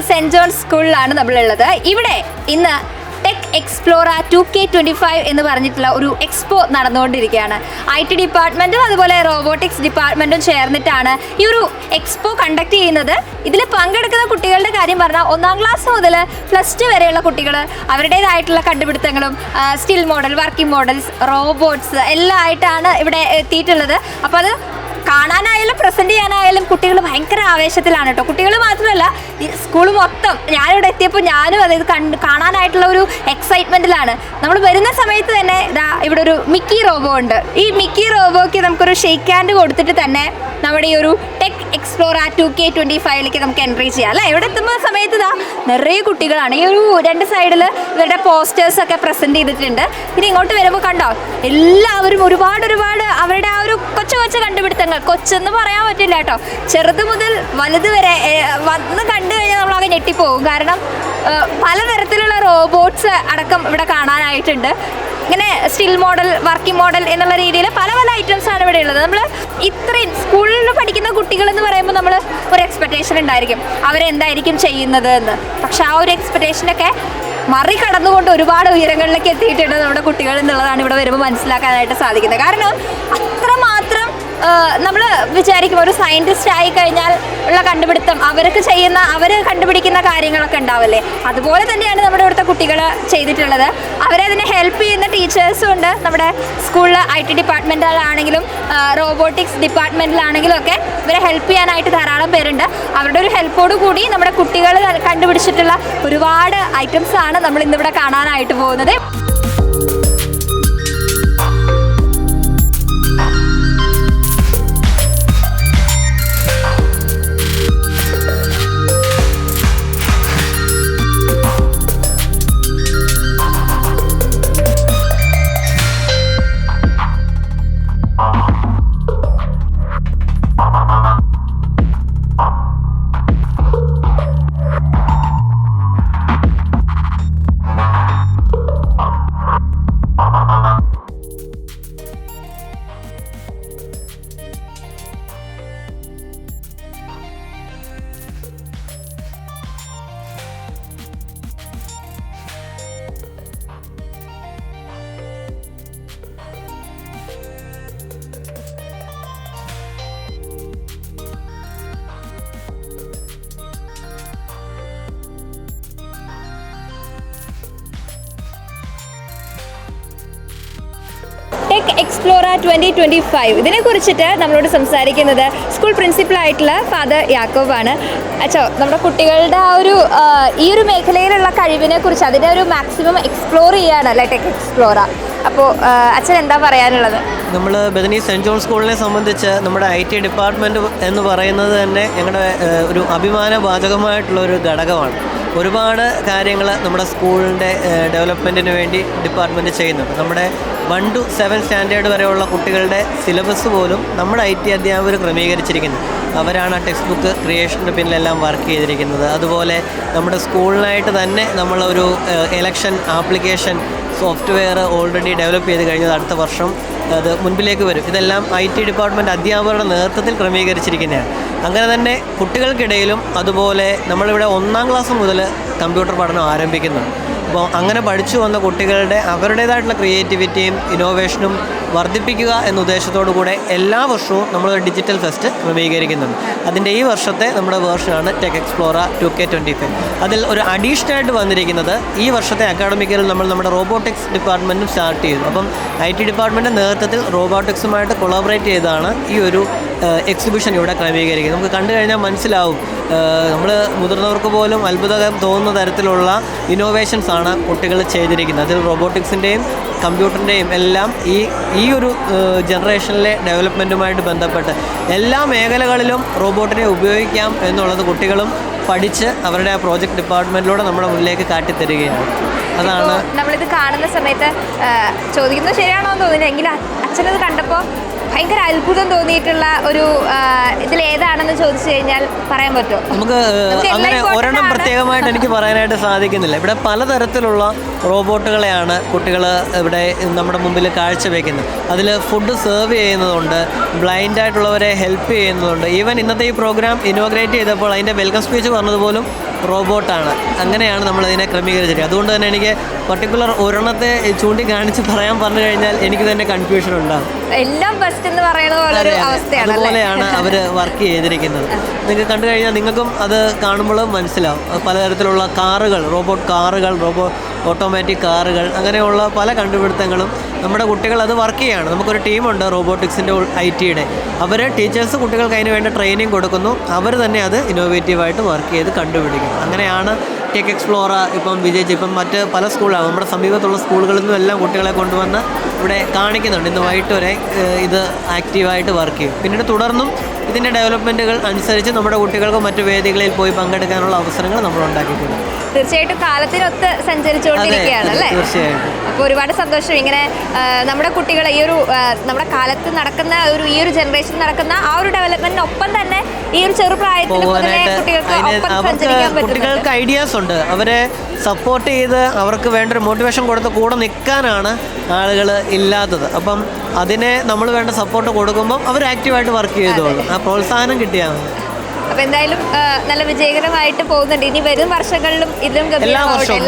Saint John's സ്കൂളിലാണ് നമ്മളുള്ളത്. ഇവിടെ ഇന്ന് ടെക് എക്സ്പ്ലോറ 2K25 എന്ന് പറഞ്ഞിട്ടുള്ള ഒരു എക്സ്പോ നടന്നുകൊണ്ടിരിക്കുകയാണ്. IT ഡിപ്പാർട്ട്മെൻറ്റും അതുപോലെ റോബോട്ടിക്സ് ഡിപ്പാർട്ട്മെൻറ്റും ചേർന്നിട്ടാണ് ഈ ഒരു എക്സ്പോ കണ്ടക്ട് ചെയ്യുന്നത്. ഇതിൽ പങ്കെടുക്കുന്ന കുട്ടികളുടെ കാര്യം പറഞ്ഞാൽ 1ാം ക്ലാസ് മുതൽ +2 വരെയുള്ള കുട്ടികൾ അവരുടേതായിട്ടുള്ള കണ്ടുപിടുത്തങ്ങളും still model, working models, robots എല്ലാം ആയിട്ടാണ് ഇവിടെ എത്തിയിട്ടുള്ളത്. അപ്പോൾ അത് കാണാനായാലും പ്രസൻറ്റ് ചെയ്യാനായാലും കുട്ടികൾ ഭയങ്കര ആവേശത്തിലാണ് കേട്ടോ. കുട്ടികൾ മാത്രമല്ല, ഈ സ്കൂൾ മൊത്തം. ഞാനിവിടെ എത്തിയപ്പോൾ ഞാനും അതായത് കാണാനായിട്ടുള്ള ഒരു എക്സൈറ്റ്മെൻറ്റിലാണ്. നമ്മൾ വരുന്ന സമയത്ത് തന്നെ ഇവിടെ ഒരു മിക്കി റോബോ ഉണ്ട്. ഈ മിക്കി റോബോയ്ക്ക് നമുക്കൊരു ഷെയ്ക്ക് ഹാൻഡ് കൊടുത്തിട്ട് തന്നെ നമ്മുടെ ഈ ഒരു ടെക് എക്സ്പ്ലോറ 2K25ലേക്ക് നമുക്ക് എൻട്രി ചെയ്യാം അല്ലേ. ഇവിടെ എത്തുമ്പോൾ സമയത്ത് നിറയെ കുട്ടികളാണ്. ഈ ഒരു 2 സൈഡിൽ ഇവരുടെ പോസ്റ്റേഴ്സൊക്കെ പ്രസൻറ്റ് ചെയ്തിട്ടുണ്ട്. പിന്നെ ഇങ്ങോട്ട് വരുമ്പോൾ കണ്ടോ, എല്ലാവരും ഒരുപാട് അവരുടെ ആ ഒരു കൊച്ചു കണ്ടുപിടുത്തങ്ങൾ, കൊച്ചെന്ന് പറയാൻ പറ്റില്ല കേട്ടോ, ചെറുത് മുതൽ വലുത് വരെ വന്ന് കണ്ടു കഴിഞ്ഞാൽ നമ്മളാകെ ഞെട്ടിപ്പോകും. കാരണം പലതരത്തിലുള്ള റോബോട്ട്സ് അടക്കം ഇവിടെ കാണാനായിട്ടുണ്ട്. ഇങ്ങനെ സ്റ്റിൽ മോഡൽ, വർക്കിംഗ് മോഡൽ എന്നുള്ള രീതിയിൽ പല ഐറ്റംസാണ് ഇവിടെ ഉള്ളത്. നമ്മൾ ഇത്രയും സ്കൂളിൽ പഠിക്കുന്ന കുട്ടികളെന്ന് പറയുമ്പോൾ നമ്മൾ ഒരു എക്സ്പെക്റ്റേഷൻ ഉണ്ടായിരിക്കും അവരെന്തായിരിക്കും ചെയ്യുന്നത് എന്ന്. പക്ഷെ ആ ഒരു എക്സ്പെക്റ്റേഷനൊക്കെ മറികടന്നുകൊണ്ട് ഒരുപാട് ഉയരങ്ങളിലേക്ക് എത്തിയിട്ടുണ്ട് നമ്മുടെ കുട്ടികൾ എന്നുള്ളതാണ് ഇവിടെ വരുമ്പോൾ മനസ്സിലാക്കാനായിട്ട് സാധിക്കുന്നത്. കാരണം അത്രമാത്രം നമ്മൾ വിചാരിക്കും ഒരു സയൻറ്റിസ്റ്റ് ആയി കഴിഞ്ഞാൽ ഉള്ള കണ്ടുപിടുത്തം അവർ കണ്ടുപിടിക്കുന്ന കാര്യങ്ങളൊക്കെ ഉണ്ടാവില്ലേ, അതുപോലെ തന്നെയാണ് നമ്മുടെ ഇവിടുത്തെ കുട്ടികൾ ചെയ്തിട്ടുള്ളത്. അവരതിനെ ഹെൽപ്പ് ചെയ്യുന്ന ടീച്ചേഴ്സും ഉണ്ട്. നമ്മുടെ സ്കൂളിൽ IT ഡിപ്പാർട്ട്മെൻറ്റിലാണെങ്കിലും റോബോട്ടിക്സ് ഡിപ്പാർട്ട്മെൻറ്റിലാണെങ്കിലും ഒക്കെ ഇവരെ ഹെൽപ്പ് ചെയ്യാനായിട്ട് ധാരാളം പേരുണ്ട്. അവരുടെ ഒരു ഹെൽപ്പോട് കൂടി നമ്മുടെ കുട്ടികൾ കണ്ടുപിടിച്ചിട്ടുള്ള ഒരുപാട് ഐറ്റംസാണ് നമ്മൾ ഇന്നിവിടെ കാണാനായിട്ട് പോകുന്നത്. ടെക് എക്സ്പ്ലോറ 2025 ഇതിനെക്കുറിച്ചിട്ട് നമ്മളോട് സംസാരിക്കുന്നത് സ്കൂൾ പ്രിൻസിപ്പളായിട്ടുള്ള ഫാദർ യാക്കോബാണ്. അച്ഛോ, നമ്മുടെ കുട്ടികളുടെ ആ ഒരു ഈ ഒരു മേഖലയിലുള്ള കഴിവിനെ കുറിച്ച് അതിൻ്റെ ഒരു മാക്സിമം എക്സ്പ്ലോർ ചെയ്യാനല്ലേ ടെക് എക്സ്പ്ലോറ. അപ്പോൾ അച്ഛൻ എന്താ പറയാനുള്ളത്? നമ്മൾ ബദനി സെൻറ്റ് ജോൺ സ്കൂളിനെ സംബന്ധിച്ച് നമ്മുടെ IT ഡിപ്പാർട്ട്മെൻറ്റ് എന്ന് പറയുന്നത് തന്നെ ഞങ്ങളുടെ ഒരു അഭിമാനവാചകമായിട്ടുള്ളൊരു ഘടകമാണ്. ഒരുപാട് കാര്യങ്ങൾ നമ്മുടെ സ്കൂളിൻ്റെ ഡെവലപ്മെൻറ്റിന് വേണ്ടി ഡിപ്പാർട്ട്മെൻറ്റ് ചെയ്യുന്നുണ്ട്. നമ്മുടെ 1 to 7 സ്റ്റാൻഡേർഡ് വരെയുള്ള കുട്ടികളുടെ സിലബസ് പോലും നമ്മുടെ IT അധ്യാപകർ ക്രമീകരിച്ചിരിക്കുന്നത്. അവരാണ് ആ ടെക്സ്റ്റ് ബുക്ക് ക്രിയേഷൻ്റെ പിന്നിലെല്ലാം വർക്ക് ചെയ്തിരിക്കുന്നത്. അതുപോലെ നമ്മുടെ സ്കൂളിനായിട്ട് തന്നെ നമ്മളൊരു election application software already develop ചെയ്ത് കഴിഞ്ഞത് അടുത്ത വർഷം അത് മുൻപിലേക്ക് വരും. ഇതെല്ലാം IT ഡിപ്പാർട്ട്മെൻറ്റ് അധ്യാപകരുടെ നേതൃത്വത്തിൽ ക്രമീകരിച്ചിരിക്കുന്നതാണ്. അങ്ങനെ തന്നെ കുട്ടികൾക്കിടയിലും അതുപോലെ നമ്മളിവിടെ 1ാം ക്ലാസ് മുതൽ കമ്പ്യൂട്ടർ പഠനം ആരംഭിക്കുന്നുണ്ട്. അപ്പോൾ അങ്ങനെ പഠിച്ചു വന്ന കുട്ടികളുടെ അവരുടേതായിട്ടുള്ള ക്രിയേറ്റിവിറ്റിയും ഇന്നോവേഷനും വർദ്ധിപ്പിക്കുക എന്ന ഉദ്ദേശത്തോടു കൂടെ എല്ലാ വർഷവും നമ്മൾ ഡിജിറ്റൽ ഫെസ്റ്റ് ക്രമീകരിക്കുന്നുണ്ട്. അതിൻ്റെ ഈ വർഷത്തെ നമ്മുടെ വേർഷനാണ് ടെക് എക്സ്പ്ലോറ 2K25. അതിൽ ഒരു അഡീഷണലായിട്ട് വന്നിരിക്കുന്നത് ഈ വർഷത്തെ അക്കാഡമിക്കിൽ നമ്മൾ നമ്മുടെ റോബോട്ടിക്സ് ഡിപ്പാർട്ട്മെൻറ്റും സ്റ്റാർട്ട് ചെയ്തു. അപ്പം IT ഡിപ്പാർട്ട്മെൻറ്റിൻ്റെ നേതൃത്വത്തിൽ റോബോട്ടിക്സുമായിട്ട് കൊളാബറേറ്റ് ചെയ്താണ് ഈ ഒരു എക്സിബിഷൻ ഇവിടെ ക്രമീകരിക്കുന്നത്. നമുക്ക് കണ്ടു കഴിഞ്ഞാൽ മനസ്സിലാവും, നമ്മൾ മുതിർന്നവർക്ക് പോലും അത്ഭുതം തോന്നുന്ന തരത്തിലുള്ള ഇന്നോവേഷൻസാണ് കുട്ടികൾ ചെയ്തിരിക്കുന്നത്. അതിൽ റോബോട്ടിക്സിൻ്റെയും കമ്പ്യൂട്ടറിൻ്റെയും എല്ലാം ഈ ഒരു ജനറേഷനിലെ ഡെവലപ്മെൻറ്റുമായിട്ട് ബന്ധപ്പെട്ട് എല്ലാ മേഖലകളിലും റോബോട്ടിനെ ഉപയോഗിക്കാം എന്നുള്ളത് കുട്ടികളും പഠിച്ച് അവരുടെ ആ പ്രോജക്റ്റ് ഡിപ്പാർട്ട്മെൻറ്റിലൂടെ നമ്മുടെ മുന്നിലേക്ക് കാട്ടിത്തരികയാണ്. അതാണ് നമ്മളിത് കാണുന്ന സമയത്ത് ചോദിക്കുന്നത് ശരിയാണോ എന്ന് തോന്നുന്നില്ല. എങ്കിലും അച്ഛനത് കണ്ടപ്പോൾ ഭയങ്കര അത്ഭുതം തോന്നിയിട്ടുള്ള ഒരു ഇതിലേതാണെന്ന് ചോദിച്ചു കഴിഞ്ഞാൽ പറയാൻ പറ്റുമോ? നമുക്ക് അങ്ങനെ ഒരെണ്ണം പ്രത്യേകമായിട്ട് എനിക്ക് പറയാനായിട്ട് സാധിക്കുന്നില്ല. ഇവിടെ പലതരത്തിലുള്ള റോബോട്ടുകളെയാണ് കുട്ടികൾ ഇവിടെ നമ്മുടെ മുമ്പിൽ കാഴ്ചവെക്കുന്നത്. അതിൽ ഫുഡ് സെർവ് ചെയ്യുന്നതുണ്ട്, ബ്ലൈൻഡ് ആയിട്ടുള്ളവരെ ഹെൽപ്പ് ചെയ്യുന്നതുണ്ട്. ഈവൻ ഇന്നത്തെ ഈ പ്രോഗ്രാം ഇനോഗ്രേറ്റ് ചെയ്തപ്പോൾ അതിൻ്റെ വെൽക്കം സ്പീച്ച് പറഞ്ഞതുപോലും റോബോട്ടാണ്. അങ്ങനെയാണ് നമ്മളിതിനെ ക്രമീകരിച്ചിരിക്കുന്നത്. അതുകൊണ്ട് തന്നെ എനിക്ക് പർട്ടിക്കുലർ ഒരെണ്ണത്തെ ചൂണ്ടിക്കാണിച്ച് പറയാൻ പറഞ്ഞു കഴിഞ്ഞാൽ എനിക്ക് തന്നെ കൺഫ്യൂഷൻ ഉണ്ടാകും. എല്ലാം ബെസ്റ്റ് എന്ന് പറയുന്ന പോലെ ഒരു അവസ്ഥയാണ്. അതുപോലെയാണ് അവർ വർക്ക് ചെയ്തിരിക്കുന്നത്. നിങ്ങൾക്ക് കണ്ടു കഴിഞ്ഞാൽ നിങ്ങൾക്കും അത് കാണുമ്പോൾ മനസ്സിലാവും. പലതരത്തിലുള്ള കാറുകൾ, റോബോട്ട് കാറുകൾ, ഓട്ടോമാറ്റിക് കാറുകൾ, അങ്ങനെയുള്ള പല കണ്ടുപിടുത്തങ്ങളും നമ്മുടെ കുട്ടികൾ അത് വർക്ക് ചെയ്യുകയാണ്. നമുക്കൊരു ടീമുണ്ട് റോബോട്ടിക്സിൻ്റെ IT-യുടെ. അവർ ടീച്ചേഴ്സ് കുട്ടികൾക്ക് അതിന് വേണ്ട ട്രെയിനിങ് കൊടുക്കുന്നു. അവർ തന്നെ അത് ഇന്നോവേറ്റീവായിട്ട് വർക്ക് ചെയ്ത് കണ്ടുപിടിക്കുന്നു. അങ്ങനെയാണ് ടെക് എക്സ്പ്ലോറ ഇപ്പം വിജയിച്ച് ഇപ്പം മറ്റ് പല സ്കൂളാണ് നമ്മുടെ സമീപത്തുള്ള സ്കൂളുകളിൽ നിന്നും എല്ലാം കുട്ടികളെ കൊണ്ടുവന്ന് ഇവിടെ കാണിക്കുന്നുണ്ട്. ഇന്ന് വൈകിട്ട് വരെ ഇത് ആക്റ്റീവായിട്ട് വർക്ക് ചെയ്യും. പിന്നീട് തുടർന്നും ഇതിൻ്റെ ഡെവലപ്മെൻറ്റുകൾ അനുസരിച്ച് നമ്മുടെ കുട്ടികൾക്ക് മറ്റു വേദികളിൽ പോയി പങ്കെടുക്കാനുള്ള അവസരങ്ങൾ നമ്മൾ ഉണ്ടാക്കിയിട്ടുണ്ട്. തീർച്ചയായിട്ടും കാലത്തിനൊത്ത് സഞ്ചരിച്ചുകൊണ്ടിരിക്കുകയാണ് അല്ലേ? തീർച്ചയായിട്ടും. അപ്പോൾ ഒരുപാട് സന്തോഷം. ഇങ്ങനെ നമ്മുടെ കുട്ടികൾ ഈ ഒരു നമ്മുടെ കാലത്ത് നടക്കുന്ന ഈ ഒരു ജനറേഷൻ നടക്കുന്ന ആ ഒരു ഡെവലപ്മെന്റിനൊപ്പം തന്നെ ഈ ഒരു ചെറുപ്രായത്തിൽ കുട്ടികൾക്ക് ഐഡിയാസ് ഉണ്ട്. അവരെ സപ്പോർട്ട് ചെയ്ത് അവർക്ക് വേണ്ട ഒരു മോട്ടിവേഷൻ കൊടുത്ത് കൂടെ നിൽക്കാനാണ് ആളുകൾ ഇല്ലാത്തത്. അപ്പം അതിനെ നമ്മൾ വേണ്ട സപ്പോർട്ട് കൊടുക്കുമ്പോൾ അവർ ആക്റ്റീവായിട്ട് വർക്ക് ചെയ്തോളും. ആ പ്രോത്സാഹനം കിട്ടിയാൽ മതി. അപ്പോൾ എന്തായാലും നല്ല വിജയകരമായിട്ട് പോകുന്നുണ്ട്. ഇനി വരും വർഷങ്ങളിലും ഇതിലും എല്ലാ വർഷവും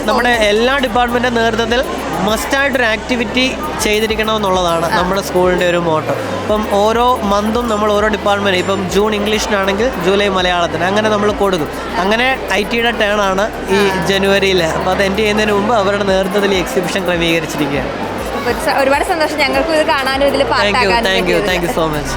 നമ്മുടെ എല്ലാ ഡിപ്പാർട്ട്മെൻറ്റിൻ്റെ നേതൃത്വത്തിൽ മസ്റ്റായിട്ടൊരു ആക്ടിവിറ്റി ചെയ്തിരിക്കണമെന്നുള്ളതാണ് നമ്മുടെ സ്കൂളിൻ്റെ ഒരു മോട്ടോ. ഇപ്പം ഓരോ മന്തും നമ്മൾ ഓരോ ഡിപ്പാർട്ട്മെൻറ്റ്, ഇപ്പം ജൂൺ ഇംഗ്ലീഷിനാണെങ്കിൽ ജൂലൈ മലയാളത്തിന്, അങ്ങനെ നമ്മൾ കൊടുക്കും. അങ്ങനെ IT-യുടെ ടേണാണ് ഈ ജനുവരിയിൽ. അപ്പോൾ അത് എൻഡ് ചെയ്യുന്നതിന് മുമ്പ് അവരുടെ നേതൃത്വത്തിൽ ഈ എക്സിബിഷൻ ക്രമീകരിച്ചിരിക്കുകയാണ്. ഒരുപാട് സന്തോഷം. ഞങ്ങൾക്കും ഇത് കാണാനും ഇതിൽ പാർട്ടാകാനും. Thank you so much.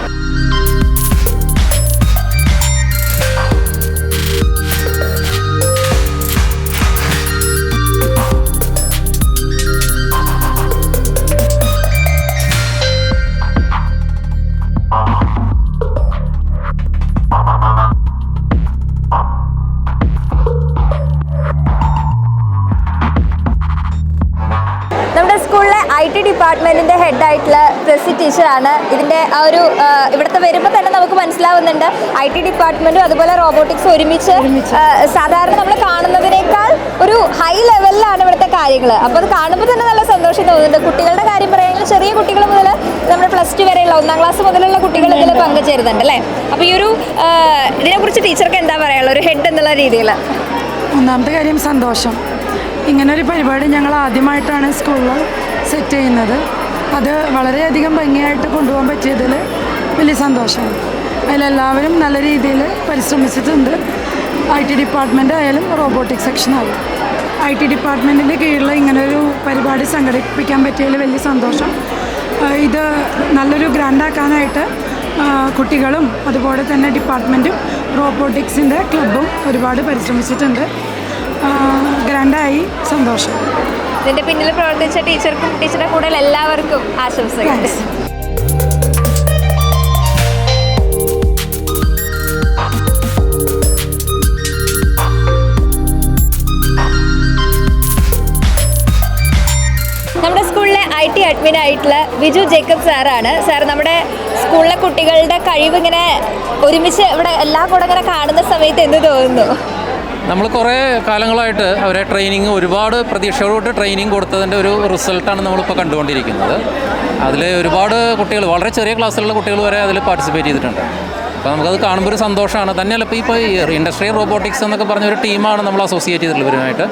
നമ്മുടെ സ്കൂളിലെ IT ഡിപ്പാർട്ട്മെൻറ്റിൻ്റെ ഹെഡായിട്ടുള്ള പ്രസി ടീച്ചറാണ്. ഇതിൻ്റെ ആ ഒരു ഇവിടുത്തെ വരുമ്പോൾ തന്നെ നമുക്ക് മനസ്സിലാവുന്നുണ്ട് IT ഡിപ്പാർട്ട്മെൻറ്റും അതുപോലെ റോബോട്ടിക്സ് ഒരുമിച്ച് സാധാരണ നമ്മൾ കാണുന്നതിനേക്കാൾ ഒരു ഹൈ ലെവലിലാണ് ഇവിടുത്തെ കാര്യങ്ങൾ. അപ്പോൾ അത് കാണുമ്പോൾ തന്നെ നല്ല സന്തോഷം തോന്നുന്നുണ്ട്. കുട്ടികളുടെ കാര്യം പറയുകയാണെങ്കിൽ ചെറിയ കുട്ടികൾ മുതൽ നമ്മുടെ +2 വരെയുള്ള 1ാം ക്ലാസ് മുതലുള്ള കുട്ടികൾ ഇതിൽ പങ്കുചേരുന്നുണ്ട് അല്ലേ? അപ്പോൾ ഈ ഒരു ഇതിനെക്കുറിച്ച് ടീച്ചർക്ക് എന്താ പറയുക ഒരു ഹെഡ് എന്നുള്ള രീതിയിൽ? ഒന്നാമത്തെ കാര്യം സന്തോഷം. ഇങ്ങനൊരു പരിപാടി ഞങ്ങൾ ആദ്യമായിട്ടാണ് സ്കൂളിൽ സെറ്റ് ചെയ്യുന്നത്. അത് വളരെയധികം ഭംഗിയായിട്ട് കൊണ്ടുപോകാൻ പറ്റിയതിൽ വലിയ സന്തോഷമാണ്. അതിലെല്ലാവരും നല്ല രീതിയിൽ പരിശ്രമിച്ചിട്ടുണ്ട്. IT ഡിപ്പാർട്ട്മെൻ്റ് ആയാലും റോബോട്ടിക് സെക്ഷനായാലും. IT ഡിപ്പാർട്ട്മെൻറ്റിൻ്റെ കീഴിൽ ഇങ്ങനൊരു പരിപാടി സംഘടിപ്പിക്കാൻ പറ്റിയതിൽ വലിയ സന്തോഷം. ഇത് നല്ലൊരു ഗ്രാൻഡാക്കാനായിട്ട് കുട്ടികളും അതുപോലെ തന്നെ ഡിപ്പാർട്ട്മെൻറ്റും റോബോട്ടിക്സിൻ്റെ ക്ലബ്ബും ഒരുപാട് പരിശ്രമിച്ചിട്ടുണ്ട്. ഗ്രാൻഡായി, സന്തോഷം. ഇതിൻ്റെ പിന്നിൽ പ്രവർത്തിച്ച ടീച്ചർക്കും ടീച്ചറുടെ കൂടെ എല്ലാവർക്കും ആശംസകൾ. നമ്മുടെ സ്കൂളിലെ IT അഡ്മിൻ ആയിട്ടുള്ള ബിജു ജേക്കബ് സാറാണ്. സാർ, നമ്മുടെ സ്കൂളിലെ കുട്ടികളുടെ കഴിവ് ഇങ്ങനെ ഒരുമിച്ച് ഇവിടെ എല്ലാം കൂടെ ഇങ്ങനെ കാണുന്ന സമയത്ത് എന്ത് തോന്നുന്നു? നമ്മൾ കുറേ കാലങ്ങളായിട്ട് അവരെ ട്രെയിനിങ് ഒരുപാട് പ്രതീക്ഷകളോട്ട് ട്രെയിനിങ് കൊടുത്തതിൻ്റെ ഒരു റിസൾട്ടാണ് നമ്മളിപ്പോൾ കണ്ടുകൊണ്ടിരിക്കുന്നത്. അതിൽ ഒരുപാട് കുട്ടികൾ, വളരെ ചെറിയ ക്ലാസ്സിലുള്ള കുട്ടികൾ വരെ അതിൽ പാർട്ടിസിപ്പേറ്റ് ചെയ്തിട്ടുണ്ട്. അപ്പോൾ നമുക്കത് കാണുമ്പോൾ ഒരു സന്തോഷമാണ്. തന്നെയല്ല, ഇപ്പോൾ ഈ ഇൻഡസ്ട്രിയൽ റോബോട്ടിക്സ് എന്നൊക്കെ പറഞ്ഞൊരു ടീമാണ് നമ്മൾ അസോസിയേറ്റ് ചെയ്തിട്ടുള്ളവരുമായിട്ട്.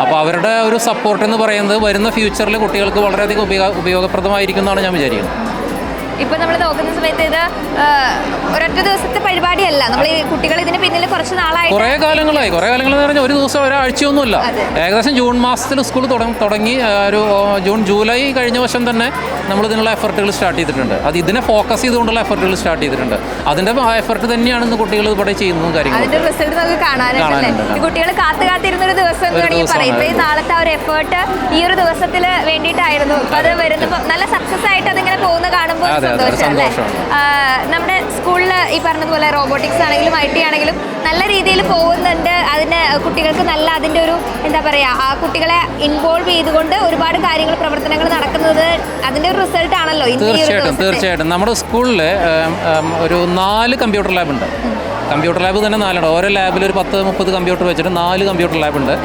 അപ്പോൾ അവരുടെ ഒരു സപ്പോർട്ട് എന്ന് പറയുന്നത് വരുന്ന ഫ്യൂച്ചറിൽ കുട്ടികൾക്ക് വളരെയധികം ഉപയോഗപ്രദമായിരിക്കും എന്നാണ് ഞാൻ വിചാരിക്കുന്നത്. ഇപ്പോൾ നമ്മൾ നോക്കുന്ന സമയത്ത് ഇത് ഒരൊറ്റ ദിവസത്തെ പരിപാടിയല്ല. നമ്മൾ ഈ കുട്ടികൾ ഇതിന് പിന്നിൽ കുറച്ച് നാളായി, കുറേ കാലങ്ങളായി എന്ന് പറഞ്ഞാൽ ഒരു ദിവസം ഒരാഴ്ചയൊന്നുമില്ല. ഏകദേശം ജൂൺ മാസത്തിൽ സ്കൂൾ തുടങ്ങി ഒരു ജൂലൈ കഴിഞ്ഞ വർഷം തന്നെ നമ്മൾ ഇതിനുള്ള എഫർട്ടുകൾ സ്റ്റാർട്ട് ചെയ്തിട്ടുണ്ട്. അത് ഇതിനെ ഫോക്കസ് ചെയ്തുകൊണ്ടുള്ള എഫർട്ടുകൾ സ്റ്റാർട്ട് ചെയ്തിട്ടുണ്ട്. അതിൻ്റെ എഫർട്ട് തന്നെയാണ് ഇന്ന് കുട്ടികൾ ഇവിടെ ചെയ്യുന്നതും കാര്യങ്ങളും. അതിന്റെ റിസൾട്ട് നമുക്ക് കാണാനുണ്ട്. കുട്ടികൾ കാത്തിരുന്നൊരു ദിവസം എന്ന് വേണമെങ്കിൽ പറയും. ഇപ്പോൾ ഈ നാളത്തെ ആ ഒരു എഫേർട്ട് ഈ ഒരു ദിവസത്തിൽ വേണ്ടിയിട്ടായിരുന്നു. അത് വരുന്നപ്പോൾ നല്ല സക്സസ് ആയിട്ട് അതിങ്ങനെ പോകുന്ന കാണുമ്പോൾ സന്തോഷമാണ്. നമ്മുടെ സ്കൂളിൽ ഈ പറഞ്ഞതുപോലെ റോബോട്ടിക്സ് ആണെങ്കിലും IT ആണെങ്കിലും നല്ല രീതിയിൽ പോകുന്നുണ്ട്. അതിന് കുട്ടികൾക്ക് നല്ല അതിൻ്റെ ഒരു എന്താ പറയുക, ആ കുട്ടികളെ ഇൻവോൾവ് ചെയ്തുകൊണ്ട് ഒരുപാട് കാര്യങ്ങൾ പ്രവർത്തനങ്ങൾ നടക്കുന്നത് അതിൻ്റെ ഒരു റിസൾട്ട് ആണല്ലോ. തീർച്ചയായിട്ടും നമ്മുടെ സ്കൂളിൽ ഒരു 4 കമ്പ്യൂട്ടർ ലാബ് ഉണ്ട്. കമ്പ്യൂട്ടർ ലാബ് തന്നെ 4 ഉണ്ട്. ഓരോ ലാബിൽ ഒരു 10-30 കമ്പ്യൂട്ടർ വെച്ചിട്ട് 4 കമ്പ്യൂട്ടർ ലാബ് ഉണ്ട്.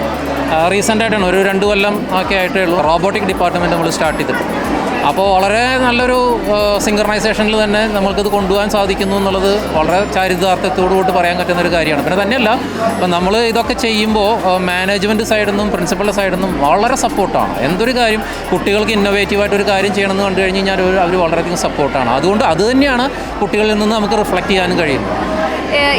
റീസെൻ്റായിട്ടാണ് ഒരു 2 കൊല്ലം ഒക്കെ ആയിട്ടേ ഉള്ളൂ റോബോട്ടിക് ഡിപ്പാർട്ട്മെൻറ്റ് നമ്മൾ സ്റ്റാർട്ട് ചെയ്തിട്ട്. അപ്പോൾ വളരെ നല്ലൊരു സിങ്ക്രണൈസേഷനിൽ തന്നെ നമ്മൾക്കിത് കൊണ്ടുപോകാൻ സാധിക്കുന്നു എന്നുള്ളത് വളരെ ചാരിതാർത്ഥ്യത്തോടുകൂടി പറയാൻ പറ്റുന്ന ഒരു കാര്യമാണ്. പിന്നെ തന്നെയല്ല, ഇപ്പം നമ്മൾ ഇതൊക്കെ ചെയ്യുമ്പോൾ മാനേജ്മെൻറ്റ് സൈഡിൽ നിന്നും പ്രിൻസിപ്പൽ സൈഡിൽ നിന്നും വളരെ സപ്പോർട്ടാണ്. എന്തൊരു കാര്യം കുട്ടികൾക്ക് ഇന്നോവേറ്റീവായിട്ടൊരു കാര്യം ചെയ്യണമെന്ന് കണ്ടു കഴിഞ്ഞ് കഴിഞ്ഞാൽ അവർ വളരെയധികം സപ്പോർട്ടാണ്. അതുകൊണ്ട് അത് തന്നെയാണ് കുട്ടികളിൽ നിന്ന് നമുക്ക് റിഫ്ലക്റ്റ് ചെയ്യാനും കഴിയുന്നത്.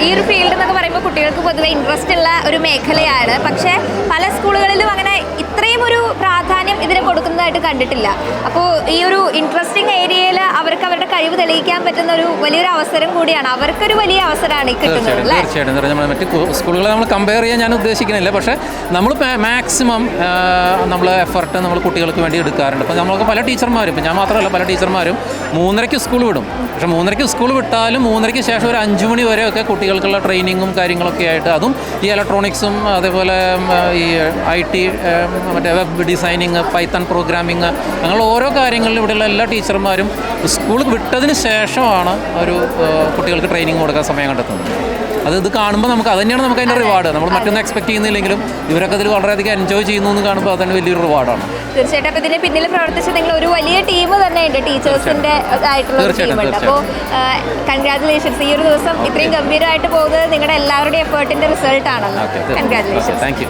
ഈ ഒരു ഫീൽഡ് എന്നൊക്കെ പറയുമ്പോൾ കുട്ടികൾക്ക് പൊതുവെ ഇൻട്രസ്റ്റ് ഉള്ള ഒരു മേഖലയാണ്. പക്ഷേ പല സ്കൂളുകളിലും അങ്ങനെ ഇത്രയും ഒരു പ്രാധാന്യം ഇതിന് കൊടുക്കുന്നതായിട്ട് കണ്ടിട്ടില്ല. അപ്പോൾ ഈ ഒരു ഇൻട്രസ്റ്റിംഗ് ഏരിയയിൽ അവർക്ക് അവരുടെ കഴിവ് തെളിയിക്കാൻ പറ്റുന്ന ഒരു വലിയൊരു അവസരം കൂടിയാണ്. അവർക്കൊരു വലിയ അവസരമാണ് ഈ കിട്ടുന്നത്. തീർച്ചയായിട്ടും നമ്മൾ മറ്റ് സ്കൂളുകളെ നമ്മൾ കമ്പയർ ചെയ്യാൻ ഞാൻ ഉദ്ദേശിക്കുന്നില്ല. പക്ഷേ നമ്മൾ മാക്സിമം നമ്മൾ എഫർട്ട് നമ്മൾ കുട്ടികൾക്ക് വേണ്ടി എടുക്കാറുണ്ട്. അപ്പോൾ നമ്മൾക്ക് പല ടീച്ചർമാരും, ഇപ്പം ഞാൻ മാത്രമല്ല, പല ടീച്ചർമാരും 3:30 സ്കൂൾ വിടും. പക്ഷേ 3:30 സ്കൂൾ വിട്ടാലും 3:30 ശേഷം ഒരു 5 മണി വരെയൊക്കെ കുട്ടികൾക്കുള്ള ട്രെയിനിങ്ങും കാര്യങ്ങളൊക്കെ ആയിട്ട്, അതും ഈ ഇലക്ട്രോണിക്സും അതേപോലെ ഈ IT, മറ്റേ വെബ് ഡിസൈനിങ്, പൈത്തൺ പ്രോഗ്രാമിങ്, അങ്ങനെയുള്ള ഓരോ കാര്യങ്ങളിലും ഇവിടെയുള്ള എല്ലാ ടീച്ചർമാരും സ്കൂൾ വിട്ടതിന് ശേഷമാണ് ഒരു കുട്ടികൾക്ക് ട്രെയിനിങ് കൊടുക്കാൻ സമയം കണ്ടെത്തുന്നത്. ഇത് കാണുമ്പോൾ നമുക്ക് അത് തന്നെയാണ് നമുക്ക് അതിൻ്റെ റിവാർഡ്. നമ്മൾ മറ്റൊന്നും എക്സ്പെക്ട് ചെയ്യുന്നില്ലെങ്കിലും ഇവരൊക്കെ ഇതിൽ വളരെയധികം എൻജോയ് ചെയ്യുന്നു എന്ന് കാണുമ്പോൾ അതന്നെ വലിയൊരു റിവാർഡാണ്. തീർച്ചയായിട്ടും. അപ്പോൾ ഇതിന് പിന്നിൽ പ്രവർത്തിച്ച നിങ്ങൾ ഒരു വലിയ ടീം തന്നെയുണ്ട്, ടീച്ചേഴ്സിൻ്റെ ആയിട്ടുള്ള ടീമുണ്ട്. അപ്പോൾ കൺഗ്രാറ്റുലേഷൻസ്. ഈ ഒരു ദിവസം ഇത്രയും ഗംഭീരമായിട്ട് പോകുന്നത് നിങ്ങളുടെ എല്ലാവരുടെയും എഫേർട്ടിൻ്റെ റിസൾട്ട് ആണല്ലോ. കൺഗ്രാറ്റുലേഷൻസ്. Thank you.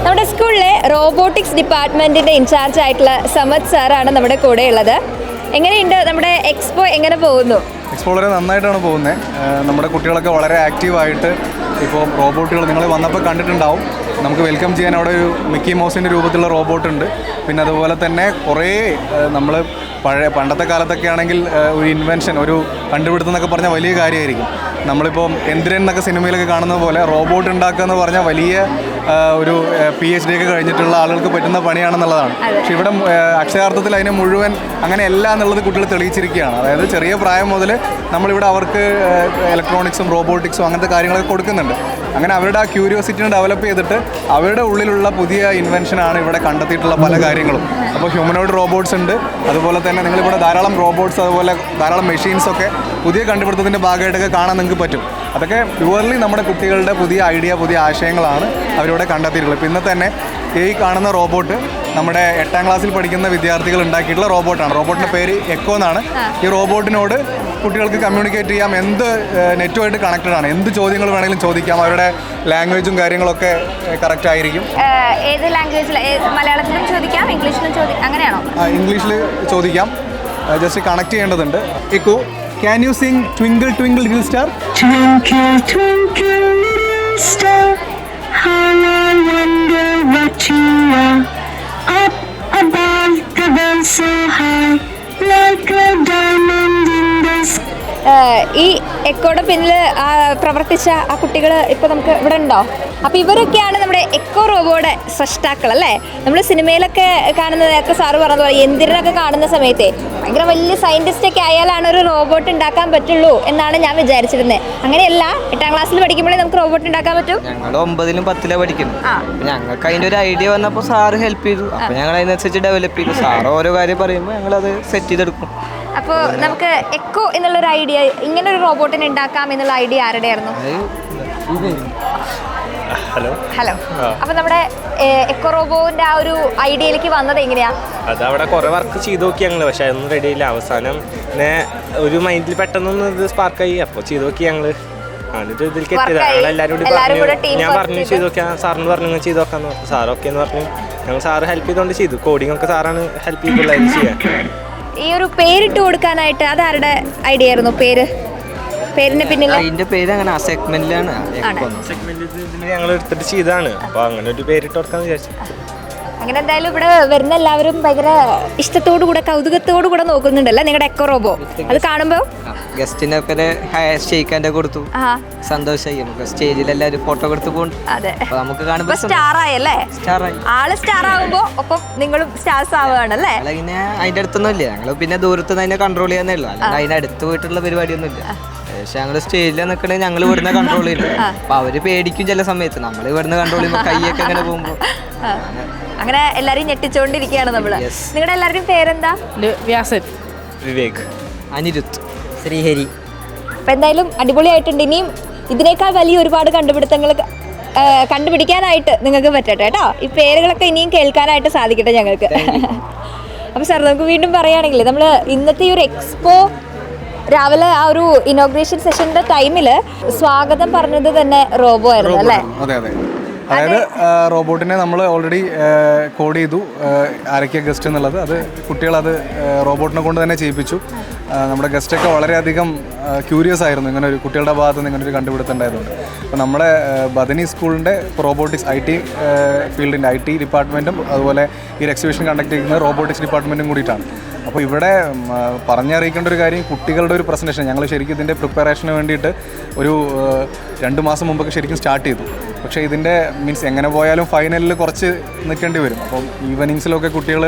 നമ്മുടെ സ്കൂളിലെ റോബോട്ടിക്സ് ഡിപ്പാർട്ട്മെൻറ്റിൻ്റെ ഇൻചാർജ് ആയിട്ടുള്ള സമദ് സാറാണ് നമ്മുടെ കൂടെ ഉള്ളത്. എങ്ങനെയുണ്ട് നമ്മുടെ എക്സ്പോ, എങ്ങനെ പോകുന്നു? എക്സ്പോ വളരെ നന്നായിട്ടാണ് പോകുന്നത്. നമ്മുടെ കുട്ടികളൊക്കെ വളരെ ആക്റ്റീവായിട്ട് ഇപ്പോൾ റോബോട്ടുകൾ നിങ്ങൾ വന്നപ്പോൾ കണ്ടിട്ടുണ്ടാവും. നമുക്ക് വെൽക്കം ചെയ്യാൻ അവിടെ ഒരു മിക്കി മൗസിൻ്റെ രൂപത്തിലുള്ള റോബോട്ടുണ്ട്. പിന്നെ അതുപോലെ തന്നെ കുറേ നമ്മൾ പണ്ടത്തെ കാലത്തൊക്കെ ആണെങ്കിൽ ഒരു ഇൻവെൻഷൻ, ഒരു കണ്ടുപിടുത്തം എന്നൊക്കെ പറഞ്ഞാൽ വലിയ കാര്യമായിരിക്കും. നമ്മളിപ്പോൾ എന്തിരൻ എന്നൊക്കെ സിനിമയിലൊക്കെ കാണുന്ന പോലെ റോബോട്ട് ഉണ്ടാക്കുക എന്ന് പറഞ്ഞാൽ വലിയ ഒരു PhD ഒക്കെ കഴിഞ്ഞിട്ടുള്ള ആളുകൾക്ക് പറ്റുന്ന പണിയാണെന്നുള്ളതാണ്. പക്ഷെ ഇവിടെ അക്ഷരാർത്ഥത്തിൽ അതിനെ മുഴുവൻ അങ്ങനെയല്ല എന്നുള്ളത് കുട്ടികൾ തെളിയിച്ചിരിക്കുകയാണ്. അതായത് ചെറിയ പ്രായം മുതൽ നമ്മളിവിടെ അവർക്ക് ഇലക്ട്രോണിക്സും റോബോട്ടിക്സും അങ്ങനത്തെ കാര്യങ്ങളൊക്കെ കൊടുക്കുന്നുണ്ട്. അങ്ങനെ അവരുടെ ആ ക്യൂരിയോസിറ്റിനെ ഡെവലപ്പ് ചെയ്തിട്ട് അവരുടെ ഉള്ളിലുള്ള പുതിയ ഇൻവെൻഷനാണ് ഇവിടെ കണ്ടെത്തിയിട്ടുള്ള പല കാര്യങ്ങളും. അപ്പോൾ ഹ്യൂമനോയിഡ് റോബോട്ട്സ് ഉണ്ട്, അതുപോലെ തന്നെ നിങ്ങളിവിടെ ധാരാളം റോബോട്ട്സ്, അതുപോലെ ധാരാളം മെഷീൻസൊക്കെ പുതിയ കണ്ടുപിടുത്തത്തിൻ്റെ ഭാഗമായിട്ടൊക്കെ കാണാൻ നിങ്ങൾക്ക് പറ്റും. അതൊക്കെ പ്യുവർലി നമ്മുടെ കുട്ടികളുടെ പുതിയ ഐഡിയ, പുതിയ ആശയങ്ങളാണ് അവരിവിടെ കണ്ടെത്തിയിട്ടുള്ളത്. ഇപ്പോൾ ഇന്ന് തന്നെ ഈ കാണുന്ന റോബോട്ട് നമ്മുടെ 8ാം ക്ലാസ്സിൽ പഠിക്കുന്ന വിദ്യാർത്ഥികൾ ഉണ്ടാക്കിയിട്ടുള്ള റോബോട്ടാണ്. റോബോട്ടിൻ്റെ പേര് എക്കോ എന്നാണ്. ഈ റോബോട്ടിനോട് കുട്ടികൾക്ക് കമ്മ്യൂണിക്കേറ്റ് ചെയ്യാം. എന്ത് നെറ്റുമായിട്ട് കണക്റ്റഡ് ആണ്, എന്ത് ചോദ്യങ്ങൾ വേണമെങ്കിലും ചോദിക്കാം. അവരുടെ ലാംഗ്വേജും കാര്യങ്ങളൊക്കെ കറക്റ്റ് ആയിരിക്കും. ഏത് ലാംഗ്വേജിൽ? മലയാളത്തിലും ചോദിക്കാം, ഇംഗ്ലീഷിലും ചോദിക്കാം, അങ്ങനെയാണോ? ഇംഗ്ലീഷിൽ ചോദിക്കാം. ജസ്റ്റ് കണക്ട് ചെയ്യേണ്ടതുണ്ട്. Echo, can you sing twinkle twinkle little star? Twinkle, twinkle, little star, how I wonder what you are. Up above the world so high, like a diamond in the sky. ഈ എക്കോയുടെ പിന്നിൽ പ്രവർത്തിച്ച ആ കുട്ടികൾ ഇപ്പോൾ നമുക്ക് ഇവിടെ ഉണ്ടോ? അപ്പോൾ ഇവരൊക്കെയാണ് നമ്മുടെ എക്കോ റോബോയുടെ സൃഷ്ടാക്കൾ, അല്ലേ? നമ്മൾ സിനിമയിലൊക്കെ കാണുന്ന, നേരത്തെ സാറ് പറഞ്ഞതുപോലെ യന്ത്രനൊക്കെ കാണുന്ന സമയത്തെ ഭയങ്കര വലിയ സയൻറ്റിസ്റ്റൊക്കെ ആയാലാണ് ഒരു റോബോട്ട് ഉണ്ടാക്കാൻ പറ്റുള്ളൂ എന്നാണ് ഞാൻ വിചാരിച്ചിരുന്നത്. അങ്ങനെയല്ല, 8ാം ക്ലാസ്സിൽ പഠിക്കുമ്പോഴേ നമുക്ക് റോബോട്ട് ഉണ്ടാക്കാൻ പറ്റും. ഞങ്ങൾ 9ലും 10ലും പഠിക്കുന്നു. ഞങ്ങൾക്ക് അതിൻ്റെ ഒരു ഐഡിയ വന്നപ്പോൾ സാറ് ഹെൽപ്പ് ചെയ്തു. അപ്പോൾ ഞങ്ങൾ അതിനനുസരിച്ച് ഡെവലപ്പ് ചെയ്തു. സാറ് ഓരോ കാര്യം പറയുമ്പോൾ ഞങ്ങളത് സെറ്റ് ചെയ്തെടുക്കും. അപ്പോൾ നമുക്ക് എക്കോ എന്നുള്ളൊരു ഐഡിയ, ഇങ്ങനെ ഒരു റോബോട്ടിനെ ഉണ്ടാക്കാം എന്നുള്ള ഐഡിയ ആരുടെ ആയിരുന്നു? ഹലോ. അപ്പോൾ നമ്മുടെ എക്കോ റോബോന്റെ ആ ഒരു ഐഡിയയിലേക്ക് വന്നത് എങ്ങനെയാ? അത് അവിടെ കുറേ വർക്ക് ചെയ്ത് നോക്കി ഞങ്ങൾ, പക്ഷെ അതൊന്നും റെഡി ആയില്ല. അവസാനം പിന്നെ ഒരു മൈൻഡിൽ പെട്ടെന്നൊന്ന് ഇത് സ്പാർക്കായി. അപ്പോൾ ചെയ്ത് നോക്കി ഞങ്ങൾ. എന്നിട്ട് ഇതിലേക്ക് എത്തിയത് ഞങ്ങളെല്ലാവരും കൂടി പറഞ്ഞു. ഞാൻ പറഞ്ഞു ചെയ്ത് നോക്കിയാൽ സാറിന് പറഞ്ഞു ചെയ്ത് നോക്കാന്ന് പറഞ്ഞു. സാർ ഓക്കെ എന്ന് പറഞ്ഞു. ഞങ്ങൾ സാറ് ഹെൽപ്പ് ചെയ്തുകൊണ്ട് ചെയ്തു. കോഡിംഗ് ഒക്കെ സാറാണ് ഹെൽപ്പ് ചെയ്തുള്ളത് ചെയ്യാൻ. ഈ ഒരു പേരിട്ട് കൊടുക്കാനായിട്ട് അതാരുടെ ഐഡിയ ആയിരുന്നു? പേരിന്റെ പിന്നിൽ അതിന്റെ പേര് അങ്ങനെ സെഗ്മെന്റിലാണ്. സെഗ്മെന്റ് ഞങ്ങൾ എടുത്തിട്ട് ചെയ്തതാണ്. അപ്പോൾ അങ്ങനെ ഒരു പേരിട്ട് കൊടുക്കാന്ന് വിചാരിച്ചു. അങ്ങനെ എന്തായാലും ഇവിടെ വരുന്ന എല്ലാവരും ഭയങ്കര ഇഷ്ടത്തോടു കൂടെ കൗതുകത്തോടു കൂടെ നോക്കുന്നുണ്ടല്ലേ നിങ്ങളുടെ എക്കോ റോബോ? അത് കാണുമ്പോൾ ഗസ്റ്റിനൊക്കെ ഷെയ്ക്കാൻ്റെ കൊടുത്തു, സന്തോഷമായി. നമുക്ക് സ്റ്റേജിൽ എല്ലാവരും ഫോട്ടോ കൊടുത്ത് പോകും. അതെ, അപ്പൊ നമുക്ക് കാണുമ്പോൾ സ്റ്റാർ ആയല്ലേ? സ്റ്റാറായി. ആള് സ്റ്റാർ ആകുമ്പോ ഒപ്പം നിങ്ങളും സ്റ്റാർസ് ആവുകയാണല്ലേ? പിന്നെ അതിന്റെ അടുത്തൊന്നും ഇല്ല, ഞങ്ങൾ പിന്നെ ദൂരത്ത് നിന്ന് അതിനെ കൺട്രോൾ ചെയ്യാന്നേ ഉള്ളൂ, അല്ലാതെ അതിന്റെ അടുത്ത് പോയിട്ടുള്ള പരിപാടിയൊന്നും ഇല്ല. പക്ഷെ ഞങ്ങൾ സ്റ്റേജിൽ നിൽക്കണേ ഞങ്ങൾ ഇവിടുന്ന് കൺട്രോൾ ചെയ്യും. അപ്പൊ അവര് പേടിക്കും ചില സമയത്ത്, നമ്മൾ ഇവിടുന്ന് കൺട്രോൾ ചെയ്യുമ്പോൾ കൈയൊക്കെ അങ്ങനെ പോകുമ്പോൾ അങ്ങനെ എല്ലാരെയും ഞെട്ടിച്ചോണ്ടിരിക്കുകയാണ് നമ്മള്. നിങ്ങളുടെ എല്ലാവരുടെയും പേരെന്താ? വ്യാസൻ, വിവേക്, അനിരുദ്ധ്, ശ്രീഹരി. അപ്പൊ എന്തായാലും അടിപൊളിയായിട്ടുണ്ട്. ഇനിയും ഇതിനേക്കാൾ വലിയ ഒരുപാട് കണ്ടുപിടുത്തങ്ങൾ കണ്ടുപിടിക്കാനായിട്ട് നിങ്ങൾക്ക് പറ്റട്ടെ കേട്ടോ. ഈ പേരുകളൊക്കെ ഇനിയും കേൾക്കാനായിട്ട് സാധിക്കട്ടെ ഞങ്ങൾക്ക്. അപ്പൊ സാർ നമുക്ക് വീണ്ടും പറയുകയാണെങ്കിൽ നമ്മൾ ഇന്നത്തെ ഈ ഒരു എക്സ്പോ രാവിലെ ആ ഒരു ഇനോഗ്രേഷൻ സെഷന്റെ ടൈമില് സ്വാഗതം പറഞ്ഞത് തന്നെ റോബോ ആയിരുന്നു അല്ലേ? അതെ അതെ. അതായത് റോബോട്ടിനെ നമ്മൾ ഓൾറെഡി കോഡ് ചെയ്തു ആരൊക്കെയാണ് ഗസ്റ്റ് എന്നുള്ളത്. അത് കുട്ടികളത് റോബോട്ടിനെ കൊണ്ട് തന്നെ ചെയ്യിപ്പിച്ചു. നമ്മുടെ ഗസ്റ്റൊക്കെ വളരെയധികം ക്യൂരിയസ് ആയിരുന്നു ഇങ്ങനെ ഒരു കുട്ടികളുടെ ഭാഗത്ത് നിന്ന് ഇങ്ങനെ ഒരു കണ്ടുപിടുത്തം ഉണ്ടായതുകൊണ്ട്. അപ്പോൾ നമ്മുടെ ബദനി സ്കൂളിൻ്റെ റോബോട്ടിക്സ് IT ഫീൽഡിൻ്റെ IT ഡിപ്പാർട്ട്മെൻറ്റും അതുപോലെ ഈ ഒരു എക്സിബിഷൻ കണ്ടക്ട് ചെയ്യുന്നത് റോബോട്ടിക്സ് ഡിപ്പാർട്ട്മെൻറ്റും കൂടിയിട്ടാണ്. അപ്പോൾ ഇവിടെ പറഞ്ഞറിയിക്കേണ്ട ഒരു കാര്യം, കുട്ടികളുടെ ഒരു പ്രസൻറ്റേഷൻ ഞങ്ങൾ ശരിക്കും ഇതിൻ്റെ പ്രിപ്പറേഷന് വേണ്ടിയിട്ട് ഒരു 2 മാസം മുമ്പൊക്കെ ശരിക്കും സ്റ്റാർട്ട് ചെയ്തു. പക്ഷേ ഇതിൻ്റെ മീൻസ് എങ്ങനെ പോയാലും ഫൈനലിൽ കുറച്ച് നിൽക്കേണ്ടി വരും. അപ്പം ഈവനിങ്സിലൊക്കെ കുട്ടികൾ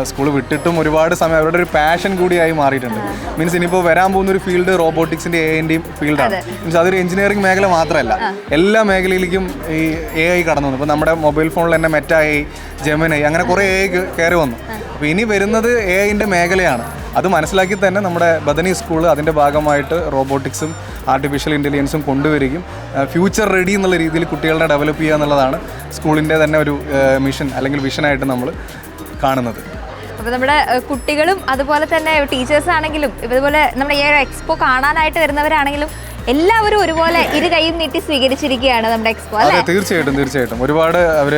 സ്കൂൾ വിട്ടിട്ടും ഒരുപാട് സമയം അവരുടെ ഒരു പാഷൻ കൂടിയായി മാറിയിട്ടുണ്ട്. മീൻസ് ഇനിയിപ്പോൾ വരാൻ പോകുന്ന ഒരു ഫീൽഡ് റോബോട്ടിക്സിൻ്റെ AI-ൻ്റെയും ഫീൽഡാണ്. മീൻസ് അതൊരു എഞ്ചിനീയറിംഗ് മേഖല മാത്രമല്ല, എല്ലാ മേഖലയിലേക്കും ഈ AI കടന്നു വന്നു. ഇപ്പോൾ നമ്മുടെ മൊബൈൽ ഫോണിൽ തന്നെ മെറ്റാ AI, ജെമിനി അങ്ങനെ കുറേ AI കയറി വന്നു. അപ്പോൾ ഇനി വരുന്നത് AI-ൻ്റെ മേഖലയാണ്. അത് മനസ്സിലാക്കി തന്നെ നമ്മുടെ ബദനി സ്കൂൾ അതിൻ്റെ ഭാഗമായിട്ട് റോബോട്ടിക്സും ആർട്ടിഫിഷ്യൽ ഇൻ്റലിജൻസും കൊണ്ടുവരികയും ഫ്യൂച്ചർ റെഡി എന്നുള്ള രീതിയിൽ കുട്ടികളെ ഡെവലപ്പ് ചെയ്യുക എന്നുള്ളതാണ് സ്കൂളിൻ്റെ തന്നെ ഒരു മിഷൻ അല്ലെങ്കിൽ വിഷനായിട്ട് നമ്മൾ കാണുന്നത്. അപ്പോൾ നമ്മുടെ കുട്ടികളും അതുപോലെ തന്നെ ടീച്ചേഴ്സ് ആണെങ്കിലും ഇതുപോലെ നമ്മുടെ ഈ ഒരു എക്സ്പോ കാണാനായിട്ട് വരുന്നവരാണെങ്കിലും എല്ലാവരും ഒരുപോലെ ഇരു കൈയും നീട്ടി സ്വീകരിച്ചിരിക്കുകയാണ് നമ്മുടെ എക്സ്പോ അല്ലേ? തീർച്ചയായിട്ടും ഒരുപാട് അവർ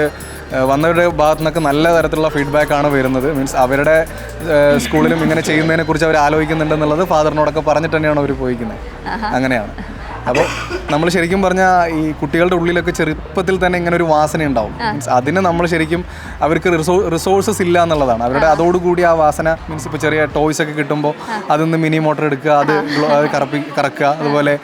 വന്നവരുടെ ഭാഗത്തു നിന്നൊക്കെ നല്ല തരത്തിലുള്ള ഫീഡ്ബാക്കാണ് വരുന്നത്. മീൻസ് അവരുടെ സ്കൂളിലും ഇങ്ങനെ ചെയ്യുന്നതിനെ കുറിച്ച് അവർ ആലോചിക്കുന്നുണ്ടെന്നുള്ളത് ഫാദറിനോടൊക്കെ പറഞ്ഞിട്ട് തന്നെയാണ് അവർ പോയിക്കുന്നത്. അങ്ങനെയാണ്. അപ്പോൾ നമ്മൾ ശരിക്കും പറഞ്ഞാൽ ഈ കുട്ടികളുടെ ഉള്ളിലൊക്കെ ചെറുപ്പത്തിൽ തന്നെ ഇങ്ങനെ ഒരു വാസന ഉണ്ടാവും. മീൻസ് അതിന് നമ്മൾ ശരിക്കും അവർക്ക് റിസോഴ്സസ് ഇല്ല എന്നുള്ളതാണ്. അവരുടെ അതോടുകൂടി ആ വാസന മീൻസ് ഇപ്പോൾ ചെറിയ ടോയ്സ് ഒക്കെ കിട്ടുമ്പോൾ അതിൽ നിന്ന് മിനി മോട്ടർ എടുക്കുക, അത് കറക്കുക, അതുപോലെ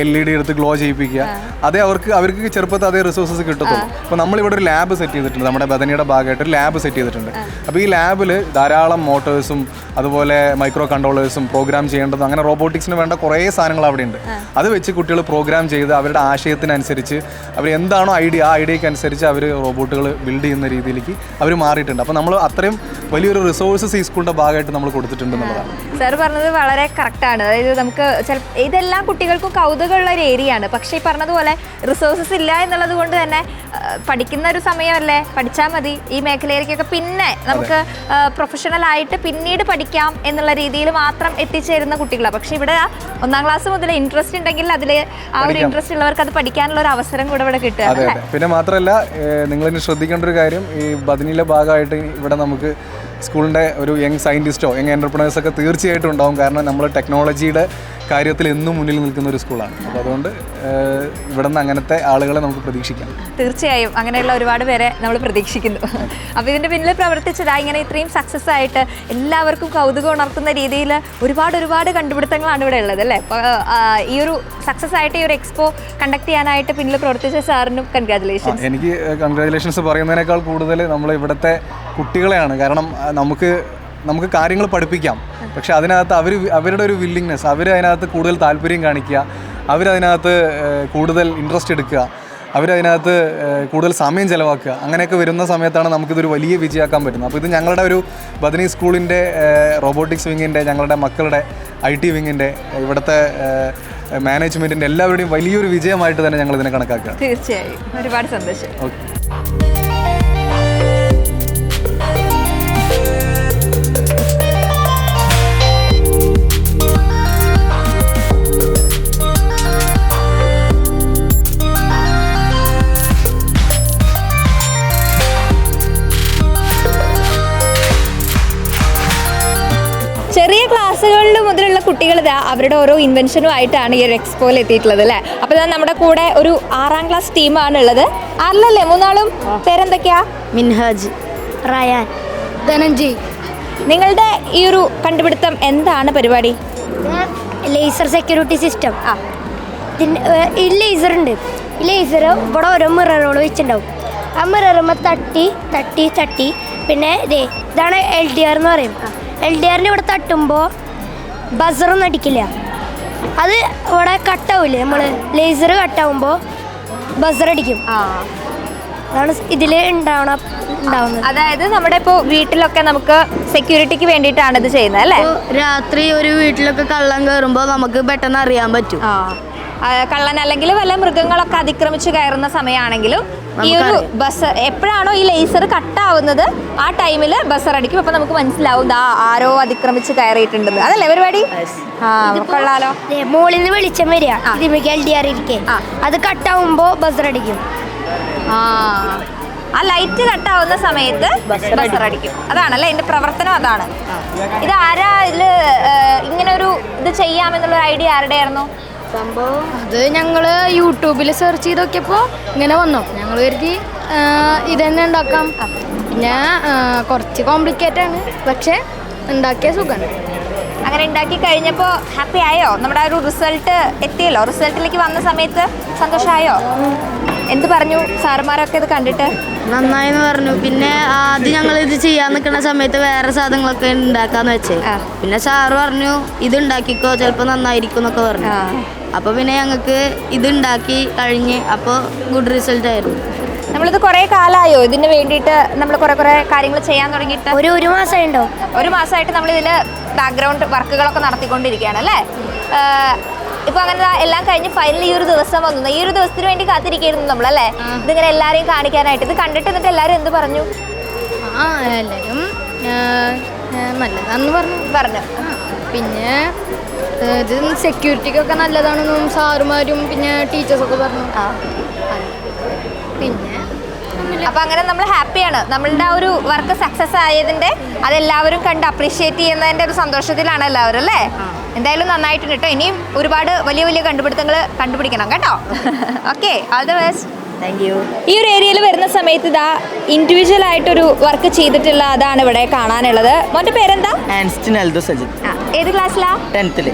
LED എടുത്ത് ഗ്ലോ ചെയ്യിപ്പിക്കുക. അതേ അവർക്ക് ചെറുപ്പത്തിൽ അതേ റിസോഴ്സസ് കിട്ടത്തുള്ളൂ. അപ്പോൾ നമ്മളിവിടെ ഒരു ലാബ് സെറ്റ് ചെയ്തിട്ടുണ്ട്, നമ്മുടെ ബദനിയുടെ ഭാഗമായിട്ട് ഒരു ലാബ് സെറ്റ് ചെയ്തിട്ടുണ്ട്. അപ്പോൾ ഈ ലാബിൽ ധാരാളം മോട്ടേഴ്സും അതുപോലെ മൈക്രോ കൺട്രോളേഴ്സും പ്രോഗ്രാം ചെയ്യേണ്ടതും അങ്ങനെ റോബോട്ടിക്സിന് വേണ്ട കുറേ സാധനങ്ങൾ അവിടെ ഉണ്ട്. അത് വെച്ച് കുട്ടികൾ പ്രോഗ്രാം ചെയ്ത് അവരുടെ ആശയത്തിനനുസരിച്ച് അവർ എന്താണോ ഐഡിയ, ആ ഐഡിയയ്ക്ക് അനുസരിച്ച് അവർ റോബോട്ടുകൾ ബിൽഡ് ചെയ്യുന്ന രീതിയിലേക്ക് അവർ മാറിയിട്ടുണ്ട്. അപ്പോൾ നമ്മൾ അത്രയും വലിയൊരു റിസോഴ്സസ് ഈ സ്കൂളിൻ്റെ ഭാഗമായിട്ട് നമ്മൾ കൊടുത്തിട്ടുണ്ട് എന്നുള്ളതാണ്. സാർ പറഞ്ഞത് വളരെ കറക്റ്റാണ്. അതായത് നമുക്ക് ഇതെല്ലാം കുട്ടികൾക്കും കൗതുകമുള്ള ഒരു ഏരിയ ആണ്. പക്ഷേ ഈ പറഞ്ഞതുപോലെ റിസോഴ്സസ് ഇല്ല എന്നുള്ളത് കൊണ്ട് തന്നെ പഠിക്കുന്ന ഒരു സമയമല്ലേ, പഠിച്ചാൽ മതി ഈ മേഖലയിലേക്കൊക്കെ പിന്നെ നമുക്ക് പ്രൊഫഷണലായിട്ട് പിന്നീട് പഠിക്കാം എന്നുള്ള രീതിയിൽ മാത്രം എത്തിച്ചേരുന്ന കുട്ടികളാണ്. പക്ഷേ ഇവിടെ 1ാം ക്ലാസ് മുതൽ ഇൻട്രസ്റ്റ് ഉണ്ടെങ്കിൽ അതിൽ ആ ഒരു ഇൻട്രസ്റ്റ് ഉള്ളവർക്ക് അത് പഠിക്കാനുള്ള ഒരു അവസരം കൂടെ ഇവിടെ കിട്ടുക. അതെ. പിന്നെ മാത്രമല്ല നിങ്ങളിനി ശ്രദ്ധിക്കേണ്ട ഒരു കാര്യം, ഈ ബദനിയിലെ ഭാഗമായിട്ട് ഇവിടെ നമുക്ക് സ്കൂളിൻ്റെ ഒരു യങ് സയൻറ്റിസ്റ്റോ യങ് എൻ്റർപ്രണേഴ്സൊക്കെ തീർച്ചയായിട്ടും ഉണ്ടാവും. കാരണം നമ്മൾ ടെക്നോളജിയുടെ കാര്യത്തിൽ എന്നും മുന്നിൽ നിൽക്കുന്ന ഒരു സ്കൂളാണ്. അപ്പോൾ അതുകൊണ്ട് ഇവിടെ നിന്ന് അങ്ങനത്തെ ആളുകളെ നമുക്ക് പ്രതീക്ഷിക്കാം. തീർച്ചയായും അങ്ങനെയുള്ള ഒരുപാട് പേരെ നമ്മൾ പ്രതീക്ഷിക്കുന്നു. അപ്പോൾ ഇതിൻ്റെ പിന്നിൽ പ്രവർത്തിച്ചതാ ഇങ്ങനെ ഇത്രയും സക്സസ് ആയിട്ട് എല്ലാവർക്കും കൗതുകം ഉണർത്തുന്ന രീതിയിൽ ഒരുപാട് കണ്ടുപിടുത്തങ്ങളാണ് ഇവിടെ ഉള്ളത് അല്ലേ? അപ്പോൾ ഈ ഒരു സക്സസ് ആയിട്ട് ഈ ഒരു എക്സ്പോ കണ്ടക്ട് ചെയ്യാനായിട്ട് പിന്നിൽ പ്രവർത്തിച്ച സാറിനും കൺഗ്രാജുലേഷൻസ്. എനിക്ക് കൺഗ്രാജുലേഷൻസ് പറയുന്നതിനേക്കാൾ കൂടുതൽ നമ്മൾ ഇവിടുത്തെ കുട്ടികളെയാണ്. കാരണം നമുക്ക് കാര്യങ്ങൾ പഠിപ്പിക്കാം, പക്ഷെ അതിനകത്ത് അവരുടെ ഒരു വില്ലിങ്നെസ്, അവരതിനകത്ത് കൂടുതൽ താല്പര്യം കാണിക്കുക, അവരതിനകത്ത് കൂടുതൽ ഇൻട്രസ്റ്റ് എടുക്കുക, അവരതിനകത്ത് കൂടുതൽ സമയം ചിലവാക്കുക, അങ്ങനെയൊക്കെ വരുന്ന സമയത്താണ് നമുക്കിതൊരു വലിയ വിജയമാക്കാൻ പറ്റുന്നത്. അപ്പോൾ ഇത് ഞങ്ങളുടെ ഒരു ബദനി സ്കൂളിൻ്റെ റോബോട്ടിക്സ് വിങ്ങിൻ്റെ, ഞങ്ങളുടെ മക്കളുടെ IT വിങ്ങിൻ്റെ, ഇവിടുത്തെ മാനേജ്മെൻറ്റിൻ്റെ എല്ലാവരുടെയും വലിയൊരു വിജയമായിട്ട് തന്നെ ഞങ്ങൾ ഇതിനെ കണക്കാക്കുക. തീർച്ചയായും ഒരുപാട് സന്തോഷം. ഓക്കെ. ചെറിയ ക്ലാസ്സുകളിൽ മുതലുള്ള കുട്ടികൾ അവരുടെ ഓരോ ഇൻവെൻഷനുമായിട്ടാണ് ഈ ഒരു എക്സ്പോയിൽ എത്തിയിട്ടുള്ളത് അല്ലേ? അപ്പോൾ നമ്മുടെ കൂടെ ഒരു 6ാം ക്ലാസ് ടീമാണ് ഉള്ളത്. ആറിലല്ലേ 3 ആളും? പേരെന്തൊക്കെയാ? മിൻഹാജ്, റയാൻ. ധനഞ്ജയ്. നിങ്ങളുടെ ഈ ഒരു കണ്ടുപിടുത്തം എന്താണ് പരിപാടി? Laser security system. ഈ ലേസർ ഉണ്ട്. ഈ ലേസർ ഇവിടെ ഓരോ മിററുകൾ വെച്ചിട്ടുണ്ടാവും. ആ മിററുമ്പോൾ തട്ടി പിന്നെ ഇതാണ് LDR എന്ന് പറയും. LDRന് ഇവിടെ തട്ടുമ്പോൾ ബസറൊന്നും അടിക്കില്ല. അത് ഇവിടെ കട്ടാവില്ലേ, നമ്മൾ ലേസർ കട്ടാവുമ്പോൾ ബസർ അടിക്കും. അതാണ് ഇതിൽ ഉണ്ടാവുന്നത്. അതായത് നമ്മുടെ ഇപ്പോൾ വീട്ടിലൊക്കെ നമുക്ക് സെക്യൂരിറ്റിക്ക് വേണ്ടിയിട്ടാണ് ഇത് ചെയ്യുന്നത് അല്ലേ? രാത്രി ഒരു വീട്ടിലൊക്കെ കള്ളൻ കയറുമ്പോൾ നമുക്ക് പെട്ടെന്ന് അറിയാൻ പറ്റും. കള്ളൻ അല്ലെങ്കിൽ വല്ല മൃഗങ്ങളൊക്കെ അതിക്രമിച്ച് കയറുന്ന സമയമാണെങ്കിലും ഈ ഒരു ബസ് എപ്പോഴാണോ ഈ ലേസർ കട്ടാവുന്നത് ആ ടൈമിൽ ബസർ അടിക്കും. അപ്പൊ നമുക്ക് മനസ്സിലാവും ആരോ അതിക്രമിച്ച് കയറിയിട്ടുണ്ടെന്ന്. അതല്ലേ പരിപാടി? കൊള്ളാലോ. മുകളിൽ നിന്ന് വെളിച്ചം വരിക, LDR ഇരിക്കെ, അത് കട്ടാവുമ്പോ ബസർ അടിക്കും. ആ ലൈറ്റ് കട്ടാവുന്ന സമയത്ത് ബസർ അടിക്കും. അതാണല്ലേ ഇതിന്റെ പ്രവർത്തനം. അതാണ്. ഇത് ആരാ ഇതില് ഇങ്ങനെ ഒരു ഇത് ചെയ്യാമെന്നുള്ള ഐഡിയ ആരുടെ ആയിരുന്നു? സംഭവം അത് ഞങ്ങൾ യൂട്യൂബിൽ സെർച്ച് ചെയ്ത് നോക്കിയപ്പോൾ ഇങ്ങനെ വന്നു. ഞങ്ങൾ കരുതി ഇതന്നെ ഉണ്ടാക്കാം. പിന്നെ കുറച്ച് കോംപ്ലിക്കേറ്റ് ആണ്, പക്ഷെ ഉണ്ടാക്കിയ സുഖമാണ്. അങ്ങനെ ഉണ്ടാക്കി കഴിഞ്ഞപ്പോൾ ഹാപ്പി ആയോ? നമ്മുടെ ഒരു റിസൾട്ട് എത്തിയല്ലോ. റിസൾട്ടിലേക്ക് വന്ന സമയത്ത് സന്തോഷമായോ? എന്ത് പറഞ്ഞു സാറുമാരൊക്കെ ഇത് കണ്ടിട്ട്? നന്നായെന്ന് പറഞ്ഞു. പിന്നെ ആദ്യം ഞങ്ങൾ ഇത് ചെയ്യാൻ നിൽക്കുന്ന സമയത്ത് വേറെ സാധനങ്ങളൊക്കെ ഉണ്ടാക്കാന്ന് വെച്ചേ. പിന്നെ സാറ് പറഞ്ഞു ഇത് ഉണ്ടാക്കിക്കോ, ചിലപ്പോൾ നന്നായിരിക്കും എന്നൊക്കെ പറഞ്ഞു. അപ്പോൾ പിന്നെ ഞങ്ങൾക്ക് ഇത് ഉണ്ടാക്കി കഴിഞ്ഞ് അപ്പോൾ ഗുഡ് റിസൾട്ട് ആയിരുന്നു. നമ്മളിത് കുറേ കാലമായോ ഇതിന് വേണ്ടിയിട്ട് നമ്മൾ കുറേ കാര്യങ്ങൾ ചെയ്യാൻ തുടങ്ങിയിട്ട്? ഒരു മാസമായിട്ടോ. ഒരു മാസമായിട്ട് നമ്മളിതിൽ ബാക്ക്ഗ്രൗണ്ട് വർക്കുകളൊക്കെ നടത്തിക്കൊണ്ടിരിക്കുകയാണ് അല്ലേ? ഇപ്പൊ അങ്ങനെ എല്ലാം കഴിഞ്ഞ് ഫൈനൽ ഈ ഒരു ദിവസം വന്നു. ഈ ഒരു ദിവസത്തിന് വേണ്ടി കാത്തിരിക്കുന്നു നമ്മളല്ലേ? ഇതിങ്ങനെ എല്ലാരെയും കാണിക്കാനായിട്ട്. ഇത് കണ്ടിട്ട് എന്നിട്ട് എല്ലാവരും എന്ത് പറഞ്ഞു? എല്ലാവരും നല്ലതാന്ന് പറഞ്ഞു. പിന്നെ ഇത് സെക്യൂരിറ്റിക്കൊക്കെ നല്ലതാണെന്നും സാറുമാരും പിന്നെ ടീച്ചേഴ്സൊക്കെ പറഞ്ഞു. പിന്നെ അപ്പൊ അങ്ങനെ നമ്മൾ ഹാപ്പിയാണ്. നമ്മളുടെ ആ ഒരു വർക്ക് സക്സസ് ആയതിന്റെ അതെല്ലാവരും കണ്ട് അപ്രീഷിയേറ്റ് ചെയ്യുന്നതിന്റെ ഒരു സന്തോഷത്തിലാണ് എല്ലാവരും അല്ലേ? എന്തായാലും നന്നായിട്ടുണ്ട് കേട്ടോ. ഇനിയും ഒരുപാട് വലിയ കണ്ടുപിടുത്തങ്ങൾ കണ്ടുപിടിക്കണം കേട്ടോ. Okay, all the best. ഈ ഒരു ഏരിയയിൽ വരുന്ന സമയത്ത് ഇതാ ഇൻഡിവിജ്വൽ ആയിട്ടൊരു വർക്ക് ചെയ്തിട്ടുള്ള അതാണ് ഇവിടെ കാണാനുള്ളത്. മോന്റെ പേരെന്താ? ആൻസ്റ്റിൻ എൽദോ സജിത്. ഏത് ക്ലാസ്സിലാ? 10th.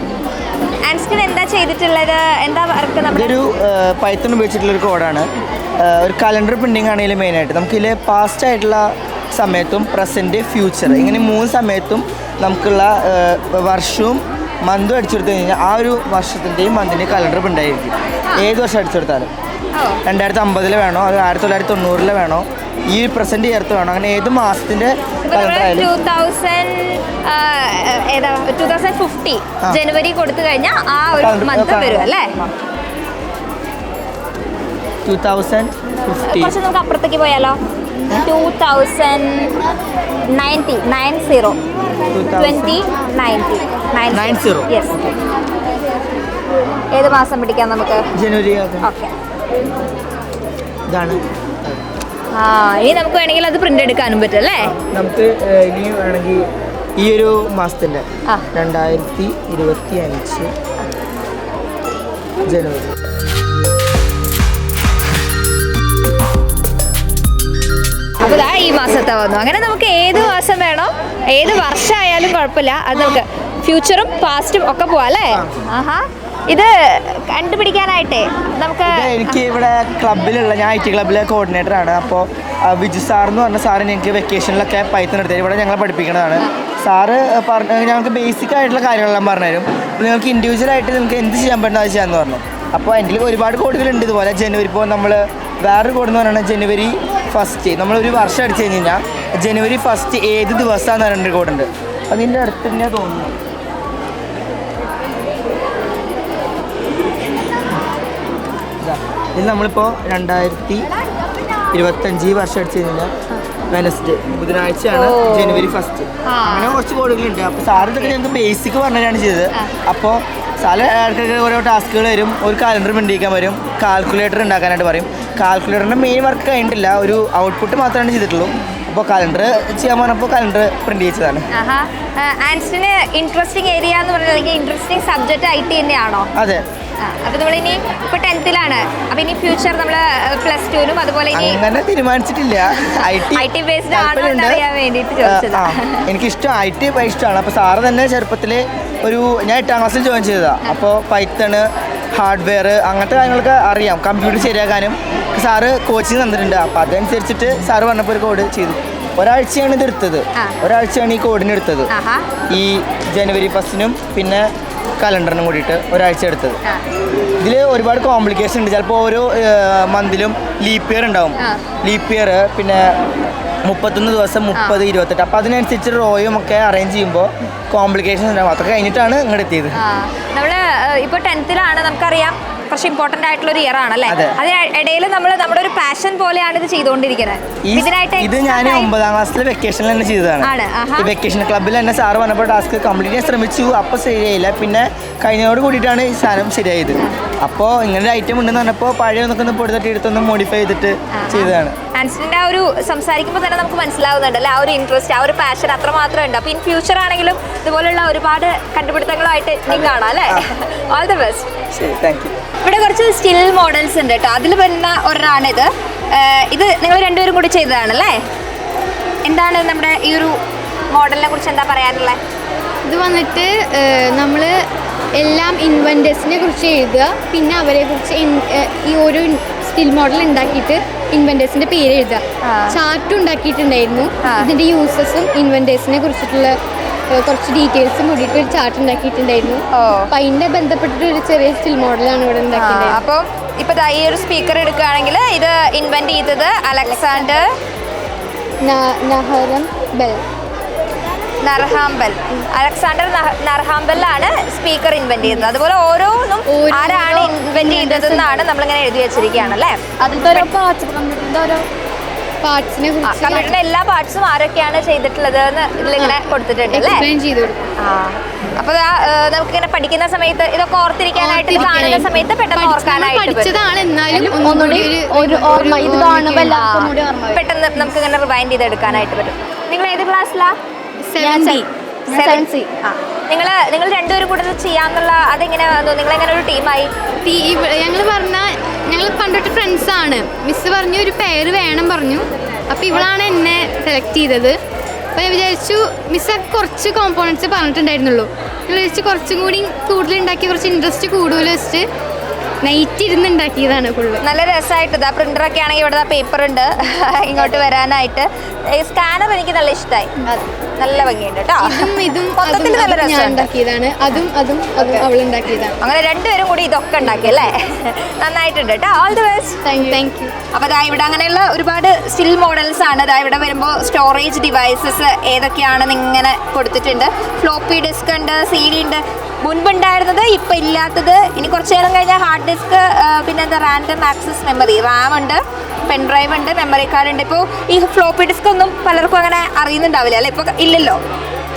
ആൻസ്റ്റിൻ എന്താ ചെയ്തിട്ടുള്ളത്? എന്താ വർക്ക്? ഇതൊരു പൈത്തൺ ഉപയോഗിച്ചിട്ടുള്ളൊരു കോഡാണ്. ഒരു കലണ്ടർ പ്രിൻറ്റിംഗ് ആണ് ഇതിൽ മെയിനായിട്ട്. നമുക്കിതിൽ പാസ്റ്റ് ആയിട്ടുള്ള സമയത്തും പ്രസൻറ്റ് ഫ്യൂച്ചർ ഇങ്ങനെ 3 സമയത്തും നമുക്കുള്ള വർഷവും മന്തും അടിച്ചെടുത്തു കഴിഞ്ഞാൽ ആ ഒരു വർഷത്തിൻ്റെയും മന്തിൻ്റെയും കലണ്ടർ പ്രിൻ്റ് ആയിരിക്കും. ഏത് വർഷം അടിച്ചെടുത്താലും 2050 വേണോ അത് 1990 വേണോ ഈ പ്രസൻറ്റ് ചേർത്ത് വേണോ അങ്ങനെ ഏത് മാസത്തിൻ്റെ കലണ്ടർ ആയാലും 2050 ജനുവരി കൊടുത്തു കഴിഞ്ഞാൽ ആ ഒരു മന്ത് വരും അല്ലേ? 2050 കുറച്ച് നമുക്ക് അപ്പുറത്തേക്ക് പോയാലോ? 2090 യെസ്. ഏത് മാസം പിടിക്കാം നമുക്ക്? ജനുവരി. ഓക്കെ. ഇതാണ്. ഇനി നമുക്ക് വേണമെങ്കിൽ അത് പ്രിന്റ് എടുക്കാനും പറ്റും അല്ലേ? നമുക്ക് ഇനി വേണമെങ്കിൽ ഈ ഒരു മാസത്തിൻ്റെ 2025 ജനുവരി. അപ്പോൾ ഇതാ ഈ മാസത്തെ വന്നു. അങ്ങനെ നമുക്ക് ഏത് മാസം വേണോ ഏത് വർഷമായാലും കുഴപ്പമില്ല. അത് നമുക്ക് ഫ്യൂച്ചറും പാസ്റ്റും ഒക്കെ പോവാം അല്ലേ? ഇത് കണ്ടുപിടിക്കാനായിട്ടേ നമുക്ക് എനിക്ക് ഇവിടെ ക്ലബിലുള്ള ഞാൻ IT ക്ലബിലെ കോർഡിനേറ്ററാണ്. അപ്പോൾ വിജു സാർ എന്ന് പറഞ്ഞ സാറ് ഞങ്ങൾക്ക് വെക്കേഷനിലൊക്കെ പൈത്തൺ എടുത്തത് ഇവിടെ ഞങ്ങളെ പഠിപ്പിക്കുന്നതാണ്. സാറ് ഞങ്ങൾക്ക് ബേസിക് ആയിട്ടുള്ള കാര്യങ്ങളെല്ലാം പറഞ്ഞുതരും. നിങ്ങൾക്ക് ഇൻഡിവിജ്വലായിട്ട് നിങ്ങൾക്ക് എന്ത് ചെയ്യാൻ പറ്റുന്ന അത് ചെയ്യാമെന്ന് പറഞ്ഞു. അപ്പോൾ എൻ്റെ ഒരുപാട് കോഡുകളുണ്ട് ഇതുപോലെ. ജനുവരി ഇപ്പോൾ നമ്മൾ വേറൊരു കോഡ് എന്ന് പറയുന്നത് ജനുവരി 1 നമ്മളൊരു വർഷം അടിച്ചു കഴിഞ്ഞ് കഴിഞ്ഞാൽ ജനുവരി 1 ഏത് ദിവസമാണെന്ന് പറയുന്നൊരു കോഡുണ്ട്. അതിൻ്റെ അടുത്ത് തന്നെയാണ് തോന്നുന്നു. ഇത് നമ്മളിപ്പോൾ 2025 വർഷം അടിച്ചു കഴിഞ്ഞാൽ വെനസ്ഡേ ബുധനാഴ്ചയാണ് ജനുവരി 1. അങ്ങനെ കുറച്ച് കോഡുകളുണ്ട്. അപ്പോൾ സാറ് ഇതൊക്കെ ഞങ്ങൾക്ക് ബേസിക് പറഞ്ഞാണ് ചെയ്തത്. അപ്പോൾ സാറ് ആൾക്കാർക്ക് ഓരോ ടാസ്കുകൾ വരും. ഒരു കലണ്ടർ പ്രിൻ്റ് ചെയ്യാൻ വരും, കാൽക്കുലേറ്റർ ഉണ്ടാക്കാനായിട്ട് പറയും. കാൽക്കുലേറ്ററിൻ്റെ മെയിൻ വർക്ക് കഴിഞ്ഞിട്ടില്ല, ഒരു ഔട്ട്പുട്ട് മാത്രമാണ് ചെയ്തിട്ടുള്ളൂ. അപ്പോൾ കലണ്ടർ ചെയ്യാൻ പറഞ്ഞപ്പോൾ കലണ്ടർ പ്രിൻ്റ് ചെയ്തതാണ്. ആൻസ്റ്റിന് ഇൻട്രസ്റ്റിംഗ് ഏരിയ എന്ന് പറഞ്ഞാൽ ഇൻട്രസ്റ്റിംഗ് സബ്ജക്റ്റ് IT തന്നെയാണോ? അതെ, അപ്പൊ നമ്മളിനി ഇപ്പൊ 10th-ലാണ്. അപ്പൊ ഇനി ഫ്യൂച്ചർ നമ്മള് +2-നും അതുപോലെ ഇനി അങ്ങനെ തീരുമാനിച്ചിട്ടില്ല. IT ബേസ്ഡ് ആണോ എന്ന് അറിയാൻ വേണ്ടിയിട്ട് ചോദിച്ചതാ. എനിക്കിഷ്ടം IT ഇഷ്ടമാണ്. അപ്പോൾ സാറ് തന്നെ ചെറുപ്പത്തിൽ ഞാൻ 8ാം ക്ലാസ്സിൽ ജോയിൻ ചെയ്തതാണ്. അപ്പോൾ പൈത്തണ്, ഹാർഡ്വെയർ അങ്ങനത്തെ കാര്യങ്ങളൊക്കെ അറിയാം. കമ്പ്യൂട്ടർ ശരിയാക്കാനും സാറ് കോച്ചിങ് തന്നിട്ടുണ്ട്. അപ്പോൾ അതനുസരിച്ചിട്ട് സാറ് പറഞ്ഞപ്പോൾ ഒരു കോഡ് ചെയ്തു. ഒരാഴ്ചയാണ് ഇത് എടുത്തത്. ഒരാഴ്ചയാണ് ഈ കോഡിന് എടുത്തത്. ഈ ജനുവരി 1-നും പിന്നെ കലണ്ടറിനും കൂടിയിട്ട് ഒരാഴ്ച എടുത്തത്. ഇതിൽ ഒരുപാട് കോംപ്ലിക്കേഷൻ ഉണ്ട്. ചിലപ്പോൾ ഓരോ മന്തിലും ലീപ്പ് ഇയർ ഉണ്ടാവും. ലീപ്പ് ഇയർ പിന്നെ 31 ദിവസം 30, 28. അപ്പോൾ അതിനനുസരിച്ച് റോയും ഒക്കെ അറേഞ്ച് ചെയ്യുമ്പോൾ കോംപ്ലിക്കേഷൻസ് ഉണ്ടാവും. അതൊക്കെ കഴിഞ്ഞിട്ടാണ് ഇങ്ങോട്ട് എത്തിയത്. നമ്മൾ ഇപ്പോൾ 10th-ലാണ്. നമുക്കറിയാം കുറച്ച് ഇമ്പോർട്ടൻ്റ് ആയിട്ടുള്ള ഒരു ഇയർ ആണല്ലേ. അതിനിടയിൽ നമ്മൾ നമ്മുടെ ഒരു പാഷൻ പോലെയാണ് ഇത് ചെയ്തുകൊണ്ടിരിക്കുന്നത്. ഇത് ഞാൻ 9ാം ക്ലാസ്സിലെ വെക്കേഷനിൽ തന്നെ ചെയ്തതാണ്. ഈ വെക്കേഷൻ ക്ലബ്ബിൽ തന്നെ സാറ് പറഞ്ഞപ്പോൾ ടാസ്ക് കംപ്ലീറ്റ് ചെയ്യാൻ ശ്രമിച്ചു. അപ്പോൾ ശരിയായില്ല. പിന്നെ കഴിഞ്ഞോട് കൂടിയിട്ടാണ് ഈ സാധനം ശരിയായത്. അപ്പോൾ ഇങ്ങനെ ഒരു ഐറ്റം ഉണ്ടെന്ന് പറഞ്ഞപ്പോൾ പഴയ ഒന്ന് പൊടി എടുത്തൊന്ന് മോഡിഫൈ ചെയ്തിട്ട് ചെയ്തതാണ്. ആൻസിൻ്റെ ആ ഒരു സംസാരിക്കുമ്പോൾ തന്നെ നമുക്ക് മനസ്സിലാവുന്നുണ്ട് അല്ലേ, ആ ഒരു ഇൻട്രസ്റ്റ്, ആ ഒരു പാഷൻ അത്രമാത്രം ഉണ്ട്. അപ്പോൾ ഇൻ ഫ്യൂച്ചർ ആണെങ്കിലും ഇതുപോലുള്ള ഒരുപാട് കണ്ടുപിടുത്തങ്ങളായിട്ട് നീ കാണാം അല്ലേ. All the best. ശരി, താങ്ക് യു. ഇവിടെ കുറച്ച് സ്റ്റിൽ മോഡൽസ് ഉണ്ട് കേട്ടോ. അതിൽ വരുന്ന ഒരെണ്ണാണിത്. ഇത് നിങ്ങൾ രണ്ടുപേരും കൂടി ചെയ്തതാണല്ലേ. എന്താണ് നമ്മുടെ ഈ ഒരു മോഡലിനെ കുറിച്ച് എന്താ പറയാനുള്ളത്? ഇത് വന്നിട്ട് നമ്മൾ എല്ലാം ഇൻവെൻറ്റേഴ്സിനെ കുറിച്ച് എഴുതുക, പിന്നെ അവരെ കുറിച്ച് ഈ ഓരോ സ്റ്റിൽ മോഡൽ ഉണ്ടാക്കിയിട്ട് ഇൻവെൻറ്റേഴ്സിൻ്റെ പേര് എഴുതുക. ചാർട്ട് ഉണ്ടാക്കിയിട്ടുണ്ടായിരുന്നു. ഇതിൻ്റെ യൂസസും ഇൻവെൻറ്റേഴ്സിനെ കുറിച്ചിട്ടുള്ള കുറച്ച് ഡീറ്റെയിൽസും കൂടിയിട്ട് ഒരു ചാർട്ട് ഉണ്ടാക്കിയിട്ടുണ്ടായിരുന്നു. അപ്പം അതിൻ്റെ ബന്ധപ്പെട്ടിട്ട് ഒരു ചെറിയ സ്റ്റിൽ മോഡലാണ് ഇവിടെ ഉണ്ടാക്കിയിട്ടുണ്ടായത്. അപ്പം ഇപ്പം ഈ ഒരു സ്പീക്കർ എടുക്കുകയാണെങ്കിൽ ഇത് ഇൻവെൻറ്റ് ചെയ്തത് അലക്സാണ്ടർ നർഹാംബലാണ് സ്പീക്കർ ഇൻവെന്റ് ചെയ്തത്. അതുപോലെ ഓരോന്നും ആരാണ് ഇൻവെന്റ് ചെയ്തതെന്നാണ് നമ്മളിങ്ങനെ എഴുതി വെച്ചിരിക്കുകയാണല്ലേ. അതിലത്തെ ഓരോ പാർട്സിനെ കുറിച്ച് കമ്പ്യൂട്ടറിന്റെ എല്ലാ പാർട്സും ആരൊക്കെയാണ് ചെയ്തിട്ടുള്ളത് എന്ന് ഇതിലിങ്ങനെ കൊടുത്തിട്ടുണ്ട് അല്ലേ. അപ്പൊ നമുക്കിങ്ങനെ പഠിക്കുന്ന സമയത്ത് ഇതൊക്കെ ഓർത്തിരിക്കാനായിട്ട്, കാണുന്ന സമയത്ത് പെട്ടെന്ന് ഓർക്കാനായിട്ട് പെട്ടെന്ന് നമുക്ക് ഇങ്ങനെ റിവൈൻഡ് ചെയ്തെടുക്കാനായിട്ട് പറ്റും. നിങ്ങൾ ഏത് ക്ലാസ്സിലാ? 7C. നിങ്ങൾ രണ്ടുപേരും കൂടെ ചെയ്യാന്നുള്ള അതെങ്ങനെയാ? നിങ്ങളെങ്ങനെ ഒരു ടീമായി? ഞങ്ങൾ പണ്ടൊട്ട് ഫ്രണ്ട്സാണ്. മിസ് പറഞ്ഞു ഒരു പേര് വേണം പറഞ്ഞു. അപ്പോൾ ഇവളാണ് എന്നെ സെലക്ട് ചെയ്തത്. അപ്പോൾ ഞാൻ വിചാരിച്ചു മിസ് കുറച്ച് കോമ്പോണൻറ്റ്സ് പറഞ്ഞിട്ടുണ്ടായിരുന്നുള്ളൂ. ഞാൻ വിചാരിച്ചു കുറച്ചും കൂടി കൂടുതൽ ഉണ്ടാക്കി കുറച്ച് ഇൻട്രസ്റ്റ് കൂടുതൽ വെച്ചിട്ട് നൈറ്റ് ഇരുന്ന് ഉണ്ടാക്കിയതാണ് ഫുള്ള്. നല്ല രസമായിട്ട് ഇതാ പ്രിൻ്ററൊക്കെ ആണെങ്കിൽ ഇവിടെ പേപ്പർ ഉണ്ട് ഇങ്ങോട്ട് വരാനായിട്ട്. സ്കാനർ എനിക്ക് നല്ല ഇഷ്ടമായി. നല്ല ഭംഗിയുണ്ട് കേട്ടോ. മൊത്തത്തിൽ നല്ല രസമാണ്. അതും അവൾ ഉണ്ടാക്കിയതാണ്. അങ്ങനെ രണ്ടുപേരും കൂടി ഇതൊക്കെ ഉണ്ടാക്കിയല്ലേ. നന്നായിട്ടുണ്ട് കേട്ടോ. All the best. Thank you. അപ്പോൾ അതാ ഇവിടെ അങ്ങനെയുള്ള ഒരുപാട് സ്റ്റിൽ മോഡൽസ് ആണ്. അതാ ഇവിടെ വരുമ്പോൾ സ്റ്റോറേജ് ഡിവൈസസ് ഏതൊക്കെയാണെന്ന് ഇങ്ങനെ കൊടുത്തിട്ടുണ്ട്. ഫ്ലോപ്പി ഡിസ്ക് ഉണ്ട്, CD ഉണ്ട്. മുൻപുണ്ടായിരുന്നത് ഇപ്പം ഇല്ലാത്തത്. ഇനി കുറച്ച് നേരം കഴിഞ്ഞാൽ ഹാർഡ് ഡിസ്ക്, പിന്നെ എന്താ റാൻഡം ആക്സസ് മെമ്മറി, RAM ഉണ്ട്, പെൻ ഡ്രൈവ് ഉണ്ട്, മെമ്മറി കാർഡ് ഉണ്ട്. ഇപ്പോൾ ഈ ഫ്ലോപ്പി ഡിസ്ക് ഒന്നും പലർക്കും അങ്ങനെ അറിയുന്നുണ്ടാവില്ല അല്ലേ. ഇപ്പോൾ ഇല്ലല്ലോ.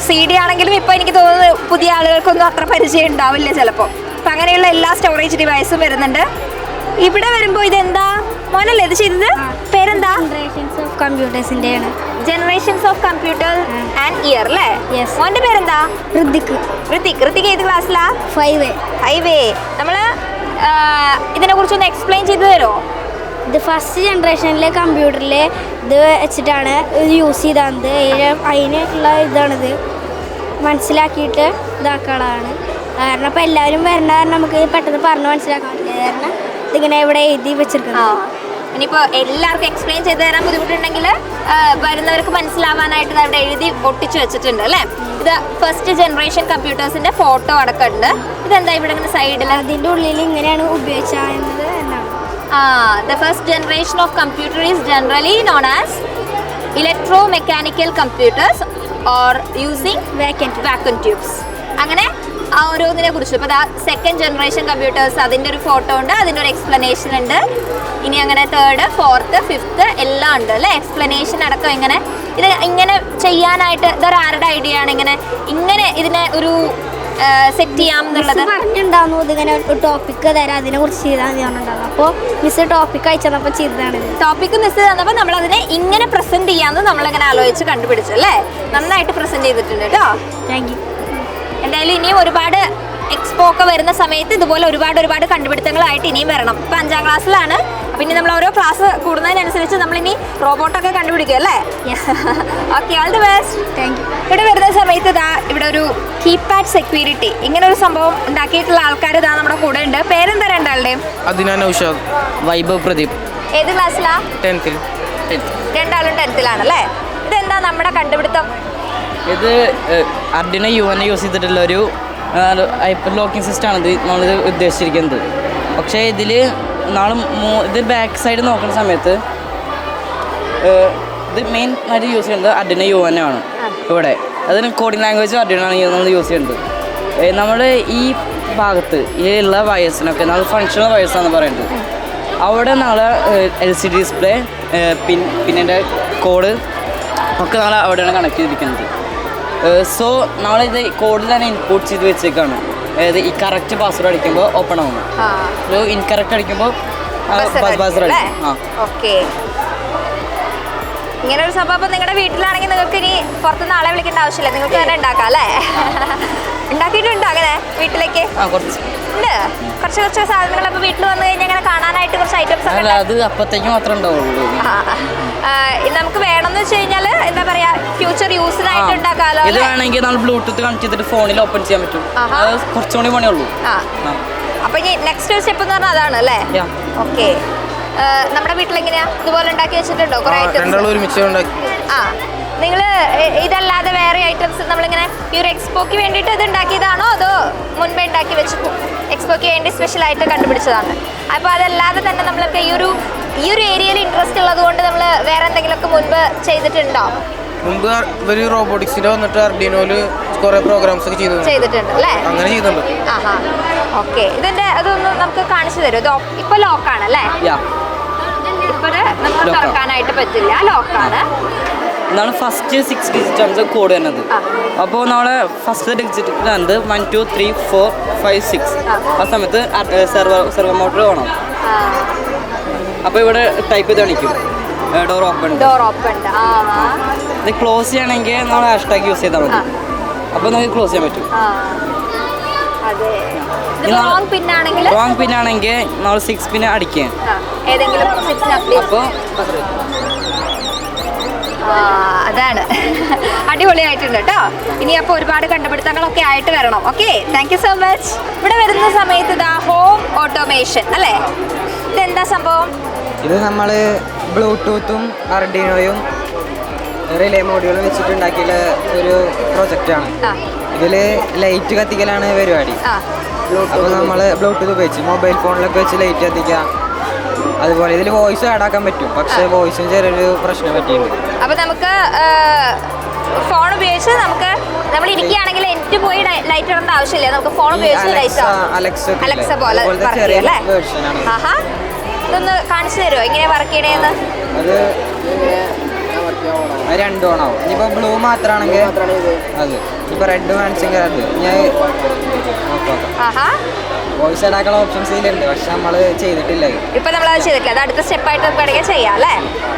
CD ആണെങ്കിലും ഇപ്പോൾ എനിക്ക് തോന്നുന്നു പുതിയ ആളുകൾക്കൊന്നും അത്ര പരിചയം ഉണ്ടാവില്ല ചിലപ്പോൾ. അപ്പം അങ്ങനെയുള്ള എല്ലാ സ്റ്റോറേജ് ഡിവൈസും വരുന്നുണ്ട്. ഇവിടെ വരുമ്പോൾ ഇതെന്താ മോനല്ലേ ഇത് ചെയ്തത്? പേരെന്താ? കമ്പ്യൂട്ടേഴ്സിൻ്റെയാണ്. Generations of computer and year അല്ലേ. മോൻ്റെ പേരെന്താ? ഋതിക് ഏത് ക്ലാസ്സിലാ? 5A. നമ്മൾ ഇതിനെ കുറിച്ചൊന്ന് എക്സ്പ്ലെയിൻ ചെയ്തു തരുമോ? ഇത് ഫസ്റ്റ് ജനറേഷനിലെ കമ്പ്യൂട്ടറിൽ ഇത് വെച്ചിട്ടാണ് ഇത് യൂസ് ചെയ്തത്. അതിനുള്ള ഇതാണിത് മനസ്സിലാക്കിയിട്ട് ഇതാക്കാനാണ്. കാരണം ഇപ്പോൾ എല്ലാവരും വരേണ്ട കാരണം നമുക്ക് പെട്ടെന്ന് പറഞ്ഞ് മനസ്സിലാക്കാൻ പറ്റില്ല. കാരണം ഇതിങ്ങനെ ഇവിടെ എഴുതി വെച്ചിരിക്കുന്നത്. ഇനിയിപ്പോൾ എല്ലാവർക്കും എക്സ്പ്ലെയിൻ ചെയ്ത് തരാൻ ബുദ്ധിമുട്ടുണ്ടെങ്കിൽ വരുന്നവർക്ക് മനസ്സിലാവാനായിട്ട് അവിടെ എഴുതി ഒട്ടിച്ച് വെച്ചിട്ടുണ്ട് അല്ലേ. ഇത് ഫസ്റ്റ് ജനറേഷൻ കമ്പ്യൂട്ടേഴ്സിൻ്റെ ഫോട്ടോ അടക്കമുണ്ട്. ഇതെന്താ ഇവിടെ ഇങ്ങനെ സൈഡിൽ? അതിൻ്റെ ഉള്ളിൽ ഇങ്ങനെയാണ് ഉപയോഗിച്ചത് എന്നാണ്. The first generation of computer is generally known as electromechanical computers or using vacuum tubes. അങ്ങനെ ആ ഓരോന്നിനെ കുറിച്ച് ഇപ്പോൾ സെക്കൻഡ് ജനറേഷൻ കമ്പ്യൂട്ടേഴ്സ് അതിൻ്റെ ഒരു ഫോട്ടോ ഉണ്ട്, അതിൻ്റെ ഒരു എക്സ്പ്ലനേഷൻ ഉണ്ട്. ഇനി അങ്ങനെ 3rd, 4th, 5th എല്ലാം ഉണ്ട് അല്ലേ. എക്സ്പ്ലനേഷൻ അടക്കം ഇങ്ങനെ ഇത് ഇങ്ങനെ ചെയ്യാനായിട്ട് ഇതൊരു ആരുടെ ഐഡിയ ആണ് ഇങ്ങനെ ഇതിനെ ഒരു സെറ്റ് ചെയ്യാം എന്നുള്ളത്? പറഞ്ഞിട്ടുണ്ടാവുന്നു ഇതിങ്ങനെ ഒരു ടോപ്പിക്ക് തരാം, അതിനെ കുറിച്ച് ചെയ്താൽ പറഞ്ഞിട്ടുണ്ടാവും. അപ്പോൾ മിസ് ടോപ്പിക്ക് അയച്ചപ്പോൾ ചെയ്തതാണ്. ടോപ്പിക്ക് മിസ് തന്നപ്പോൾ നമ്മളതിനെ ഇങ്ങനെ പ്രസൻറ്റ് ചെയ്യാമെന്ന് നമ്മളിങ്ങനെ ആലോചിച്ച് കണ്ടുപിടിച്ചു അല്ലേ. നന്നായിട്ട് പ്രസൻറ്റ് ചെയ്തിട്ടുണ്ട് കേട്ടോ. Thank you. എന്തായാലും ഇനിയും ഒരുപാട് എക്സ്പോ ഒക്കെ വരുന്ന സമയത്ത് ഇതുപോലെ ഒരുപാട് കണ്ടുപിടുത്തങ്ങളായിട്ട് ഇനിയും വരണം. ഇപ്പം 5ാം ക്ലാസ്സിലാണ്. പിന്നെ നമ്മൾ ഓരോ ക്ലാസ് കൂടുന്നതിനനുസരിച്ച് നമ്മളിനി റോബോട്ടൊക്കെ കണ്ടുപിടിക്കും അല്ലേ? Okay, all the best. Thank you. ഇവിടെ വരുന്ന സമയത്ത് ഇവിടെ ഒരു കീപാഡ് സെക്യൂരിറ്റി ഇങ്ങനെ ഒരു സംഭവം ഉണ്ടാക്കിയിട്ടുള്ള ആൾക്കാർ നമ്മുടെ കൂടെ ഉണ്ട്. പേരെന്താ രണ്ടാളുടെയും? അതിനാ നൗഷാദ്, വൈഭവ് പ്രദീപ്. ഏത് ക്ലാസ്സിലാ? 10th. രണ്ടാളും 10th അല്ലേ? ഇതെന്താ നമ്മുടെ കണ്ടുപിടുത്തം? ഇത് അർഡിനോ യുവനെ യൂസ് ചെയ്തിട്ടുള്ള ഒരു ഹൈപ്പർ ലോക്കിംഗ് സിസ്റ്റമാണ് ഇത് നമ്മളിത് ഉദ്ദേശിച്ചിരിക്കുന്നത്. പക്ഷേ ഇതിൽ ഇത് ബാക്ക് സൈഡ് നോക്കുന്ന സമയത്ത് ഇത് മെയിൻ ആയിട്ട് യൂസ് ചെയ്യുന്നത് അർഡിനോ യുവനെ ആണ്. ഇവിടെ അതിന് കോഡിംഗ് ലാംഗ്വേജ് അർഡിനോ ആണ് നമ്മൾ യൂസ് ചെയ്യുന്നത്. നമ്മൾ ഈ ഭാഗത്ത് ഈ ഉള്ള വയേഴ്സിനൊക്കെ നമ്മൾ ഫങ്ഷണൽ വയേഴ്സാണെന്ന് പറയുന്നത്. അവിടെ നമ്മൾ LCD ഡിസ്പ്ലേ പിന്നെ കോഡ് ഒക്കെ നമ്മൾ അവിടെയാണ് കണക്ട് ചെയ്തിരിക്കുന്നത്. സോ നമ്മളിത് കോഡിൽ തന്നെ ഇൻപുട്ട് ചെയ്ത് വെച്ചേക്കാണ്. അതായത് ഈ കറക്റ്റ് പാസ്വേഡ് അടിക്കുമ്പോൾ ഓപ്പൺ ആവുന്നു. സോ ഇൻകറക്റ്റ് അടിക്കുമ്പോൾ പാസ്വേഡ് അടിക്കും. ഓക്കെ, ഇങ്ങനെ ഒരു സംഭവം നിങ്ങളുടെ വീട്ടിലാണെങ്കിൽ നിങ്ങൾക്ക് ഇനി പുറത്തുനിന്ന് ആളെ വിളിക്കേണ്ട ആവശ്യമില്ല, നിങ്ങൾക്ക് തന്നെ ഉണ്ടാക്കാം അല്ലേ? ഉണ്ടാക്കിയിട്ടുണ്ടോ അങ്ങനെ വീട്ടിലേക്ക്? ഉണ്ട്. കുറച്ച് സാധനങ്ങൾ അപ്പോൾ വീട്ടിൽ വന്നു കഴിഞ്ഞാൽ അങ്ങനെ കാണാനായിട്ട് കുറച്ച് ഐറ്റംസ് ഒക്കെ അത് അപ്പത്തേക്ക് മാത്രമേ ഉണ്ടാവുള്ളൂ. നമുക്ക് വേണമെന്ന് വെച്ച് കഴിഞ്ഞാൽ എന്താ പറയാ, ഫ്യൂച്ചർ യൂസിനായിട്ട് ഉണ്ടാക്കാമല്ലോ. ഇത് വേണമെങ്കിൽ നമ്മൾ ബ്ലൂടൂത്ത് കണക്ട് ചെയ്തിട്ട് ഫോണിൽ ഓപ്പൺ ചെയ്യാൻ പറ്റും. അത് കുറച്ചുകൂടി പണിയുള്ളൂ. അപ്പൊ ഇനി നെക്സ്റ്റ് സ്റ്റെപ്പ് എന്ന് പറഞ്ഞാൽ അതാണ് അല്ലേ? ഓക്കെ, നമ്മുടെ വീട്ടിലെങ്ങനെയാ ഇതുപോലെ ഉണ്ടാക്കി വെച്ചിട്ടുണ്ടോ കുറെ ഐറ്റംസ്? നിങ്ങൾ ഇതല്ലാതെ വേറെ ഐറ്റംസ് നമ്മളിങ്ങനെ ഈ ഒരു എക്സ്പോക്ക് വേണ്ടിയിട്ട് ഇത് ഉണ്ടാക്കിയതാണോ അതോ മുൻപേ ഉണ്ടാക്കി വെച്ചു എക്സ്പോക്ക് വേണ്ടി സ്പെഷ്യലായിട്ട് കണ്ടുപിടിച്ചതാണ്? അപ്പോൾ അതല്ലാതെ തന്നെ നമ്മളൊക്കെ ഈ ഒരു ഏരിയയിൽ ഇൻട്രസ്റ്റ് ഉള്ളത് കൊണ്ട് നമ്മൾ വേറെ എന്തെങ്കിലുമൊക്കെ മുൻപ് ചെയ്തിട്ടുണ്ടോ? മുമ്പ് ഒരു റോബോട്ടിക്സിൽ വന്നിട്ട് അർഡിനോയില് കുറെ പ്രോഗ്രാംസ് ഒക്കെ ചെയ്തിട്ടുണ്ട് അല്ലേ? അങ്ങനെ ചെയ്തിട്ടുണ്ട്. ആഹാ, ഓക്കെ. ഇതിന്റെ അതൊന്ന് നമുക്ക് കാണിച്ചു തരും. ഇപ്പൊ ലോക്കാണല്ലേ? ഇപ്പൊ നമുക്ക് തുറക്കാനായിട്ട് പറ്റില്ല, ലോക്കാണ്. ഇതാണ് ഫസ്റ്റ് 6 ഡിജിറ്റ് കോഡ് വരുന്നത്. അപ്പോൾ നമ്മളെ ഫസ്റ്റ് ഡിജിറ്റ് 1 2 3 4 5 6 ആ സമയത്ത് സെർവർ മോട്ടർ വേണം. അപ്പോൾ ഇവിടെ ടൈപ്പ് ചെയ്ത് കാണിക്കും ഡോർ ഓപ്പൺ. ഇത് ക്ലോസ് ചെയ്യണമെങ്കിൽ നമ്മൾ ഹാഷ്ടാഗ് യൂസ് ചെയ്താൽ മതി. അപ്പോൾ നമുക്ക് ക്ലോസ് ചെയ്യാൻ പറ്റും. റോങ് പിന്നാണെങ്കിൽ നമ്മൾ 6 പിൻ അടിക്കുക. അപ്പോൾ അതാണ് അടിപൊളിയായിട്ടുണ്ട് കേട്ടോ. ഇനി അപ്പോൾ ഒരുപാട് കണ്ടുപിടുത്തങ്ങളൊക്കെ ആയിട്ട് വരണം. Okay, thank you so much. ഇവിടെ വരുന്ന സമയത്ത് ഹോം ഓട്ടോമേഷൻ അല്ലേ? ഇതെന്താ സംഭവം? ഇത് നമ്മൾ ബ്ലൂടൂത്തും അർഡിനോയും റിലേ മോഡ്യൂളും വെച്ചിട്ടുണ്ടാക്കിയ ഒരു പ്രൊജക്റ്റാണ്. ഇതിൽ ലൈറ്റ് കത്തിക്കലാണ് പരിപാടി. അപ്പോൾ നമ്മൾ ബ്ലൂടൂത്ത് ഉപയോഗിച്ച് മൊബൈൽ ഫോണിലൊക്കെ വെച്ച് ലൈറ്റ് കത്തിക്കാം. അതുപോലെ ഇതിൽ വോയിസ് ആഡ് ആക്കാൻ പറ്റും. പക്ഷേ വോയിസിന് ചെറിയൊരു പ്രശ്നം പറ്റിയിട്ടുണ്ട്. അപ്പോൾ നമുക്ക് ഫോൺ ഉപയോഗിച്ച് നമ്മൾ ഇരിക്കുകയാണെങ്കിൽ എനിക്ക് പോയി ലൈറ്റ് ഇടേണ്ട ആവശ്യമില്ല. നമുക്ക് ഫോൺ ഉപയോഗിച്ച് അലക്സ പോലെ വർക്ക് ചെയ്യും അല്ലേ? ആഹാ, ഇതൊന്ന് കാണിച്ചു തരുമോ എങ്ങനെയാ വർക്ക് ചെയ്യണേന്ന്? അത് രണ്ടും ഓണാവും. ഇനിയിപ്പോൾ ബ്ലൂ മാത്രമാണെങ്കിൽ അത്, ഇപ്പോൾ റെഡ് കാണിച്ചെങ്കിൽ അത് ഞാൻ വോയിസ് ആഡാക്കാനുള്ള ഓപ്ഷൻസ് ഇതിലുണ്ട്. പക്ഷെ നമ്മൾ ചെയ്തിട്ടില്ല. ഇപ്പൊ നമ്മളത് ചെയ്തിട്ടില്ല. അത് അടുത്ത സ്റ്റെപ്പായിട്ട് നമുക്ക് വേണമെങ്കിൽ ചെയ്യാം അല്ലേ?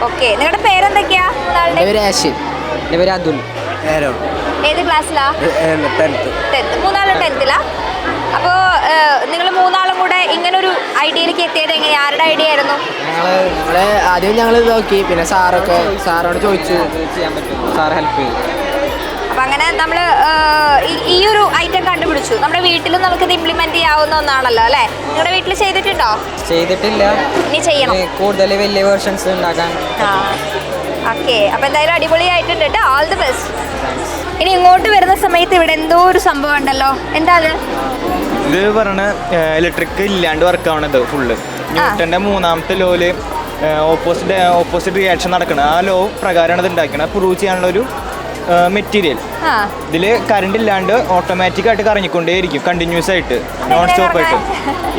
ഓക്കെ, നിങ്ങളുടെ പേരെന്തൊക്കെയാ? എൻ്റെ പേര് അതുൽ. ഏത് ക്ലാസ്സിലാ? 10th. മൂന്നാളും 10th-ലാ? അപ്പോൾ നിങ്ങൾ മൂന്നാളും കൂടെ ഇങ്ങനൊരു ഐഡിയയിലേക്ക് എത്തിയത് എങ്ങനെയാ? ആരുടെ ഐഡിയ ആയിരുന്നു? ആദ്യം ഞങ്ങൾ നോക്കി, പിന്നെ സാറോട് ചോദിച്ചു ചെയ്യാൻ പറ്റും. സാറ് ഹെൽപ്പ് ചെയ്തു. അപ്പം അങ്ങനെ നമ്മൾ ഈ ഒരു ഐറ്റം കണ്ടുപിടിച്ചു. നമ്മുടെ വീട്ടിലും നമുക്കിത് ഇംപ്ലിമെന്റ് ചെയ്യാവുന്ന ഒന്നാണല്ലോ അല്ലേ? നിങ്ങളുടെ വീട്ടിൽ ചെയ്തിട്ടുണ്ടോ? ചെയ്തിട്ടില്ല, ഇനി ചെയ്യണം. കൂടുതൽ വലിയ വേർഷൻസ് ഉണ്ടാക്കാൻ. ഓക്കെ, അപ്പം എന്തായാലും അടിപൊളിയായിട്ടുണ്ട് കേട്ടോ. All the best. ഇനി ഇങ്ങോട്ട് വരുന്ന സമയത്ത് ഇവിടെ എന്തോ ഒരു സംഭവം ഉണ്ടല്ലോ, എന്താ അത്? ഇത് പറഞ്ഞ ഇലക്ട്രിക് ഇല്ലാണ്ട് വർക്ക് ആവണത് ഫുള്ള്. ന്യൂട്ടന്റെ 3ാമത്തെ ലോയില് ഓപ്പോസിറ്റ് റിയാക്ഷൻ നടക്കണം. ആ ലോ പ്രകാരമാണ് ഇത് ഉണ്ടാക്കുന്നത്. പ്രൂവ് ചെയ്യാനുള്ള ഒരു മെറ്റീരിയൽ. ഇതിൽ കറണ്ട് ഇല്ലാണ്ട് ഓട്ടോമാറ്റിക് ആയിട്ട് കറങ്ങിക്കൊണ്ടേയിരിക്കും, കണ്ടിന്യൂസ് ആയിട്ട്, നോൺ സ്റ്റോപ്പ് ആയിട്ട്.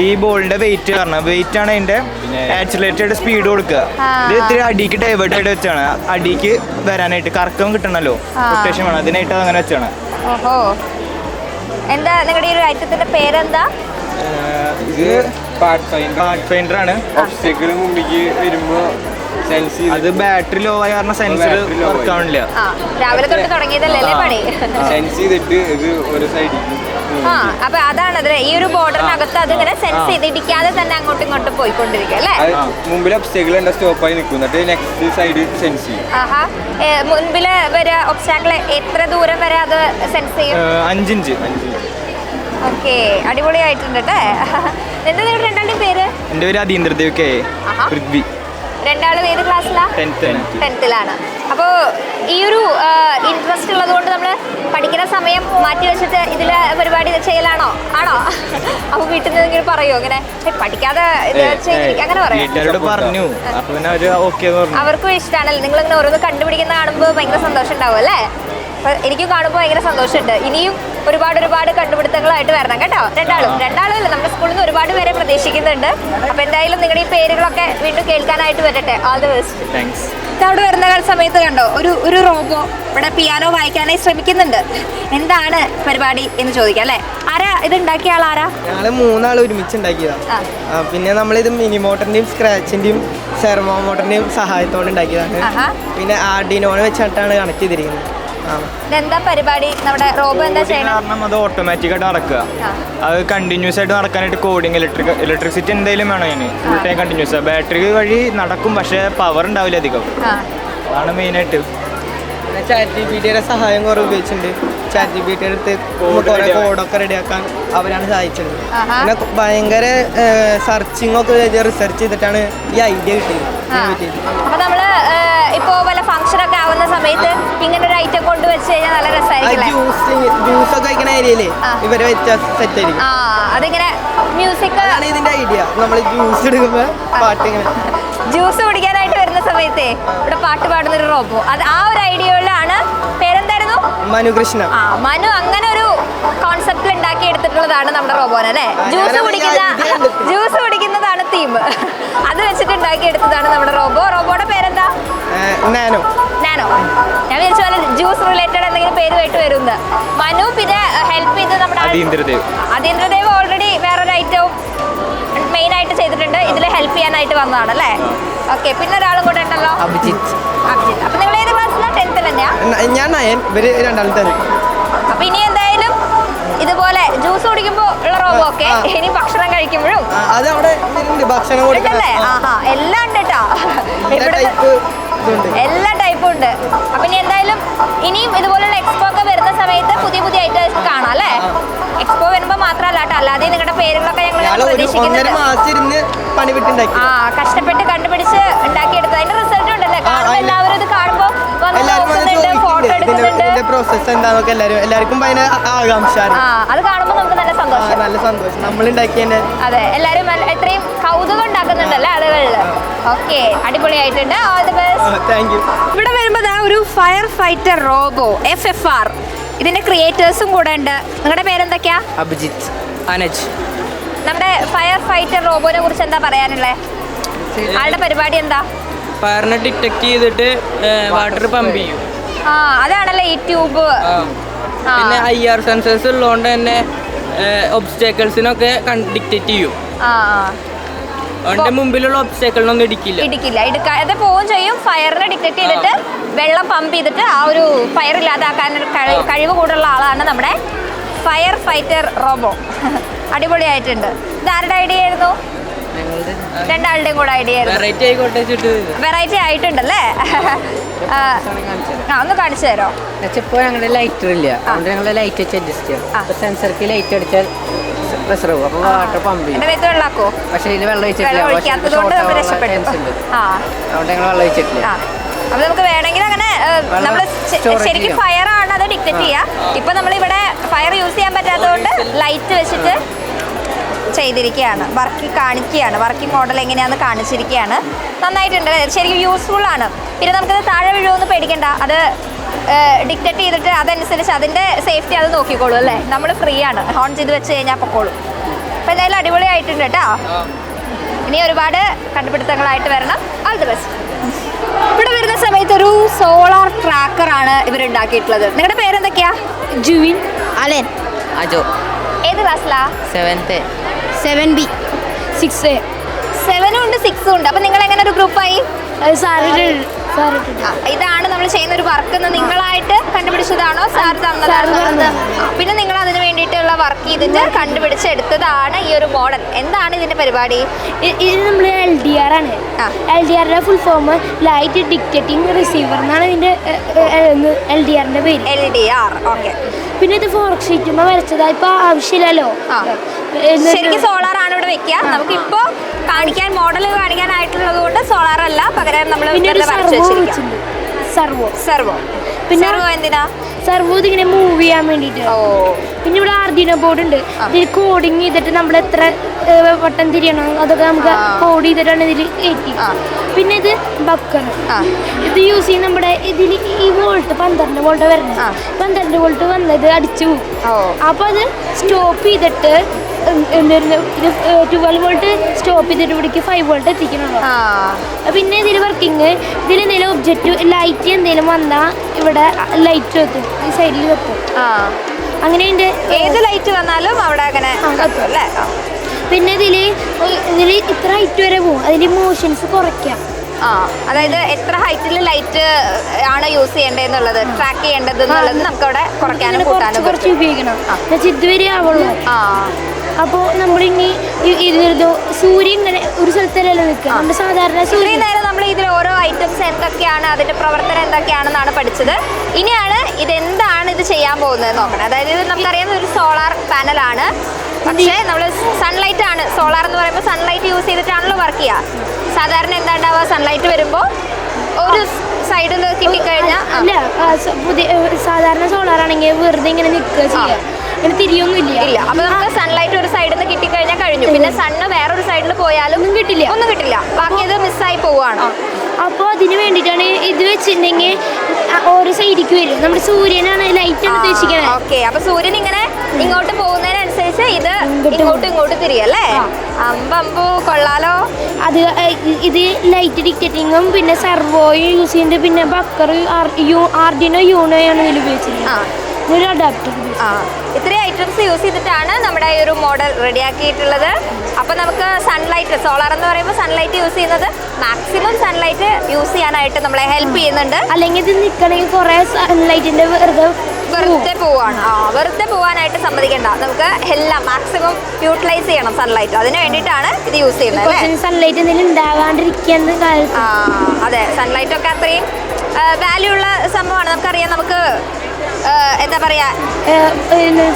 ഈ ബോളിന്റെ വെയിറ്റ് കാരണം വെയിറ്റ് ആണ് അതിന്റെ ആക്സിലറേറ്റഡ് സ്പീഡ് കൊടുക്കുക. ഇത് ഇത്തിരി അടിക്ക് ഡൈവേർട്ട് ആയിട്ട് വെച്ചാണ്, അടിക്ക് വരാനായിട്ട് കറക്കം കിട്ടണല്ലോ, റൊട്ടേഷൻ വേണം, അതിനായിട്ട് അങ്ങനെ വെച്ചാണ്. ഓഹോ, എന്താ നിങ്ങളുടെ ഈ ഒരു ഐറ്റത്തിന്റെ പേരെന്താ? ഇത് പാർട്ട് ഫൈൻഡർ ആണ്. ഒബ്സ്റ്റക്കിൾ മുമ്പിക്ക് വരുമ്പോ അത് ബാറ്ററി ലോ ആയ കാരണം സെൻസർ വർക്ക് ആവണില്ല. രാവിലെ തൊട്ട് തുടങ്ങിയതല്ലേ പണി? സെൻസ് ചെയ്തിട്ട് ഇത് ഒരു സൈഡിൽ ആ അപ്പൊ അതാണ് അതിലെ ഈ ഒരു ബോർഡറിനകത്ത് അതിങ്ങനെ സെൻസ് ചെയ്ത് ഇടിക്കാതെ തന്നെ അങ്ങോട്ടും ഇങ്ങോട്ടും പോയിക്കൊണ്ടിരിക്കും അല്ലേ? മുമ്പിൽ ഒബ്സ്റ്റക്കിൾ ഉണ്ട്, സ്റ്റോപ്പായി നിൽക്കും, എന്നിട്ട് നെക്സ്റ്റ് സൈഡ് സെൻസ് ചെയ്യും. ആഹാ മുൻപില് വരെ ഒബ്സ്റ്റാക്കിൾ എത്ര ദൂരം വരെ അത് സെൻസ് ചെയ്യും? 5 ഇഞ്ച്. ഓക്കെ, അടിപൊളിയായിട്ടുണ്ട് കേട്ടോ. എന്താ നിങ്ങളുടെ രണ്ടാളുടെയും പേര്? എൻ്റെ പേര് അതീന്ദ്രദേവ് കെ. പൃഥ്വി. രണ്ടാളും ഏത് ക്ലാസ്സിലാ? 10th-ലാണ്. അപ്പോൾ ഈ ഒരു ഇൻട്രസ്റ്റ് ഉള്ളത് കൊണ്ട് നമ്മൾ പഠിക്കുന്ന സമയം മാറ്റി വെച്ചിട്ട് ഇതിൽ പരിപാടി ചെയ്യലാണോ? ആണോ? അപ്പോൾ വീട്ടിൽ നിന്ന് ഇങ്ങനെ പറയുമോ ഇങ്ങനെ പഠിക്കാതെ ഇത് അങ്ങനെ പറഞ്ഞു? അവർക്കും ഇഷ്ടമാണല്ലോ നിങ്ങളിങ്ങനെ ഓരോന്ന് കണ്ടുപിടിക്കുന്ന കാണുമ്പോൾ ഭയങ്കര സന്തോഷം ഉണ്ടാവും അല്ലേ? എനിക്കും കാണുമ്പോൾ ഭയങ്കര സന്തോഷമുണ്ട്. ഇനിയും ഒരുപാട് കണ്ടുപിടുത്തങ്ങളായിട്ട് വരണം കേട്ടോ. രണ്ടാളും അല്ല, നമ്മുടെ സ്കൂളിൽ നിന്ന് ഒരുപാട് പേരെ പ്രതീക്ഷിക്കുന്നുണ്ട്. അപ്പോൾ എന്തായാലും നിങ്ങളുടെ ഈ പേരുകളൊക്കെ വീണ്ടും കേൾക്കാനായിട്ട് വരട്ടെ. All the best. താങ്ക്സ്. അവിടെ വരുന്ന സമയത്ത് കണ്ടോ ഒരു റോബോ ഇവിടെ പിയാനോ വായിക്കാനായി ശ്രമിക്കുന്നുണ്ട്. എന്താണ് പരിപാടി എന്ന് ചോദിക്കാം അല്ലേ? ആരാ ഇത് ഉണ്ടാക്കിയ ആളാരാ? ഞങ്ങൾ 3 ആൾ ഒരുമിച്ച് ഉണ്ടാക്കിയതാണ്. പിന്നെ നമ്മളിത് മിനി മോട്ടറിന്റെയും സ്ക്രാച്ചിന്റെയും സെർമോ മോട്ടറിന്റെയും സഹായത്തോടെ ഉണ്ടാക്കിയതാണ്. പിന്നെ ആർഡിനോനെ വെച്ചിട്ടാണ് കണക്ട് ചെയ്തിരിക്കുന്നത്. എന്താ പരിപാടി? നമ്മുടെ റോബോ എന്താ ചെയ്യണം? അത് ഓട്ടോമാറ്റിക് ആയിട്ട് നടക്കുക. അത് കണ്ടിന്യൂസ് ആയിട്ട് നടക്കാനായിട്ട് കോഡിങ് ഇലക്ട്രിസിറ്റി എന്തെങ്കിലും വേണം. അതിന് ഫുൾ ടൈം കണ്ടിന്യൂസ്. ബാറ്ററി വഴി നടക്കും, പക്ഷേ പവർ ഉണ്ടാവില്ല അധികം. അതാണ് മെയിനായിട്ട്. ChatGPTയുടെ സഹായം കുറെ ഉപയോഗിച്ചിട്ടുണ്ട്. ChatGPT അടുത്ത് കുറെ കോഡൊക്കെ റെഡിയാക്കാൻ അവരാണ് സഹായിച്ചത്. പിന്നെ ഭയങ്കര സെർച്ചിങ് ഒക്കെ റിസർച്ച് ചെയ്തിട്ടാണ് ഈ ഐഡിയ കിട്ടിയത്. അപ്പൊ നമ്മള് ഇപ്പോ വല്ല ഫംഗ്ഷൻ ഒക്കെ ആവുന്ന സമയത്ത് ഇങ്ങനെ ഒരു ഐറ്റം കൊണ്ടുവച്ച് കഴിഞ്ഞാൽ നല്ല രസമായിരിക്കും. ജ്യൂസ് ഒക്കെ കഴിക്കുന്ന ഏരിയയില് ഇവരെ സെറ്റ് ആയിരിക്കും. അതിങ്ങനെ മ്യൂസിക് അതാണ് ഇതിന്റെ ഐഡിയ. നമ്മൾ ജ്യൂസ് എടുക്കുമ്പോ പാട്ട് ഇങ്ങനെ ജ്യൂസ് കുടിക്കാനായിട്ട് വരുന്ന സമയത്തേ ഇവിടെ പാട്ട് പാടുന്ന ഒരു റോബോ. അത് ആ ഒരു ഐഡിയയിലാണ്. പേരെന്തായിരുന്നു? മനുകൃഷ്ണ. മനു അങ്ങനെ ഒരു കോൺസെപ്റ്റിൽ ഉണ്ടാക്കി എടുത്തിട്ടുള്ളതാണ് നമ്മുടെ റോബോനെ അല്ലേ? ജ്യൂസ് കുടിക്കുന്നതാണ് തീം. അത് വെച്ചിട്ട് ഉണ്ടാക്കി എടുത്തതാണ് നമ്മുടെ റോബോ. റോബോയുടെ പേരെന്താ? നാനോ. ഞാൻ വിചാരിച്ച പോലെ ജ്യൂസ് റിലേറ്റഡ് എന്തെങ്കിലും പേരുമായിട്ട് വരുന്നത്. മനു പിന്നെ ഹെൽപ്പ് ചെയ്ത് നമ്മുടെ അതീന്ദ്രദേവ് ഓൾറെഡി വേറൊരു ഐറ്റവും മെയിൻ ആയിട്ട് ചെയ്തിട്ടുണ്ട്. ഇതിൽ ഹെൽപ്പ് ചെയ്യാനായിട്ട് വന്നതാണ് അല്ലേ? ഓക്കെ, പിന്നെ ഒരാളും കൂടെ ഉണ്ടല്ലോ, അഭിജിത്ത്. അപ്പൊ നിങ്ങൾ ഏത് ക്ലാസ്സിലാണ്? 10th തന്നെയാ? ഞാൻ 9, ഇവര് 2 അപ്പൊ ഇനി എന്തായാലും ഇതുപോലെ ജ്യൂസ് കുടിക്കുമ്പോ ഉള്ള റോബോ ഒക്കെ ഇനി ഭക്ഷണം കഴിക്കുമ്പോഴും അത് അവിടെ ഭക്ഷണം ഉണ്ടല്ലേ? എല്ലാം ഉണ്ട് കേട്ടോ. എല്ലാ ടൈപ്പും ഉണ്ട്. അപ്പൊ ഇനി എന്തായാലും ഇനിയും ഇതുപോലുള്ള എക്സ്പോ ഒക്കെ വരുന്ന സമയത്ത് പുതിയ ഐറ്റംസ് കാണാം അല്ലേ? എക്സ്പോ വരുമ്പോ മാത്രമല്ല കേട്ടോ, അല്ലാതെ നിങ്ങളുടെ പേരുകളൊക്കെ ഞങ്ങൾ പ്രതീക്ഷിക്കുന്നുണ്ട്. കഷ്ടപ്പെട്ട് കണ്ടുപിടിച്ച് ഉണ്ടാക്കിയെടുത്തത് അതിന്റെ റിസൾട്ട് ഉണ്ടല്ലേ? കാണുമ്പോൾ എല്ലാവരും ഇത് കാണുമ്പോൾ ഫോട്ടോ എടുക്കുന്നുണ്ട്. പ്രോസസ് എന്താന്നൊക്കെ എല്ലാവർക്കും ആകാംക്ഷ. അത് കാണുമ്പോൾ നമുക്ക് നല്ല സന്തോഷം. നമ്മൾ ഉണ്ടാക്കിയതിന്റെ അതെ, എല്ലാരും എത്രയും കൗതുകം ഉണ്ടാക്കുന്നുണ്ടല്ലേ ആളുകളിൽ. ഓക്കെ, അടിപൊളിയായിട്ടുണ്ട്. All the best. Thank you. ഇവിടെ വരുമ്പോൾ ഒരു ഫയർ ഫൈറ്റർ റോബോ FFR, ഇതിന്റെ ക്രിയേറ്റേഴ്സും കൂടെ ഉണ്ട്. നിങ്ങളുടെ പേരെന്തൊക്കെയാ? അഭിജിത്ത്, അനജ്. നമ്മുടെ ഫയർ ഫൈറ്റർ റോബോനെ കുറിച്ച് എന്താ പറയാനുള്ളത്? ആളുടെ പരിപാടി എന്താ? ഫയറിനെ ഡിറ്റക്ട് ചെയ്തിട്ട് വാട്ടർ പമ്പ് ചെയ്യും. അതാണല്ലേ ഈ ട്യൂബ്. പിന്നെ IR സെൻസേഴ്സ് ഉള്ളതുകൊണ്ട് തന്നെ ഒബ്സ്റ്റാക്കിൾസിനൊക്കെ ഡിറ്റക്ട് ചെയ്യും. അവന്റെ മുമ്പിലുള്ള ഒബ്സ്റ്റാക്കിളിനൊന്നും ഇടിക്കാതെ പോവുകയും ചെയ്യും. ഫയറിനെ ഡിറ്റക്ട് ചെയ്തിട്ട് വെള്ളം പമ്പ് ചെയ്തിട്ട് ആ ഒരു ഫയർ ഇല്ലാതാക്കാൻ കഴിവ് കൂടുതലുള്ള ആളാണ് നമ്മുടെ ഫയർ ഫൈറ്റർ റോബോ. അടിപൊളിയായിട്ടുണ്ട്. ഇത് ആരുടെ ഐഡിയ ആയിരുന്നു? രണ്ടാളുടെയും കൂടെ ഐഡിയ ആയിരുന്നു. വെറൈറ്റി ആയിട്ടുണ്ടല്ലേ? ഒന്ന് കാണിച്ചു തരോ? ഇപ്പോൾ ഞങ്ങളുടെ ലൈറ്റർ ഇല്ല, അതുകൊണ്ട് ഞങ്ങൾ ലൈറ്റ് വെച്ച് അഡ്ജസ്റ്റ് ചെയ്യാം. സെൻസർക്ക് ലൈറ്റ് അടിച്ചാൽ പ്രഷർ പോകും, അപ്പോൾ വാട്ടർ പമ്പ് ചെയ്യും. വെള്ളമാക്കോ? പക്ഷേ ഇതിൽ വെള്ളം ഒഴിക്കാത്തത് കൊണ്ട് നമ്മൾ രക്ഷപ്പെട്ടു. അതുകൊണ്ട് ഞങ്ങൾ വെള്ളം ഒഴിച്ചിട്ടില്ല. അപ്പൊ നമുക്ക് വേണമെങ്കിൽ അങ്ങനെ നമ്മൾ ശരിക്കും ഫയർ ആണ് അത് ഡിറ്റക്ട് ചെയ്യാം. ഇപ്പൊ നമ്മളിവിടെ ഫയർ യൂസ് ചെയ്യാൻ പറ്റാത്തതുകൊണ്ട് ലൈറ്റ് വെച്ചിട്ട് ചെയ്തിരിക്കുകയാണ്. വർക്കിംഗ് മോഡൽ എങ്ങനെയാണെന്ന് കാണിച്ചിരിക്കുകയാണ്. നന്നായിട്ടുണ്ട്, ശരിക്കും യൂസ്ഫുൾ ആണ്. പിന്നെ നമുക്കത് താഴെ വീഴുമെന്ന് പേടിക്കണ്ട. അത് ഡിക്റ്റേറ്റ് ചെയ്തിട്ട് അതനുസരിച്ച് അതിൻ്റെ സേഫ്റ്റി അത് നോക്കിക്കോളൂ അല്ലേ? നമ്മൾ ഫ്രീ ആണ്, ഓൺ ചെയ്ത് വെച്ച് കഴിഞ്ഞാൽ പൊക്കോളൂ. അപ്പോൾ എന്തായാലും അടിപൊളിയായിട്ടുണ്ട് കേട്ടോ. ഇനി ഒരുപാട് കണ്ടുപിടുത്തങ്ങളായിട്ട് വരണം. All the best. ഇവിടെ വരുന്ന സമയത്ത് ഒരു സോളാർ ട്രാക്കറാണ് ഇവരുണ്ടാക്കിയിട്ടുള്ളത്. നിങ്ങളുടെ പേരെന്തൊക്കെയാ? ജുവിൻ, അലൻ, അജോ. ഏത് ക്ലാസ്സിലാ? 7th. 7B, 6A. 7 ഉണ്ട് 6 ഉണ്ട്. അപ്പൊ നിങ്ങൾ എങ്ങനെ ഒരു ഗ്രൂപ്പായി? ഇതാണ് നമ്മൾ ചെയ്യുന്ന ഒരു വർക്ക്. നിങ്ങളായിട്ട് കണ്ടുപിടിച്ചതാണോ? സാർ തന്നതാണോ? പിന്നെ നിങ്ങൾ അതിന് വേണ്ടിയിട്ടുള്ള വർക്ക് ചെയ്തിട്ട് കണ്ടുപിടിച്ചെടുത്തതാണ് ഈ ഒരു മോഡൽ. എന്താണ് ഇതിന്റെ പരിപാടി? ഇത് നമ്മൾ LDR ആണ്. LDRന്റെ full form light detecting receiver എന്നാണ് ഇതിന്റെ LDRന്റെ പേര്. LDR. ഓക്കെ. പിന്നെ ഇത് ഫോർക്ക് ഷീറ്റുമ്പോ വരച്ചതാ, ഇപ്പൊ ആവശ്യമില്ലല്ലോ. ശരിക്കും സോളാർ ആണ് ഇവിടെ വെക്കുക. നമുക്കിപ്പോ കാണിക്കാൻ മോഡൽ കാണിക്കാനായിട്ടുള്ളത് കൊണ്ട് സോളാർ അല്ല, പകരം നമ്മൾ സെർവോ. പിന്നെ എന്തിനാ സെർവോ? ഇതിങ്ങനെ മൂവ് ചെയ്യാൻ വേണ്ടിട്ട്. പിന്നെ ഇവിടെ ആർഡിനോ ബോർഡ് ഉണ്ട്. ഇതിൽ കോഡിങ് ചെയ്തിട്ട് നമ്മൾ എത്ര വട്ടം തിരിയണം അതൊക്കെ നമുക്ക് കോഡ് ചെയ്തിട്ടാണ് ഇതിൽ കയറ്റി. പിന്നെ ഇത് ബക്കർ. ഇത് യൂസ് ചെയ്യും നമ്മുടെ ഇതിൽ ഈ വോൾട്ട് 12 വോൾട്ട് വരുന്നത്. 12 വോൾട്ട് വന്നത് അടിച്ചു പോകും. അപ്പൊ അത് സ്റ്റോപ്പ് ചെയ്തിട്ട് എന്തായിരുന്നു ഇത് 12 വോൾട്ട് സ്റ്റോപ്പ് ചെയ്തിട്ട് ഇവിടേക്ക് 5 വോൾട്ട് എത്തിക്കണല്ലോ. പിന്നെ ഇതിൽ വർക്കിങ് ഇതിൽ എന്തെങ്കിലും ഒബ്ജക്റ്റ് ലൈറ്റ് എന്തെങ്കിലും വന്നാൽ ഇവിടെ ലൈറ്റ് വെക്കും, ഈ സൈഡിൽ വെക്കും. അങ്ങനെ ഏത് ലൈറ്റ് വന്നാലും അവിടെ അങ്ങനെ അല്ലേ. പിന്നെ ഇതിൽ ഇത്ര ഹൈറ്റ് വരെ പോകും, അതിന്റെ മോഷൻസ് കുറയ്ക്കാം. അതായത് എത്ര ഹൈറ്റിൽ ലൈറ്റ് ആണ് യൂസ് ചെയ്യേണ്ടതെന്നുള്ളത്, ട്രാക്ക് ചെയ്യേണ്ടത് എന്നുള്ളത് നമുക്ക് അവിടെ കുറയ്ക്കാനും കൂട്ടാനും കുറച്ച് ഉപയോഗിക്കണം. ഇതുവരെ ആവുള്ളൂ. അപ്പോൾ നമ്മളിനി ഇരുന്നിരുന്നു സൂര്യൻ ഇങ്ങനെ ഒരു സ്ഥലത്തല്ലല്ലോ നിൽക്കുക. നമ്മുടെ സാധാരണ സൂര്യൻ നേരം നമ്മൾ ഇതിൽ ഓരോ ഐറ്റംസ് എന്തൊക്കെയാണ്, അതിന്റെ പ്രവർത്തനം എന്തൊക്കെയാണെന്നാണ് പഠിച്ചത്. ഇനിയാണ് ഇതെന്താണ് ഇത് ചെയ്യാൻ പോകുന്നത് നോക്കണം. അതായത് ഇത് നമുക്കറിയാം ഒരു സോളാർ പാനലാണ്, പക്ഷേ നമ്മൾ സൺലൈറ്റ് ആണ്. സോളാർ എന്ന് പറയുമ്പോൾ സൺലൈറ്റ് യൂസ് ചെയ്തിട്ടാണല്ലോ വർക്ക് ചെയ്യുക. സാധാരണ എന്താ ഉണ്ടാവുക, സൺലൈറ്റ് വരുമ്പോൾ ഒരു സൈഡിൽ കിട്ടിക്കഴിഞ്ഞാൽ അല്ല, സാധാരണ സോളാർ ആണെങ്കിൽ വെറുതെ ഇങ്ങനെ നിൽക്കുക ചെയ്യുക, ഇങ്ങനെ തിരിയൊന്നും ഇല്ല. അപ്പൊ നമുക്ക് സൺലൈറ്റ് ഒരു സൈഡിൽ നിന്ന് കിട്ടിക്കഴിഞ്ഞാൽ കഴിഞ്ഞു. പിന്നെ സണ്ണ് വേറൊരു സൈഡിൽ പോയാലും ഒന്നും കിട്ടില്ല. ബാക്കി അത് മിസ്സായി പോവാണ്. അപ്പോൾ അതിന് വേണ്ടിയിട്ടാണ് ഇത് വെച്ചിട്ടുണ്ടെങ്കിൽ ഓരോ സൈഡിലേക്ക് വരും. നമ്മുടെ സൂര്യനാണ് ലൈറ്റ് ആണ് ഉദ്ദേശിക്കുന്നത്. ഓക്കെ. അപ്പൊ സൂര്യൻ ഇങ്ങനെ ഇങ്ങോട്ട് പോകുന്നതിനനുസരിച്ച് ഇത് ഇങ്ങോട്ട് തിരിയല്ലേ. അമ്പമ്പോ കൊള്ളാലോ. അത് ഇത് ലൈറ്റ് ഡിറ്റക്റ്റിങ്ങും പിന്നെ സെർവോയും യൂസ് ചെയ്യുന്നുണ്ട്. പിന്നെ ബക്കർ ആർഡിനോ യൂണോയാണ് ഇതിൽ ഉപയോഗിച്ചിരിക്കുന്നത്. ഒരു അഡാപ്റ്റർ. ഇത്രയും ഐറ്റംസ് യൂസ് ചെയ്തിട്ടാണ് നമ്മുടെ ഈ ഒരു മോഡൽ റെഡിയാക്കിയിട്ടുള്ളത്. അപ്പോൾ നമുക്ക് സൺലൈറ്റ്, സോളാർ എന്ന് പറയുമ്പോൾ സൺലൈറ്റ് യൂസ് ചെയ്യുന്നത് മാക്സിമം സൺലൈറ്റ് യൂസ് ചെയ്യാനായിട്ട് നമ്മളെ ഹെൽപ്പ് ചെയ്യുന്നുണ്ട്. അല്ലെങ്കിൽ ഇത് നിൽക്കണമെങ്കിൽ കുറേ സൺലൈറ്റിൻ്റെ വെറുതെ പോവാണ്. വെറുതെ പോവാനായിട്ട് സമ്മതിക്കണ്ട. നമുക്ക് എല്ലാം മാക്സിമം യൂട്ടിലൈസ് ചെയ്യണം സൺലൈറ്റ്. അതിന് വേണ്ടിയിട്ടാണ് ഇത് യൂസ് ചെയ്യുന്നത്. സൺലൈറ്റ് എന്തെങ്കിലും ഉണ്ടാകാണ്ടിരിക്കുന്ന കാലത്ത് അതെ, സൺലൈറ്റ് ഒക്കെ അത്രയും വാല്യൂ ഉള്ള സംഭവമാണ്. നമുക്കറിയാം, നമുക്ക് എന്താ പറയാ,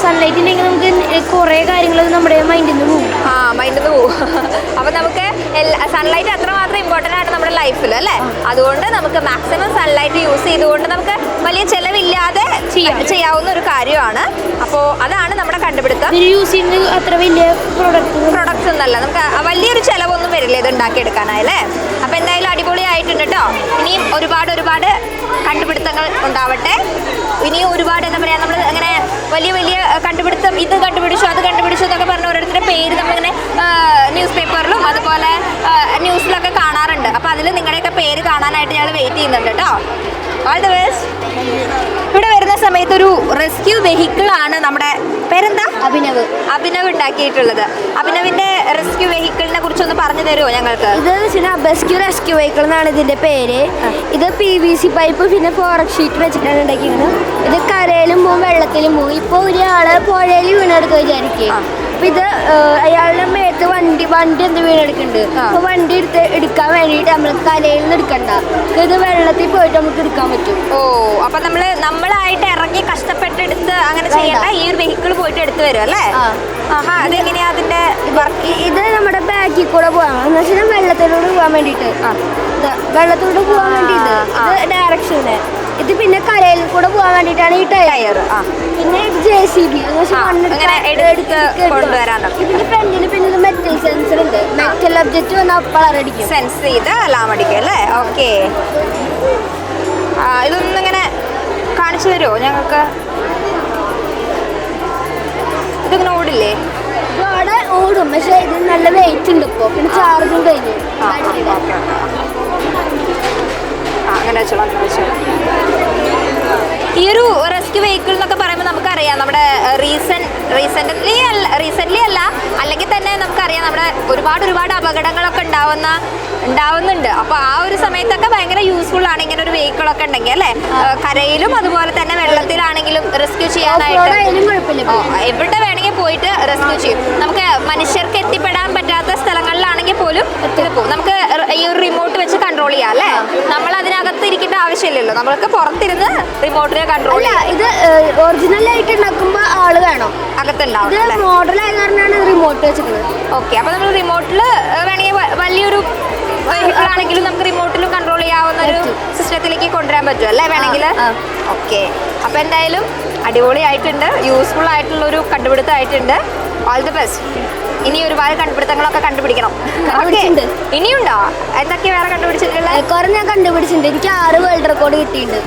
സൺലൈറ്റ് ഉണ്ടെങ്കിൽ നമുക്ക് കുറേ കാര്യങ്ങൾ നമ്മുടെ മൈൻഡിൽ നിന്ന് പോകും. അപ്പം നമുക്ക് സൺലൈറ്റ് അത്രമാത്രം ഇമ്പോർട്ടൻ്റ് ആണ് നമ്മുടെ ലൈഫിൽ അല്ലേ. അതുകൊണ്ട് നമുക്ക് മാക്സിമം സൺലൈറ്റ് യൂസ് ചെയ്തുകൊണ്ട് നമുക്ക് വലിയ ചിലവില്ലാതെ ചെയ്യാവുന്ന ഒരു കാര്യമാണ്. അപ്പോൾ അതാണ് നമ്മുടെ കണ്ടുപിടുത്തം. യൂസ് ചെയ്യുന്നത് അത്ര വലിയ പ്രൊഡക്ട്സ് ഒന്നല്ല, നമുക്ക് വലിയൊരു ചിലവൊന്നും വരില്ല ഇത് ഉണ്ടാക്കിയെടുക്കാനായല്ലേ. അപ്പോൾ എന്തായാലും അടിപൊളിയായിട്ടുണ്ട് കേട്ടോ. ഇനിയും ഒരുപാട് കണ്ടുപിടുത്തങ്ങൾ ഉണ്ടാവട്ടെ. ഇനിയും ഒരുപാട് എന്താ പറയുക, നമ്മൾ അങ്ങനെ വലിയ കണ്ടുപിടുത്തം, ഇത് കണ്ടുപിടിച്ചു അത് കണ്ടുപിടിച്ചു എന്നൊക്കെ പറഞ്ഞ ഓരോരുത്തരുടെ പേര് നമ്മളിങ്ങനെ ന്യൂസ് പേപ്പറിലും അതുപോലെ ന്യൂസിലൊക്കെ കാണാറുണ്ട്. അപ്പോൾ അതിൽ നിങ്ങളുടെയൊക്കെ പേര് കാണാനായിട്ട് ഞങ്ങൾ വെയിറ്റ് ചെയ്യുന്നുണ്ട് കേട്ടോ. All the best. ഇവിടെ വരുന്ന സമയത്ത് ഒരു റെസ്ക്യൂ വെഹിക്കിൾ ആണ് നമ്മുടെ പേരെന്താ, അഭിനവ് ഉണ്ടാക്കിയിട്ടുള്ളത്. അഭിനവിന്റെ റെസ്ക്യൂ വെഹിക്കിളിനെ കുറിച്ചൊന്ന് പറഞ്ഞു തരുമോ ഞങ്ങൾക്ക്? ഇത് റെസ്ക്യൂ വെഹിക്കിൾ എന്നാണ് ഇതിന്റെ പേര്. ഇത് PVC പൈപ്പ് പിന്നെ ഫോറക് ഷീറ്റ് വെച്ചിട്ടാണ് ഉണ്ടാക്കിയിരുന്നത്. ഇത് കരയിലും പോകും വെള്ളത്തിലും പോകും. ഇപ്പോൾ ഒരാള് പുഴയിൽ വീണെടുക്കുക വിചാരിക്കുക. അപ്പൊ ഇത് അയാളുടെ മേത്ത് വണ്ടി എന്ത് വീണെടുക്കുന്നുണ്ട്. അപ്പൊ വണ്ടി എടുക്കാൻ വേണ്ടിയിട്ട് നമ്മൾ കരയിൽ നിന്ന് എടുക്കണ്ട, ഇത് വെള്ളത്തിൽ പോയിട്ട് നമുക്ക് എടുക്കാൻ പറ്റും. അപ്പൊ നമ്മളായിട്ട് ഇറങ്ങി കഷ്ടപ്പെട്ടെടുത്ത് അങ്ങനെ ചെയ്യണ്ട, ഈ ഒരു വെഹിക്കിൾ പോയിട്ട് എടുത്ത് വരും അല്ലേ. അതെങ്ങനെയാ അതിന്റെ ഇത് നമ്മുടെ ബാക്കിൽ കൂടെ പോകാം എന്ന് വെച്ചാൽ വെള്ളത്തിലൂടെ പോകാൻ വേണ്ടിയിട്ട്. വെള്ളത്തിലൂടെ പോകാൻ വേണ്ടിയിട്ട് ഇത് ഡയറക്ഷന്. ഇത് പിന്നെ കരയിൽ കൂടെ പോകാൻ വേണ്ടിയിട്ടാണ് ഈ ടയർ. പിന്നെ JCB ഇതിന്റെ ഫ്രണ്ടിൽ പിന്നെ മെറ്റൽ സെൻസർ ഉണ്ട്. മെറ്റൽ ഒബ്ജക്റ്റ് വന്നാൽ അപ്പോഴടിക്കും, സെൻസ് ചെയ്ത് അലാം അടിക്കും അല്ലേ. ഓക്കെ. ഇതൊന്നിങ്ങനെ കാണിച്ചു തരുമോ ഞങ്ങൾക്ക്? ഇതിങ്ങനെ ഓടില്ലേ? അവിടെ ഓടും, പക്ഷെ ഇത് നല്ല വെയിറ്റ് ഉണ്ട് ഇപ്പോൾ. പിന്നെ ചാർജും കഴിഞ്ഞു. അങ്ങനെ വെച്ചോളാം. ഈ ഒരു റെസ്ക്യൂ വെഹിക്കിൾ എന്നൊക്കെ പറയുമ്പോൾ നമുക്കറിയാം, നമ്മുടെ റീസെൻ്റ്ലി അല്ല അല്ലെങ്കിൽ തന്നെ നമുക്കറിയാം നമ്മുടെ ഒരുപാട് അപകടങ്ങളൊക്കെ ഉണ്ടാവുന്നുണ്ട്. അപ്പോൾ ആ ഒരു സമയത്തൊക്കെ ഭയങ്കര യൂസ്ഫുൾ ആണ് ഇങ്ങനെ ഒരു വെഹിക്കിളൊക്കെ ഉണ്ടെങ്കിൽ അല്ലേ. കരയിലും അതുപോലെ തന്നെ വെള്ളത്തിലാണെങ്കിലും റെസ്ക്യൂ ചെയ്യാനായിട്ട് എവിടെ വേണമെങ്കിൽ പോയിട്ട് റെസ്ക്യൂ ചെയ്യും. നമുക്ക് മനുഷ്യർക്ക് എത്തിപ്പെടാൻ പറ്റാത്ത സ്ഥലങ്ങളിലാണെങ്കിൽ പോലും ഇത് പോകും. നമുക്ക് ഈ ഒരു റിമോട്ട് വെച്ച് കൺട്രോൾ ചെയ്യാം അല്ലേ? നമ്മൾ അതിനകത്ത് ഇരിക്കേണ്ട ആവശ്യമില്ലല്ലോ, നമ്മൾക്ക് പുറത്തിരുന്ന് റിമോട്ടിനെ കൺട്രോൾ ചെയ്യാം. ഇത് ഒറിജിനൽ ആയിട്ട് ഉണ്ടാക്കുമ്പോൾ ആള് വേണം, അകത്തുണ്ടാവും. ഇത് മോഡൽ ആയ കാരണമാണ് റിമോട്ട് വെച്ചിട്ടുള്ളത്. ഓക്കെ, അപ്പോൾ നമ്മൾ റിമോട്ടിൽ വേണമെങ്കിൽ വലിയൊരു ആണെങ്കിലും നമുക്ക് റിമോട്ടിലും കൺട്രോൾ ചെയ്യാവുന്ന ഒരു സിസ്റ്റത്തിലേക്ക് കൊണ്ടുവരാൻ പറ്റും അല്ലേ വേണമെങ്കിൽ? ഓക്കെ, അപ്പോൾ എന്തായാലും അടിപൊളിയായിട്ടുണ്ട്, യൂസ്ഫുൾ ആയിട്ടുള്ളൊരു കണ്ടുപിടുത്തമായിട്ടുണ്ട്. All the best. ഇനി ഒരുപാട് കണ്ടുപിടുത്തങ്ങളൊക്കെ കണ്ടുപിടിക്കണം. ഇനിയുണ്ടോ? എന്തൊക്കെയാ വേറെ കണ്ടുപിടിച്ചിട്ടുള്ളത്? കുറെ ഞാൻ കണ്ടുപിടിച്ചിട്ടുണ്ട്. എനിക്ക് 6 വേൾഡ് റെക്കോർഡ് കിട്ടിയിട്ടുണ്ട്.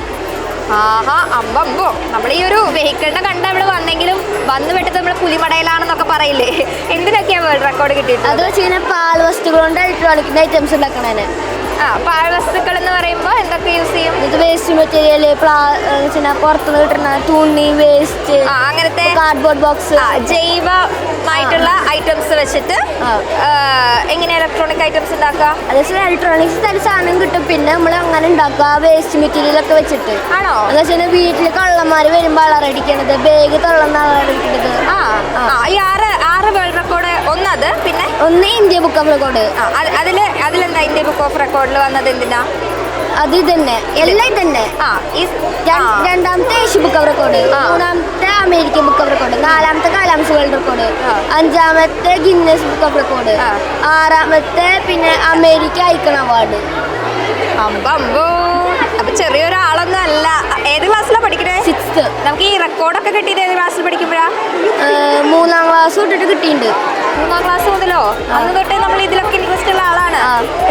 ആഹാ, അമ്പോ നമ്മൾ ഈ ഒരു വെഹിക്കിളിനെ കണ്ട ഇവിടെ വന്നെങ്കിലും വന്ന് പെട്ടത് നമ്മൾ പുലിമടയിലാണെന്നൊക്കെ പറയില്ലേ? എന്തിനൊക്കെയാ വേൾഡ് റെക്കോർഡ് കിട്ടിയിട്ടുണ്ട്? അത് വെച്ച് കഴിഞ്ഞാൽ പാൽ വസ്തുക്കൾ കൊണ്ട് ഇലക്ട്രോണിക് ഐറ്റംസ് ഉണ്ടാക്കണേ. പാഴ്വസ്തുക്കൾ എന്ന് പറയുമ്പോൾ എന്തൊക്കെ യൂസ് ചെയ്യും? ഇത് വേസ്റ്റ് മെറ്റീരിയൽ, പുറത്തുനിന്ന് കിട്ടുന്ന തുണി വേസ്റ്റ്, അങ്ങനത്തെ കാർഡ്ബോർഡ് ബോക്സ്, ജൈവമായിട്ടുള്ള ഐറ്റംസ് വെച്ചിട്ട് എങ്ങനെ ഇലക്ട്രോണിക് ഐറ്റംസ് ഉണ്ടാക്കുക? അതേസമയം ഇലക്ട്രോണിക്സ് തരം സാധനം കിട്ടും. പിന്നെ നമ്മൾ അങ്ങനെ ഉണ്ടാക്കുക വേസ്റ്റ് മെറ്റീരിയൽ ഒക്കെ വെച്ചിട്ട്. ആണോ? എന്ന് വെച്ചാൽ വീട്ടിൽ കള്ളന്മാർ വരുമ്പോൾ അളറടിക്കണത്, ബാഗ് തള്ളുന്ന അളറടിക്കണത്. ഈ ആറ് വേൾഡ് റെക്കോർഡ് ഒന്നത്, പിന്നെ ഒന്ന് ഇന്ത്യ ബുക്ക് ഓഫ് റെക്കോർഡ്. അതിലെന്താ ഇന്ത്യ ബുക്ക് ഓഫ് റെക്കോർഡിൽ വന്നത്? എന്തിനാ? അത് തന്നെ എല്ലാം തന്നെ. രണ്ടാമത്തെ ഏഷ്യ ബുക്ക് ഓഫ് റെക്കോർഡ്, മൂന്നാമത്തെ അമേരിക്കൻ ബുക്ക് ഓഫ് റെക്കോർഡ്, നാലാമത്തെ കാലാംസ് വേൾഡ് റെക്കോർഡ്, അഞ്ചാമത്തെ ഗിന്നസ് ബുക്ക് ഓഫ് റെക്കോർഡ്, ആറാമത്തെ പിന്നെ അമേരിക്ക ഐക്കൺ അവാർഡ്. അമ്പോ, അപ്പൊ ചെറിയൊരാളൊന്നും അല്ല. ഏത് ക്ലാസ്സിലാണ് പഠിക്കണേ? 6th. നമുക്ക് ഈ റെക്കോർഡൊക്കെ കിട്ടിയത് ഏത് ക്ലാസ്സിൽ പഠിക്കുമ്പോഴാ? 3ാം ക്ലാസ് തൊട്ടിട്ട് കിട്ടിയിട്ടുണ്ട്. 3ാം ക്ലാസ് മുതലോ? അന്ന് തൊട്ടേ നമ്മൾ ഇതിലൊക്കെ ഇൻട്രസ്റ്റ് ഉള്ള ആളാണ്.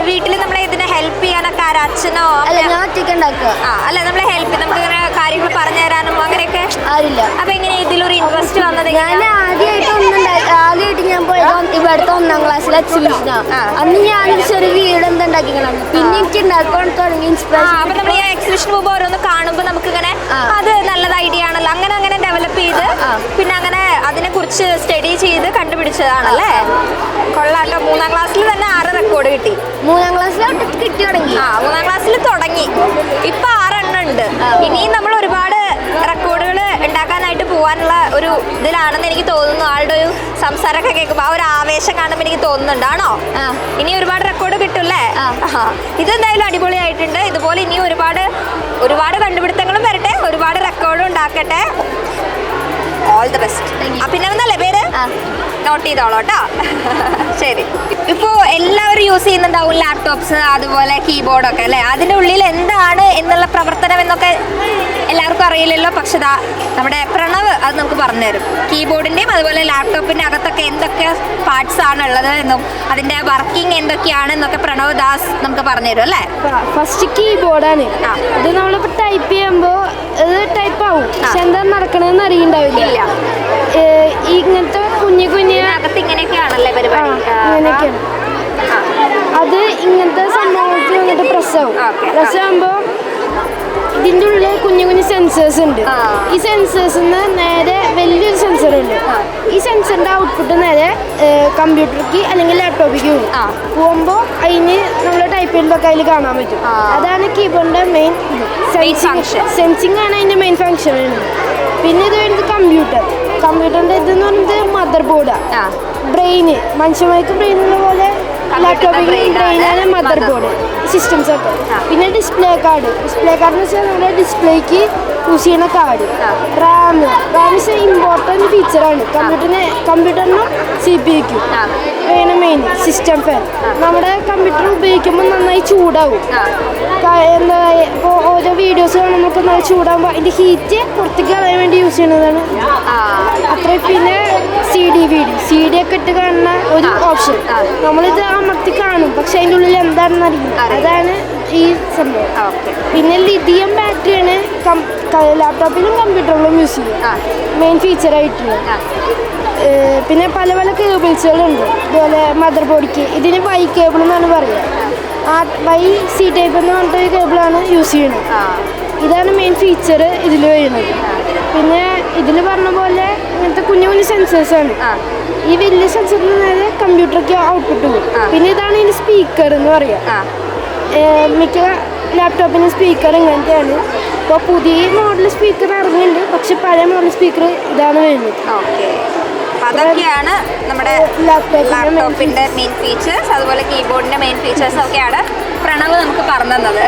വീട്ടിൽ നമ്മളെ ഇതിനെ ഹെൽപ്പ് ചെയ്യാനൊക്കെ അച്ഛനോ? അല്ല, ഞാൻ ഒറ്റയ്ക്ക് ഉണ്ടാക്കുക. അല്ല, നമ്മളെ ഹെൽപ്പ്, നമുക്ക് ഇങ്ങനെ കാര്യങ്ങൾ പറഞ്ഞു തരാനും അങ്ങനെയൊക്കെ ആരില്ല. അപ്പൊ എങ്ങനെ ഇതിലൊരു ഇൻട്രസ്റ്റ് വന്നത്? ഞാൻ ആദ്യമായിട്ട് ഞാൻ പോയത് ഇവിടുത്തെ 1ാം ക്ലാസ്സിലെ എക്സിബിഷനാണ്. അന്ന് ഞാനൊരു ചെറിയ വീട് എന്തുണ്ടാക്കിക്കണം. പിന്നെ എനിക്ക് ഉണ്ടാക്കാൻ തുടങ്ങി ഇൻസ്പിറേഷൻ. അപ്പൊ നമ്മൾ ഈ എക്സിബിഷൻ പോകുമ്പോൾ ഓരോന്ന് കാണുമ്പോൾ നമുക്ക് ഇങ്ങനെ അത് നല്ലത് ഐഡിയ ആണല്ലോ, അങ്ങനെ ഡെവലപ്പ് ചെയ്ത് പിന്നെ അങ്ങനെ അതിനെ കുറിച്ച് സ്റ്റഡി ചെയ്ത് കണ്ടുപിടിച്ചതാണല്ലേ? കൊള്ളാട്ടോ. 3ാം ക്ലാസ്സിൽ തന്നെ 6 റെക്കോർഡ് കിട്ടി. 3ാം ക്ലാസ്സിൽ കിട്ടി തുടങ്ങി. 3ാം ക്ലാസ്സിൽ തുടങ്ങി, ഇപ്പൊ 6 എണ്ണം ഉണ്ട്. ഇനിയും നമ്മൾ ഒരുപാട് റെക്കോർഡുകൾ ഉണ്ടാക്കാനായിട്ട് പോകാനുള്ള ഒരു ഇതിലാണെന്ന് എനിക്ക് തോന്നുന്നു. ആളുടെ ഒരു സംസാരമൊക്കെ കേൾക്കുമ്പോൾ ആ ഒരു ആവേശം കാണുമ്പോൾ എനിക്ക് തോന്നുന്നുണ്ട്. ആണോ? ഇനി ഒരുപാട് റെക്കോർഡ് കിട്ടുമല്ലേ? ഇതെന്തായാലും അടിപൊളിയായിട്ടുണ്ട്. ഇതുപോലെ ഇനി ഒരുപാട് കണ്ടുപിടുത്തങ്ങളും വരട്ടെ, ഒരുപാട് റെക്കോർഡും ഉണ്ടാക്കട്ടെ. All the best. പിന്നെ ഒന്നല്ലേ പേര്? നോട്ട് ചെയ്തോളൂ കേട്ടോ. ശരി. ഇപ്പോൾ എല്ലാവരും യൂസ് ചെയ്യുന്നുണ്ടാവും ലാപ്ടോപ്സ്, അതുപോലെ കീബോർഡൊക്കെ അല്ലേ? അതിൻ്റെ ഉള്ളിൽ എന്താണ് എന്നുള്ള പ്രവർത്തനം എന്നൊക്കെ എല്ലാവർക്കും അറിയില്ലല്ലോ. പക്ഷെ നമ്മുടെ പ്രണവ് അത് നമുക്ക് പറഞ്ഞു തരും. കീബോർഡിൻ്റെയും അതുപോലെ ലാപ്ടോപ്പിൻ്റെ അകത്തൊക്കെ എന്തൊക്കെ പാർട്സ് ആണ് ഉള്ളത് എന്നും അതിൻ്റെ വർക്കിംഗ് എന്തൊക്കെയാണെന്നൊക്കെ പ്രണവ് ദാസ് നമുക്ക് പറഞ്ഞു തരും അല്ലേ? ഫസ്റ്റ് കീബോർഡാണ്. ഇത് നമ്മളിപ്പോൾ ടൈപ്പ് ചെയ്യുമ്പോൾ ഇത് ടൈപ്പ് ആവും, പക്ഷെ എന്താ നടക്കണമെന്ന് അറിയണ്ടാവില്ല. ഇങ്ങനത്തെ കുഞ്ഞു അകത്ത് ഇങ്ങനെയൊക്കെയാണല്ലേ പരിപാടി? അങ്ങനെയൊക്കെയാണ്. അത് ഇങ്ങനത്തെ സംഭവങ്ങൾക്ക് വന്നിട്ട് പ്രസ്സാവും. പ്രസ്സാകുമ്പോൾ ഇതിൻ്റെ ഉള്ളിൽ കുഞ്ഞു സെൻസേഴ്സ് ഉണ്ട്. ഈ സെൻസേഴ്സിൽ നിന്ന് നേരെ വലിയൊരു സെൻസർ ഉണ്ട്. ഈ സെൻസറിൻ്റെ ഔട്ട്പുട്ട് നേരെ കമ്പ്യൂട്ടർക്ക് അല്ലെങ്കിൽ ലാപ്ടോപ്പിലേക്ക് പോകുമ്പോൾ അതിന് നമ്മൾ ടൈപ്പ് ചെയ്യുമ്പോൾ അതിൽ കാണാൻ പറ്റും. അതാണ് കീബോർഡിൻ്റെ മെയിൻ സെൻസിങ് ആണ് അതിൻ്റെ മെയിൻ ഫങ്ഷൻ വരുന്നത്. പിന്നെ ഇത് വരുന്നത് കമ്പ്യൂട്ടറിൻ്റെ ഇതെന്ന് പറയുന്നത് മദർ ബോർഡാണ്. ബ്രെയിന് മനുഷ്യന്മാർക്ക് ബ്രെയിനുള്ള പോലെ ലാപ്ടോപ്പിൽ ബ്രെയിനാണ് മദർ ബോർഡ് സിസ്റ്റംസ് ഒക്കെ. പിന്നെ ഡിസ്പ്ലേ കാർഡ് എന്ന് വെച്ചാൽ നമ്മുടെ ഡിസ്പ്ലേക്ക് യൂസ് ചെയ്യുന്ന കാർഡ്. റാം ഇസ് ഇമ്പോർട്ടൻറ്റ് ഫീച്ചറാണ് കമ്പ്യൂട്ടറിനും CPU-ക്കും. പിന്നെ മെയിൻ സിസ്റ്റം ഫാൻ. നമ്മുടെ കമ്പ്യൂട്ടർ ഉപയോഗിക്കുമ്പോൾ നന്നായി ചൂടാവും. എന്താ ഇപ്പോൾ ഓരോ വീഡിയോസ് കാണുമ്പോൾ നന്നായി ചൂടാകുമ്പോൾ അതിൻ്റെ ഹീറ്റ് പുറത്തേക്ക് കളയാൻ വേണ്ടി യൂസ് ചെയ്യുന്നതാണ് അത്ര. പിന്നെ CD ഒക്കെ ഇട്ട് കാണുന്ന ഒരു ഓപ്ഷൻ. നമ്മളിത് അമർത്തി കാണും, പക്ഷെ അതിൻ്റെ ഉള്ളിൽ എന്താണെന്ന് അറിയില്ല. അതാണ് ഈ സംഭവം. പിന്നെ ലിഥിയം ബാറ്ററിയാണ് ലാപ്ടോപ്പിലും കമ്പ്യൂട്ടറിലും യൂസ് ചെയ്യുക മെയിൻ ഫീച്ചറായിട്ടുള്ളത്. പിന്നെ പല കേബിൾസുകളുണ്ട്. ഇതുപോലെ മദർ ബോർഡിക്ക് ഇതിന് വൈ കേബിൾ എന്നാണ് പറയുക. C ടൈപ്പ് എന്ന് പറഞ്ഞിട്ട് കേബിളാണ് യൂസ് ചെയ്യുന്നത്. ഇതാണ് മെയിൻ ഫീച്ചർ ഇതിൽ വരുന്നത്. പിന്നെ ഇതിൽ പറഞ്ഞ പോലെ ഇങ്ങനത്തെ കുഞ്ഞു സെൻസേഴ്സാണ്. ഈ വലിയ സെൻസറിന് നേരെ കമ്പ്യൂട്ടർക്ക് ഔട്ട്പുട്ട് പോകും. പിന്നെ ഇതാണ് ഇതിൻ്റെ സ്പീക്കർ എന്ന് പറയുക. മിക്ക ലാപ്ടോപ്പിൻ്റെ സ്പീക്കർ ഇങ്ങനത്തെയാണ്. ഇപ്പോൾ പുതിയ മോഡൽ സ്പീക്കർ ഇറങ്ങിയിട്ടുണ്ട്, പക്ഷെ പഴയ മോഡൽ സ്പീക്കർ ഇതാണ് വരുന്നത്. അപ്പം അതൊക്കെയാണ് നമ്മുടെ ലാപ്ടോപ്പിൻ്റെ മെയിൻ ഫീച്ചേഴ്സ്. അതുപോലെ കീബോർഡിൻ്റെ മെയിൻ ഫീച്ചേഴ്സ് ഒക്കെയാണ് പ്രണവ് നമുക്ക് പറഞ്ഞു തന്നത്.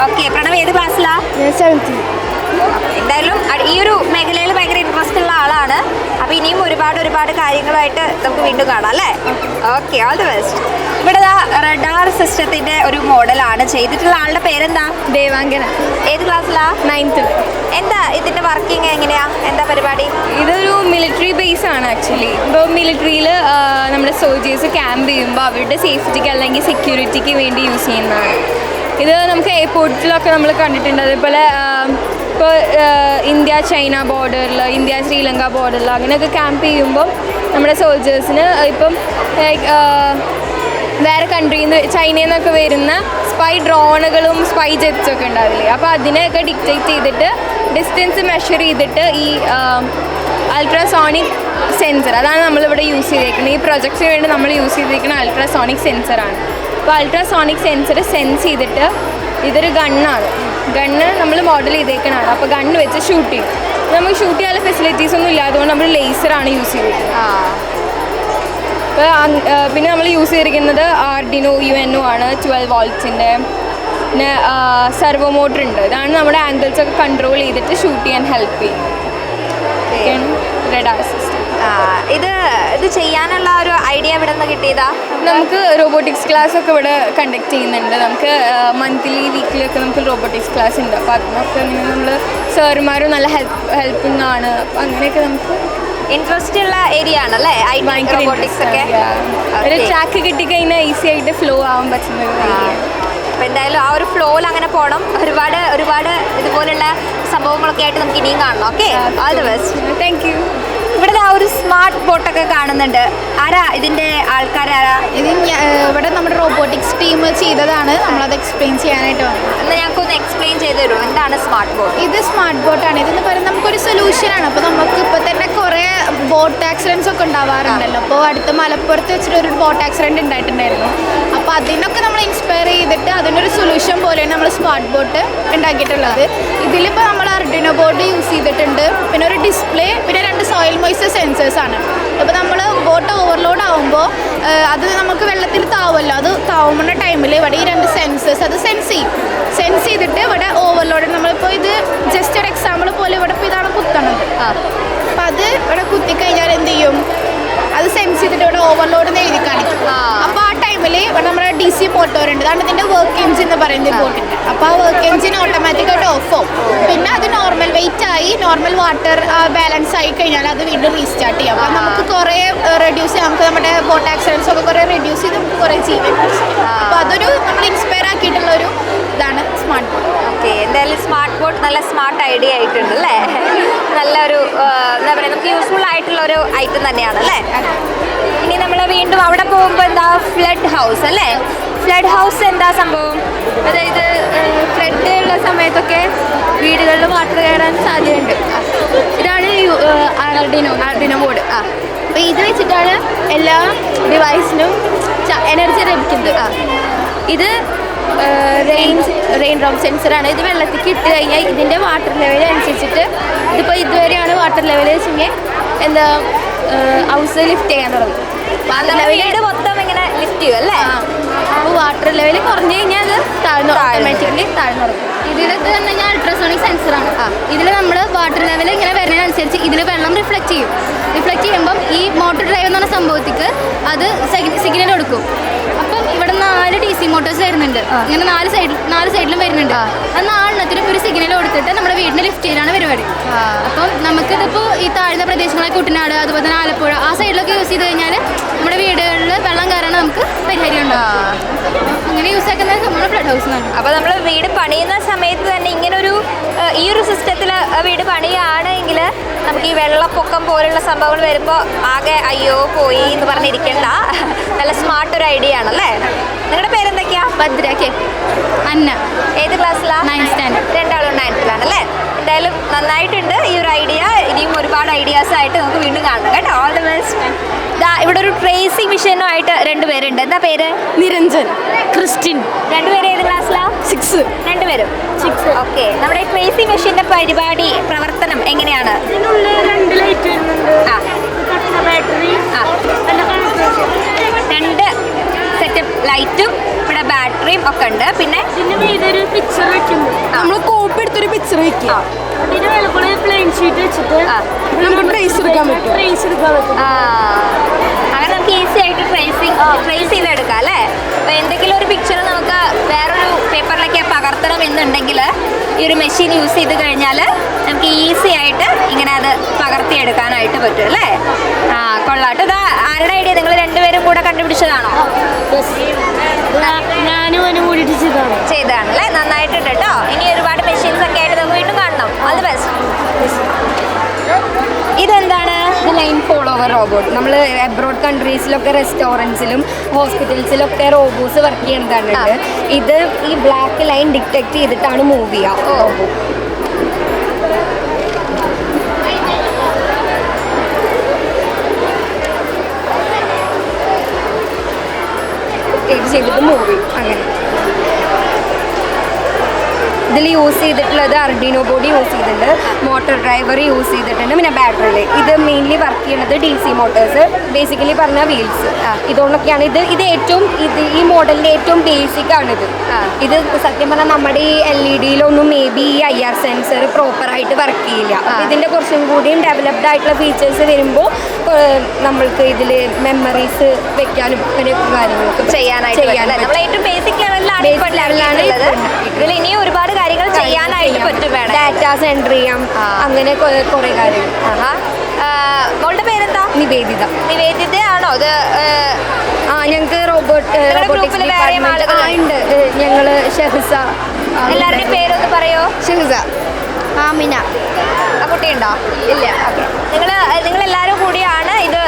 ഓക്കെ, പ്രണവ് ഏത് ക്ലാസ്സിലാണ്? എന്തായാലും ഈ ഒരു മേഖലയിൽ ഭയങ്കര ഇൻട്രസ്റ്റ് ഉള്ള ആളാണ്. അപ്പോൾ ഇനിയും ഒരുപാട് കാര്യങ്ങളുമായിട്ട് നമുക്ക് വീണ്ടും കാണാം അല്ലേ? Okay, all the best. ഇവിടെ റഡാർ സിസ്റ്റത്തിൻ്റെ ഒരു മോഡലാണ് ചെയ്തിട്ടുള്ള ആളുടെ പേരെന്താ? ദേവാംഗന. ഏത് ക്ലാസ്സിലാണ്? 9th. എന്താ ഇതിൻ്റെ വർക്കിംഗ് എങ്ങനെയാ? എന്താ പരിപാടി? ഇതൊരു മിലിറ്ററി ബേസ് ആണ് ആക്ച്വലി. ഇപ്പോൾ മിലിറ്ററിയിൽ നമ്മുടെ സോൾജേഴ്സ് ക്യാമ്പ് ചെയ്യുമ്പോൾ അവരുടെ സേഫ്റ്റിക്ക് അല്ലെങ്കിൽ സെക്യൂരിറ്റിക്ക് വേണ്ടി യൂസ് ചെയ്യുന്നതാണ്. ഇത് നമുക്ക് എയർപോർട്ടിലൊക്കെ നമ്മൾ കണ്ടിട്ടുണ്ട്. അതേപോലെ ഇപ്പോൾ ഇന്ത്യ ചൈന ബോർഡറിൽ, ഇന്ത്യ ശ്രീലങ്ക ബോർഡറിൽ അങ്ങനെയൊക്കെ ക്യാമ്പ് ചെയ്യുമ്പം നമ്മുടെ സോൾജേഴ്സിന് ഇപ്പം വേറെ കൺട്രിയിൽ നിന്ന് ചൈനയിൽ നിന്നൊക്കെ വരുന്ന സ്പൈ ഡ്രോണുകളും സ്പൈ ജെറ്റ്സും ഒക്കെ ഉണ്ടാവില്ലേ, അപ്പോൾ അതിനെയൊക്കെ ഡിറ്റക്റ്റ് ചെയ്തിട്ട് ഡിസ്റ്റൻസ് മെഷർ ചെയ്തിട്ട് ഈ അൾട്രാസോണിക് സെൻസർ, അതാണ് നമ്മളിവിടെ യൂസ് ചെയ്തേക്കുന്നത്. ഈ പ്രൊജക്റ്റിന് വേണ്ടി നമ്മൾ യൂസ് ചെയ്തിരിക്കുന്ന അൾട്രാസോണിക് സെൻസറാണ്. അപ്പോൾ അൾട്രാസോണിക് സെൻസർ സെൻസ് ചെയ്തിട്ട് ഇതൊരു ഗണ്ണാണ്. ഗണ്ണ് നമ്മൾ മോഡൽ ചെയ്തേക്കണതാണ്. അപ്പോൾ ഗണ്ണ് വെച്ച് ഷൂട്ട് ചെയ്യും. നമുക്ക് ഷൂട്ട് ചെയ്യാനുള്ള ഫെസിലിറ്റീസ് ഒന്നും ഇല്ലാത്തതുകൊണ്ട് നമ്മൾ ലേസറാണ് യൂസ് ചെയ്തിരിക്കുന്നത്. പിന്നെ നമ്മൾ യൂസ് ചെയ്തിരിക്കുന്നത് ആർഡിനോ UNO ആണ്, 12 voltsൻ്റെ. പിന്നെ സെർവോ മോട്ടർ ഉണ്ട്. ഇതാണ് നമ്മുടെ ആംഗിൾസ് ഒക്കെ കൺട്രോൾ ചെയ്തിട്ട് ഷൂട്ട് ചെയ്യാൻ ഹെൽപ്പ് ചെയ്യും. Radar system. ഇത് ചെയ്യാനുള്ള ഒരു ഐഡിയ ഇവിടെ നിന്ന് കിട്ടിയതാ? നമുക്ക് റോബോട്ടിക്സ് ക്ലാസ് ഒക്കെ ഇവിടെ കണ്ടക്ട് ചെയ്യുന്നുണ്ട്. നമുക്ക് മന്ത്ലി വീക്കിലി ഒക്കെ നമുക്ക് റോബോട്ടിക്സ് ക്ലാസ് ഉണ്ട്. അപ്പോൾ അതിനൊക്കെ നമ്മൾ സാറുമാരും നല്ല ഹെൽപ്പിംഗ് ആണ്. അപ്പോൾ അങ്ങനെയൊക്കെ നമുക്ക് ഇൻട്രസ്റ്റ് ഉള്ള ഏരിയ ആണല്ലേ റോബോട്ടിക്സ് ഒക്കെ. ഒരു ട്രാക്ക് കിട്ടിക്കഴിഞ്ഞാൽ ഈസി ആയിട്ട് ഫ്ലോ ആവാൻ പറ്റുന്നത്. അപ്പോൾ എന്തായാലും ആ ഒരു ഫ്ലോയിൽ അങ്ങനെ പോകണം. ഒരുപാട് ഇതുപോലുള്ള സംഭവങ്ങളൊക്കെ ആയിട്ട് നമുക്ക് ഇനിയും കാണണം. Okay, all the best. Thank you. ഇവിടെ ആ ഒരു സ്മാർട്ട് ബോട്ടൊക്കെ കാണുന്നുണ്ട്. ആരാ ഇതിൻ്റെ ആൾക്കാരാരാ? ഇത് ഇവിടെ നമ്മുടെ റോബോട്ടിക്സ് ടീം ചെയ്തതാണ്. നമ്മളത് എക്സ്പ്ലെയിൻ ചെയ്യാനായിട്ട് വന്നത്. എന്നാൽ ഞങ്ങൾക്കൊന്ന് എക്സ്പ്ലെയിൻ ചെയ്ത് തരുമോ? എന്താണ് സ്മാർട്ട് ബോട്ട്? ഇത് സ്മാർട്ട് ബോട്ടാണ്. ഇതെന്ന് പറയുന്നത് നമുക്കൊരു സൊല്യൂഷനാണ്. അപ്പോൾ നമുക്ക് ഇപ്പോൾ തന്നെ കുറേ ബോട്ട് ആക്സിഡൻറ്റ്സ് ഒക്കെ ഉണ്ടാവാറുണ്ടല്ലോ. അപ്പോൾ അടുത്ത് മലപ്പുറത്ത് വെച്ചിട്ട് ഒരു ബോട്ട് ആക്സിഡൻറ്റ് ഉണ്ടായിട്ടുണ്ടായിരുന്നു. അപ്പോൾ അതിനൊക്കെ നമ്മൾ ഇൻസ്പയർ ചെയ്തിട്ട് അതിനൊരു സൊല്യൂഷൻ പോലെയാണ് നമ്മൾ സ്മാർട്ട് ബോട്ട് ഉണ്ടാക്കിയിട്ടുള്ളത്. ഇതിലിപ്പോൾ നമ്മൾ ആർഡിനോ ബോർഡ് യൂസ് ചെയ്തിട്ടുണ്ട്. പിന്നെ ഒരു ഡിസ്പ്ലേ, പിന്നെ 2 സോയിൽ മോയ്സ്ചർ സെൻസേഴ്സാണ്. അപ്പോൾ നമ്മൾ ബോട്ട് ഓവർലോഡ് ആകുമ്പോൾ അത് നമുക്ക് വെള്ളത്തിൽ താവുമല്ലോ. അത് താവുന്ന ടൈമിൽ ഇവിടെ ഈ 2 സെൻസേഴ്സ് അത് സെൻസ് ചെയ്തിട്ട് ഇവിടെ ഓവർലോഡ്, നമ്മളിപ്പോൾ ഇത് ജസ്റ്റ് ഒരു എക്സാമ്പിൾ പോലെ ഇവിടെ ഇപ്പോൾ ഇതാണ് കുത്തണത്. അപ്പം അത് ഇവിടെ കുത്തിക്കഴിഞ്ഞാൽ എന്ത് ചെയ്യും? അത് സെൻസ് ചെയ്തിട്ട് ഇവിടെ ഓവർലോഡ് എഴുതി കാണിക്കും. അപ്പോൾ ആ ടൈമിൽ ഇവിടെ നമ്മുടെ DC മോട്ടോറുണ്ട്. അതാണ് ഇതിൻ്റെ വർക്ക് എഞ്ചിൻ എന്ന് പറയുന്നത് ബോട്ടിൻ്റെ. അപ്പോൾ ആ വർക്ക് എഞ്ചിൻ ഓട്ടോമാറ്റിക്കായിട്ട് ഓഫ് ആവും. പിന്നെ അത് നോർമൽ വെയിറ്റ് ആയി നോർമൽ വാട്ടർ ബാലൻസ് ആയി കഴിഞ്ഞാൽ അത് വീണ്ടും റീസ്റ്റാർട്ട് ചെയ്യാം. അപ്പോൾ നമുക്ക് കുറേ റെഡ്യൂസ് ചെയ്യാം. നമുക്ക് നമ്മുടെ ബോട്ട് ആക്സിഡൻസ് ഒക്കെ കുറേ റെഡ്യൂസ് ചെയ്ത് നമുക്ക് കുറേ ചെയ്യാൻ പറ്റും. അപ്പോൾ അതൊരു നമ്മൾ ഇൻസ്പയർ ആക്കിയിട്ടുള്ളൊരു ഇതാണ് സ്മാർട്ട് ബോട്ട്. ഓക്കെ, എന്തായാലും സ്മാർട്ട് ബോട്ട് നല്ല സ്മാർട്ട് ഐഡിയ ആയിട്ടുണ്ട് അല്ലേ? നല്ലൊരു എന്താ പറയുക, നമുക്ക് യൂസ്ഫുൾ ആയിട്ടുള്ള ഒരു ഐറ്റം തന്നെയാണ് അല്ലേ? ഇനി നമ്മൾ വീണ്ടും അവിടെ പോകുമ്പോൾ എന്താ ഫ്ലഡ് ഹൗസ് അല്ലേ? ഫ്ലഡ് ഹൗസ് എന്താ സംഭവം? അതായത് ഫ്ലഡ് ഉള്ള സമയത്തൊക്കെ വീടുകളിൽ വാട്ടർ കയറാൻ സാധ്യതയുണ്ട്. ഇതാണ് ആർഡിനോ ബോർഡ്. അപ്പോൾ ഇത് വെച്ചിട്ടാണ് എല്ലാ ഡിവൈസിനും എനർജി ലഭിക്കുന്നത്. ഇത് റെയിൻ ഡ്രോപ്പ് സെൻസറാണ്. ഇത് വെള്ളത്തിലേക്ക് ഇട്ട് കഴിഞ്ഞാൽ ഇതിൻ്റെ വാട്ടർ ലെവൽ അനുസരിച്ചിട്ട്, ഇതിപ്പോൾ ഇതുവരെയാണ് വാട്ടർ ലെവൽ വെച്ചെങ്കിൽ എന്താ ഹൗസ് ലിഫ്റ്റ് ചെയ്യാൻ തുടങ്ങും. വീട് മൊത്തം ഇങ്ങനെ ലിഫ്റ്റ് ചെയ്യും അല്ലേ? അപ്പോൾ വാട്ടർ ലെവൽ കുറഞ്ഞു കഴിഞ്ഞാൽ അത് ഓട്ടോമാറ്റിക്കലി താഴ്ന്നു തുടങ്ങും. ഇതിലൊക്കെ പറഞ്ഞു കഴിഞ്ഞാൽ അൾട്രാസോണിക് സെൻസറാണ്. ഇതിൽ നമ്മൾ വാട്ടർ ലെവൽ ഇങ്ങനെ വരുന്നതിനനുസരിച്ച് ഇതിൽ വെള്ളം റിഫ്ലക്റ്റ് ചെയ്യും. റിഫ്ലക്റ്റ് ചെയ്യുമ്പം ഈ മോട്ടോർ ഡ്രൈവ് എന്ന് പറഞ്ഞ സംഭവത്തിക്ക് അത് സിഗ്നൽ കൊടുക്കും. അപ്പം ഇവിടെ 4 DC മോട്ടോഴ്സ് വരുന്നുണ്ട്. ഇങ്ങനെ 4 സൈഡിലും വരുന്നുണ്ട്. അത് 4 ഒരു സിഗ്നൽ കൊടുത്തിട്ട് നമ്മുടെ വീടിന് ലിഫ്റ്റ് ചെയ്യലാണ് പരിപാടി. അപ്പം നമുക്കിതിപ്പോൾ ഈ താഴ്ന്ന പ്രദേശങ്ങളെ കുട്ടനാട്, അതുപോലെ തന്നെ ആലപ്പുഴ ആ സൈഡിലൊക്കെ യൂസ് ചെയ്ത് കഴിഞ്ഞാൽ നമ്മുടെ വീടുകളിൽ വെള്ളം കയറാൻ നമുക്ക് പരിഹാരം ഉണ്ടാകും. അങ്ങനെ യൂസ് ആക്കുന്നത് നമ്മുടെ ഫ്ലഡ് ഹൗസ് എന്നാണ്. അപ്പോൾ നമ്മൾ വീട് പണിയുന്ന സമയത്ത് തന്നെ ഇങ്ങനൊരു ഈ ഒരു സിസ്റ്റത്തിൽ വീട് പണിയുകയാണെങ്കിൽ നമുക്ക് ഈ വെള്ളപ്പൊക്കം പോലുള്ള സംഭവങ്ങൾ വരുമ്പോൾ ആകെ അയ്യോ പോയി എന്ന് പറഞ്ഞിരിക്കേണ്ട. നല്ല സ്മാർട്ട് ഒരു ഐഡിയ ആണല്ലേ? നിങ്ങളുടെ പേരെന്തൊക്കെയാ? ഭദ്ര, അന്ന. ഏത് ക്ലാസ്സിലാണ്? 9th standard. രണ്ടാളും 9th ആണല്ലേ? എന്തായാലും നന്നായിട്ടുണ്ട് ഈ ഒരു ഐഡിയ. ഇനിയും ഒരുപാട് ഐഡിയാസ് ആയിട്ട് നമുക്ക് വീണ്ടും കാണണം കേട്ടോ. All the best. ഇവിടെ ഒരു ട്രേസിംഗ് മെഷീനുമായിട്ട് 2 പേരുണ്ട്. എന്താ പേര്? നിരഞ്ജൻ, ക്രിസ്റ്റിൻ. 2 പേര് ഏത് ക്ലാസ്സിലാണ്? 6. 2 പേരും 6. ഓക്കെ, നമ്മുടെ ട്രേസിംഗ് മെഷീൻ്റെ പരിപാടി പ്രവർത്തനം എങ്ങനെയാണ്? ഇതിനുള്ളിൽ 2 ലൈറ്റ് വരുന്നുണ്ട്. ട്രേസർ വെക്കുക. അതിന്റെ മേലെ കൂടെ പ്ലെയിൻ ഷീറ്റ് വെച്ചിട്ട് നമുക്ക് ട്രേസ് എടുക്കാൻ പറ്റും. അങ്ങനെ നമുക്ക് ഈസി ആയിട്ട് ട്രേസ് ചെയ്തെടുക്കാം അല്ലേ. അപ്പോൾ എന്തെങ്കിലും ഒരു പിക്ചർ നമുക്ക് വേറൊരു പേപ്പറിലേക്ക് പകർത്തണം എന്നുണ്ടെങ്കിൽ ഈ ഒരു മെഷീൻ യൂസ് ചെയ്ത് കഴിഞ്ഞാൽ നമുക്ക് ഈസി ആയിട്ട് ഇങ്ങനെ അത് പകർത്തിയെടുക്കാനായിട്ട് പറ്റും അല്ലേ. കൊള്ളാട്ടോ. ഇതാ ആരുടെ ഐഡിയ? നിങ്ങൾ രണ്ടുപേരും കൂടെ കണ്ടുപിടിച്ചതാണോ? ഞാനും അവനും കൂടിയിട്ട് ചെയ്തതാണല്ലേ. നന്നായിട്ടുണ്ട് കേട്ടോ. ഇനി ഒരുപാട് മെഷീൻസ് ഒക്കെ ആയിട്ട് നമുക്ക് വീണ്ടും കാണണം. All the best. ഇതെന്താണ്? Line follower robot. നമ്മൾ അബ്രോഡ് കൺട്രീസിലൊക്കെ റെസ്റ്റോറൻറ്റ്സിലും ഹോസ്പിറ്റൽസിലൊക്കെ റോബോട്ട്സ് വർക്ക് ചെയ്യുന്നതാണ്. ഇത് ഈ ബ്ലാക്ക് ലൈൻ ഡിറ്റക്ട് ചെയ്തിട്ടാണ് മൂവ് ചെയ്യുക. ചെയ്തിട്ട് മൂവ് ചെയ്യും. അങ്ങനെ ഇതിൽ യൂസ് ചെയ്തിട്ടുള്ളത് അർഡിനോ ബോർഡ് യൂസ് ചെയ്തിട്ടുണ്ട്, മോട്ടോർ ഡ്രൈവർ യൂസ് ചെയ്തിട്ടുണ്ട്, പിന്നെ ബാറ്ററിയിൽ. ഇത് മെയിൻലി വർക്ക് ചെയ്യുന്നത് DC മോട്ടോഴ്സ്, ബേസിക്കലി പറഞ്ഞാൽ വീൽസ്. ഇതുകൊണ്ടൊക്കെയാണ് ഇത് ഏറ്റവും ഈ മോഡലിൻ്റെ ഏറ്റവും ബേസിക് ആണിത്. ഇത് സത്യം പറഞ്ഞാൽ നമ്മുടെ ഈ LED-യിലൊന്നും മേ ബി ഈ IR സെൻസർ പ്രോപ്പറായിട്ട് വർക്ക് ചെയ്യില്ല. ഇതിൻ്റെ കുറച്ചും കൂടിയും ഡെവലപ്ഡ് ആയിട്ടുള്ള ഫീച്ചേഴ്സ് വരുമ്പോൾ നമ്മൾക്ക് ഇതിൽ മെമ്മറീസ് വെക്കാനും അങ്ങനെ കാര്യങ്ങളൊക്കെ ചെയ്യാനായിട്ട് നമ്മൾ ഏറ്റവും ബേസിക് ലെവലിലാണ് ഇതിൽ ഇനിയും ഒരുപാട് കാര്യങ്ങൾ ചെയ്യാനായിട്ട് പറ്റും. വേണം ഡാറ്റാസ് എൻട്രി ചെയ്യാം, അങ്ങനെ കുറേ കാര്യങ്ങൾ. മോളുടെ പേരെന്താ? നിവേദിത. നിവേദിതയാണോ ഇത്? ഞങ്ങൾക്ക് റോബോട്ടിക്സ് ഉണ്ട്. ഞങ്ങൾ ഷെഹ്സ. എല്ലാവരുടെയും പേരൊന്ന് പറയോ? ഷെഹ്സ, ആമിന. ആ കുട്ടിയുണ്ടോ? ഇല്ല. ഓക്കെ. നിങ്ങളെല്ലാവരും കൂടിയാണ് ഇത്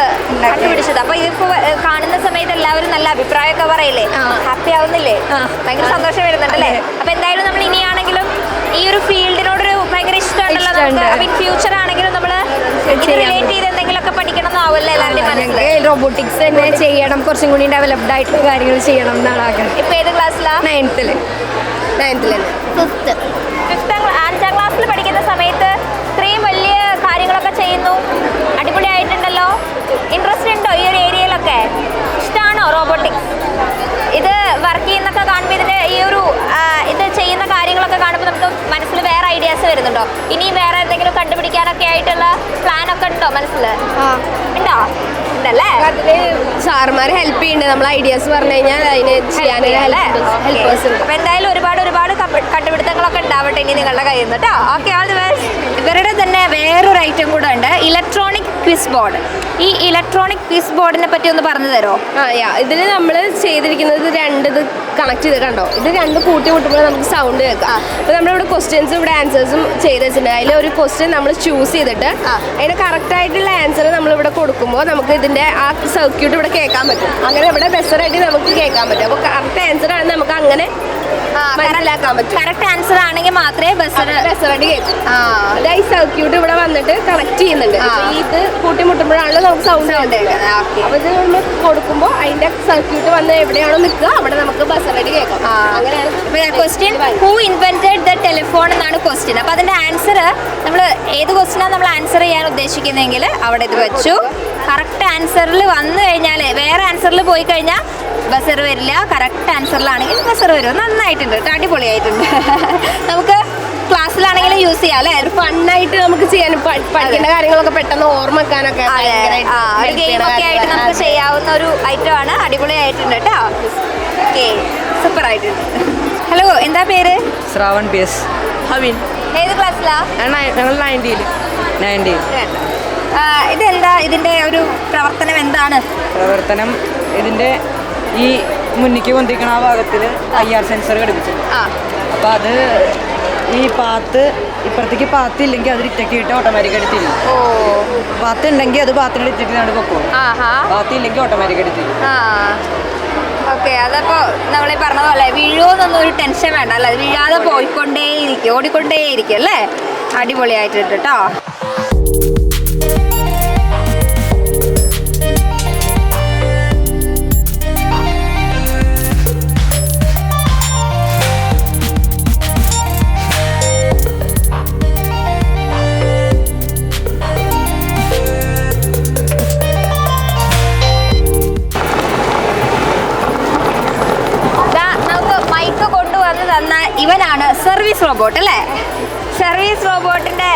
കണ്ടുപിടിച്ചത്. അപ്പോൾ ഇതിപ്പോൾ കാണുന്ന സമയത്ത് എല്ലാവരും നല്ല അഭിപ്രായമൊക്കെ പറയില്ലേ? ഹാപ്പി ആവുന്നില്ലേ? ഭയങ്കര സന്തോഷം വരുന്നുണ്ടല്ലേ? അപ്പോൾ എന്തായാലും നമ്മൾ ഇനിയാണെങ്കിലും ഈ ഒരു ഫീൽഡിനോടൊരു ഭയങ്കര ഇഷ്ടമുണ്ടല്ലോ നമുക്ക്. അപ്പോൾ ഇൻ ഫ്യൂച്ചർ ആണെങ്കിലും നമ്മൾ റിലേറ്റ് ചെയ്ത് എന്തെങ്കിലുമൊക്കെ പഠിക്കണം എന്നാവുമല്ലോ എല്ലാവരുടെയും മനസ്സിൽ. റോബോട്ടിക്സ് തന്നെ ചെയ്യണം, കുറച്ചും കൂടി ഡെവലപ്ഡ് ആയിട്ടുള്ള കാര്യങ്ങൾ ചെയ്യണം എന്നാണ് ആഗ്രഹം. ഇപ്പോൾ ഏത് ക്ലാസ്സിലാണ്? 9th. 5th. 5ാം ക്ലാസ്സിൽ പഠിക്കുന്ന സമയത്ത് ഇത്രയും വലിയ കാര്യങ്ങളൊക്കെ ചെയ്യുന്നു. അടിപൊളിയായിട്ടുണ്ടല്ലോ. ഇൻട്രസ്റ്റ് ഉണ്ടോ ഈ ഒരു ഏരിയയിലൊക്കെ? ഇഷ്ടമാണോ റോബോട്ടിക്സ്? ഇത് വർക്ക് ചെയ്യുന്നൊക്കെ കാണുമ്പോൾ ഇതിൻ്റെ ഈ ഒരു ഇത് ചെയ്യുന്ന കാര്യങ്ങളൊക്കെ കാണുമ്പോൾ നമുക്ക് മനസ്സിൽ വേറെ ഐഡിയാസ് വരുന്നുണ്ടോ? ഇനി വേറെ എന്തെങ്കിലും കണ്ടുപിടിക്കാനൊക്കെ ആയിട്ടുള്ള പ്ലാനൊക്കെ ഉണ്ടോ മനസ്സിൽ? ഉണ്ടോ? ഉണ്ടല്ലേ. അതില് സാറുമാർ ഹെൽപ്പ് ചെയ്യുന്നുണ്ട്. നമ്മൾ ഐഡിയാസ് പറഞ്ഞു കഴിഞ്ഞാൽ അതിന് ചെയ്യാനല്ലേ ഹെൽപ്പേഴ്സ് ഉണ്ട്. അപ്പോൾ എന്തായാലും ഒരുപാട് കണ്ടുപിടുത്തങ്ങളൊക്കെ ഉണ്ടാവട്ടെ ഇനി നിങ്ങളുടെ കയ്യിൽ നിന്ന് കേട്ടോ. Okay, all the best. ഇവരുടെ തന്നെ വേറൊരു ഐറ്റം കൂടെ ഉണ്ട്, ഇലക്ട്രോണിക് ക്വിസ് ബോർഡ്. ഈ ഇലക്ട്രോണിക് ക്വിസ് ബോർഡിനെ പറ്റി ഒന്ന് പറഞ്ഞു തരുമോ? ഇതിൽ നമ്മൾ ചെയ്തിരിക്കുന്നത് ഇത് കണക്ട് ചെയ്ത് കണ്ടോ, ഇത് രണ്ട് കൂട്ടി മുട്ടുമ്പോൾ നമുക്ക് സൗണ്ട് കേൾക്കാം. അപ്പോൾ നമ്മളിവിടെ ക്വസ്റ്റ്യൻസും ഇവിടെ ആൻസേഴ്സും ചെയ്ത് വെച്ചിട്ടുണ്ട്. അതിൽ ഒരു ക്വസ്റ്റ്യൻ നമ്മൾ ചൂസ് ചെയ്തിട്ട് അതിന് കറക്റ്റായിട്ടുള്ള ആൻസർ നമ്മളിവിടെ കൊടുക്കുമ്പോൾ നമുക്ക് ഇതിൻ്റെ ആ സർക്യൂട്ട് ഇവിടെ കേൾക്കാൻ പറ്റും. അങ്ങനെ ഇവിടെ ബെസ്റ്ററായിട്ട് നമുക്ക് കേൾക്കാൻ പറ്റും. അപ്പോൾ കറക്റ്റ് ആൻസർ ആണ് നമുക്ക് അങ്ങനെ മനസ്സിലാക്കാൻ പറ്റും. കറക്റ്റ് ആൻസർ ആണെങ്കിൽ മാത്രമേ ബെസ്റ്ററായിട്ട് കേൾക്കും. അതായത് സർക്യൂട്ട് ഇവിടെ വന്നിട്ട് കണക്ട് ചെയ്യുന്നുണ്ട്. ഇത് കൂട്ടിമുട്ടുമ്പോഴാണല്ലോ നമുക്ക് സൗണ്ട് കേൾക്കുന്നത്. അപ്പോൾ ഇത് നമ്മൾ കൊടുക്കുമ്പോൾ അതിൻ്റെ സർക്യൂട്ട് വന്ന് എവിടെയാണോ നിൽക്കുക അവിടെ നമുക്ക് ബെസ്റ്ററായിട്ട് കേൾക്കാം. അങ്ങനെയാണ് question. Who invented the telephone എന്നാണ് ക്വസ്റ്റ്യൻ. അപ്പോൾ അതിൻ്റെ ആൻസർ നമ്മൾ ഏത് ക്വസ്റ്റ്യനാണ് നമ്മൾ ആൻസർ ചെയ്യാൻ ഉദ്ദേശിക്കുന്നതെങ്കിൽ അവിടെ ഇത് വെച്ചു. കറക്റ്റ് ആൻസറിൽ വന്നു കഴിഞ്ഞാൽ വേറെ ആൻസറിൽ പോയി കഴിഞ്ഞാൽ ബസർ വരില്ല. കറക്റ്റ് ആൻസറിലാണെങ്കിൽ ബസർ വരും. നന്നായിട്ടുണ്ട് കേട്ടോ, അടിപൊളിയായിട്ടുണ്ട്. നമുക്ക് ക്ലാസ്സിലാണെങ്കിലും യൂസ് ചെയ്യാം അല്ലേ? ഒരു ഫണ്ണായിട്ട് നമുക്ക് ചെയ്യാൻ പഠിക്കേണ്ട കാര്യങ്ങളൊക്കെ പെട്ടെന്ന് ഓർമ്മ വെക്കാനൊക്കെ ഒരു ഗെയിമൊക്കെ ആയിട്ട് നമുക്ക് ചെയ്യാവുന്ന ഒരു ഐറ്റം ആണ്. അടിപൊളിയായിട്ടുണ്ട് കേട്ടോ. ഓക്കെ, സൂപ്പർ ആയിട്ടുണ്ട്. ഹലോ, എന്താ പേര്? ശ്രാവൺ PS. ഹവിൻ. ഏത് ക്ലാസ്സിലാ? ഞങ്ങൾ 90. ഇതെന്താ ഇതിന്റെ ഒരു പ്രവർത്തനം എന്താണ്? പ്രവർത്തനം ഇതിൻ്റെ ഈ മുന്നിക്ക് പൊന്തിക്കണ ആ ഭാഗത്തിൽ IR സെൻസർ ഘടിപ്പിച്ചിട്ടുണ്ട്. അപ്പോൾ അത് ഈ പാത്ത് ഇപ്പുറത്തേക്ക് പാത്ത് ഇല്ലെങ്കിൽ അത് ഡിറ്റക്ട് ചെയ്തിട്ട് ഓട്ടോമാറ്റിക് തിരിയും. പാത്ത് ഉണ്ടെങ്കിൽ അത് പാത്തിന് ഡിറ്റക്ട് ചെയ്താണ്ട് പൊക്കോളും. പാത്ത് ഇല്ലെങ്കിൽ ഓട്ടോമാറ്റിക് തിരിയും. ഓക്കെ, അതപ്പോൾ നമ്മളീ പറഞ്ഞതുപോലെ വീഴുമെന്നൊന്നും ഒരു ടെൻഷൻ വേണ്ട അല്ലേ? വീഴാതെ പോയിക്കൊണ്ടേയിരിക്കും, ഓടിക്കൊണ്ടേയിരിക്കും അല്ലേ? അടിപൊളിയായിട്ടുണ്ട് കേട്ടോ. ഇവനാണ് സർവീസ് റോബോട്ട് അല്ലേ? സർവീസ് റോബോട്ടിന്റെ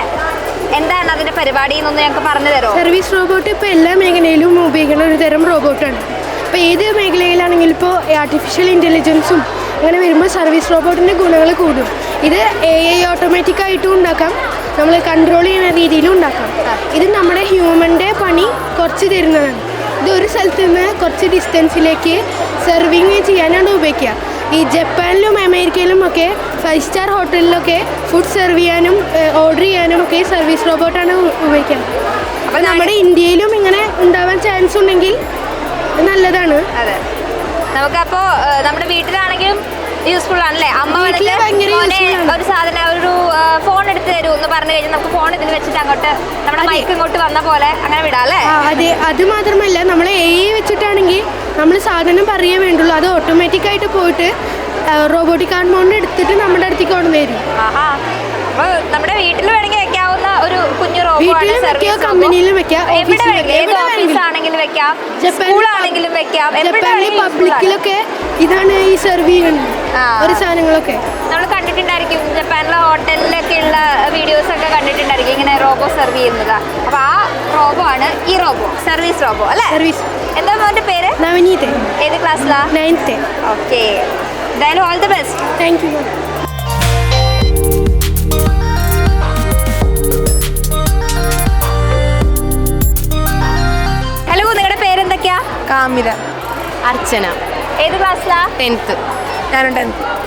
എന്താണ് അതിന്റെ പരിപാടി എന്നൊന്ന് ഞങ്ങൾക്ക് പറഞ്ഞു തരുമോ? സർവീസ് റോബോട്ട് ഇപ്പോൾ എല്ലാ മേഖലയിലും ഉപയോഗിക്കുന്ന ഒരു തരം റോബോട്ടാണ്. ഇപ്പോൾ ഏത് മേഖലയിലാണെങ്കിലും ഇപ്പോൾ ആർട്ടിഫിഷ്യൽ ഇൻ്റലിജൻസും അങ്ങനെ വരുമ്പോൾ സർവീസ് റോബോട്ടിൻ്റെ ഗുണങ്ങൾ കൂടും. ഇത് AI ഓട്ടോമാറ്റിക്കായിട്ടും ഉണ്ടാക്കാം, നമ്മൾ കൺട്രോൾ ചെയ്യുന്ന രീതിയിലും ഉണ്ടാക്കാം. ഇത് നമ്മുടെ ഹ്യൂമൻ്റെ പണി കുറച്ച് തരുന്നതാണ്. ഇത് ഒരു സ്ഥലത്ത് നിന്ന് കുറച്ച് ഡിസ്റ്റൻസിലേക്ക് സെർവിങ് ചെയ്യാനാണ് ഉപയോഗിക്കുക. ഈ ജപ്പാനിലും അമേരിക്കയിലും ഒക്കെ 5 സ്റ്റാർ ഹോട്ടലിലൊക്കെ ഫുഡ് സെർവ് ചെയ്യാനും ഓർഡർ ചെയ്യാനും ഒക്കെ സർവീസ് റോബോട്ടാണ് ഉപയോഗിക്കുന്നത്. അപ്പോൾ നമ്മുടെ ഇന്ത്യയിലും ഇങ്ങനെ ഉണ്ടാവാൻ ചാൻസ് ഉണ്ടെങ്കിൽ നല്ലതാണ്. അതെ, നമുക്കപ്പോൾ നമ്മുടെ വീട്ടിലാണെങ്കിലും യൂസ്ഫുൾ ആണല്ലേ? അമ്മ വന്നിട്ട് മോനെ ഒരു സാധനം ഒരു ഫോൺ എടുത്ത് തരൂ എന്ന് പറഞ്ഞു കഴിഞ്ഞാൽ നമുക്ക് ഫോൺ ഇതിൽ വെച്ചിട്ട് അങ്ങോട്ട് നമ്മുടെ മൈക്ക് ഇങ്ങോട്ട് വന്ന പോലെ അങ്ങനെ വിടാം അല്ലേ? അതെ, അത് മാത്രമല്ല നമ്മൾ AI വെച്ചിട്ടാണെങ്കിൽ നമ്മൾ സാധനം പറയേ വേണ്ടുള്ളൂ. അത് ഓട്ടോമാറ്റിക്കായിട്ട് പോയിട്ട് റോബോട്ടിക് ഹാർമോണ്ട് എടുത്തിട്ട് നമ്മുടെ അടുത്തേക്ക് കൊണ്ടുവന്ന് തരും. അപ്പോൾ നമ്മുടെ വീട്ടിൽ വേണമെങ്കിൽ വെക്കാവുന്ന ഒരു കുഞ്ഞു റോബോട്ടാണ് സർവീസ് കമ്പനിയിലും വെക്കാം, എവിടെ വേണമെങ്കിലും, ഏത് ഓഫീസാണെങ്കിലും വെക്കാം, സ്കൂളാണെങ്കിലും വെക്കാം, പബ്ലിക്കിലൊക്കെ ഇതാണ് ഈ സെർവ് ചെയ്യുന്നത് ഒരു സാധനങ്ങളൊക്കെ നമ്മൾ കണ്ടിട്ടുണ്ടായിരിക്കും. ജപ്പാനിലെ ഹോട്ടലിലൊക്കെ ഉള്ള വീഡിയോസ് ഒക്കെ കണ്ടിട്ടുണ്ടായിരിക്കും ഇങ്ങനെ റോബോ സെർവ് ചെയ്യുന്നത്. അപ്പോൾ ആ റോബോ ആണ് ഈ റോബോ, സർവീസ് റോബോ അല്ലേ? സർവീസ്. എന്താ മോൻ്റെ പേര്? നവനീത്. ഏത് ക്ലാസ്സിലാ? 9th. ഓക്കെ, എന്തായാലും all the best. Thank you. Hello, നിങ്ങളുടെ പേരെന്തൊക്കെയാ? കാമില. അർച്ചന. ഏത് ക്ലാസ്സിലാ? 10th. ഞാനും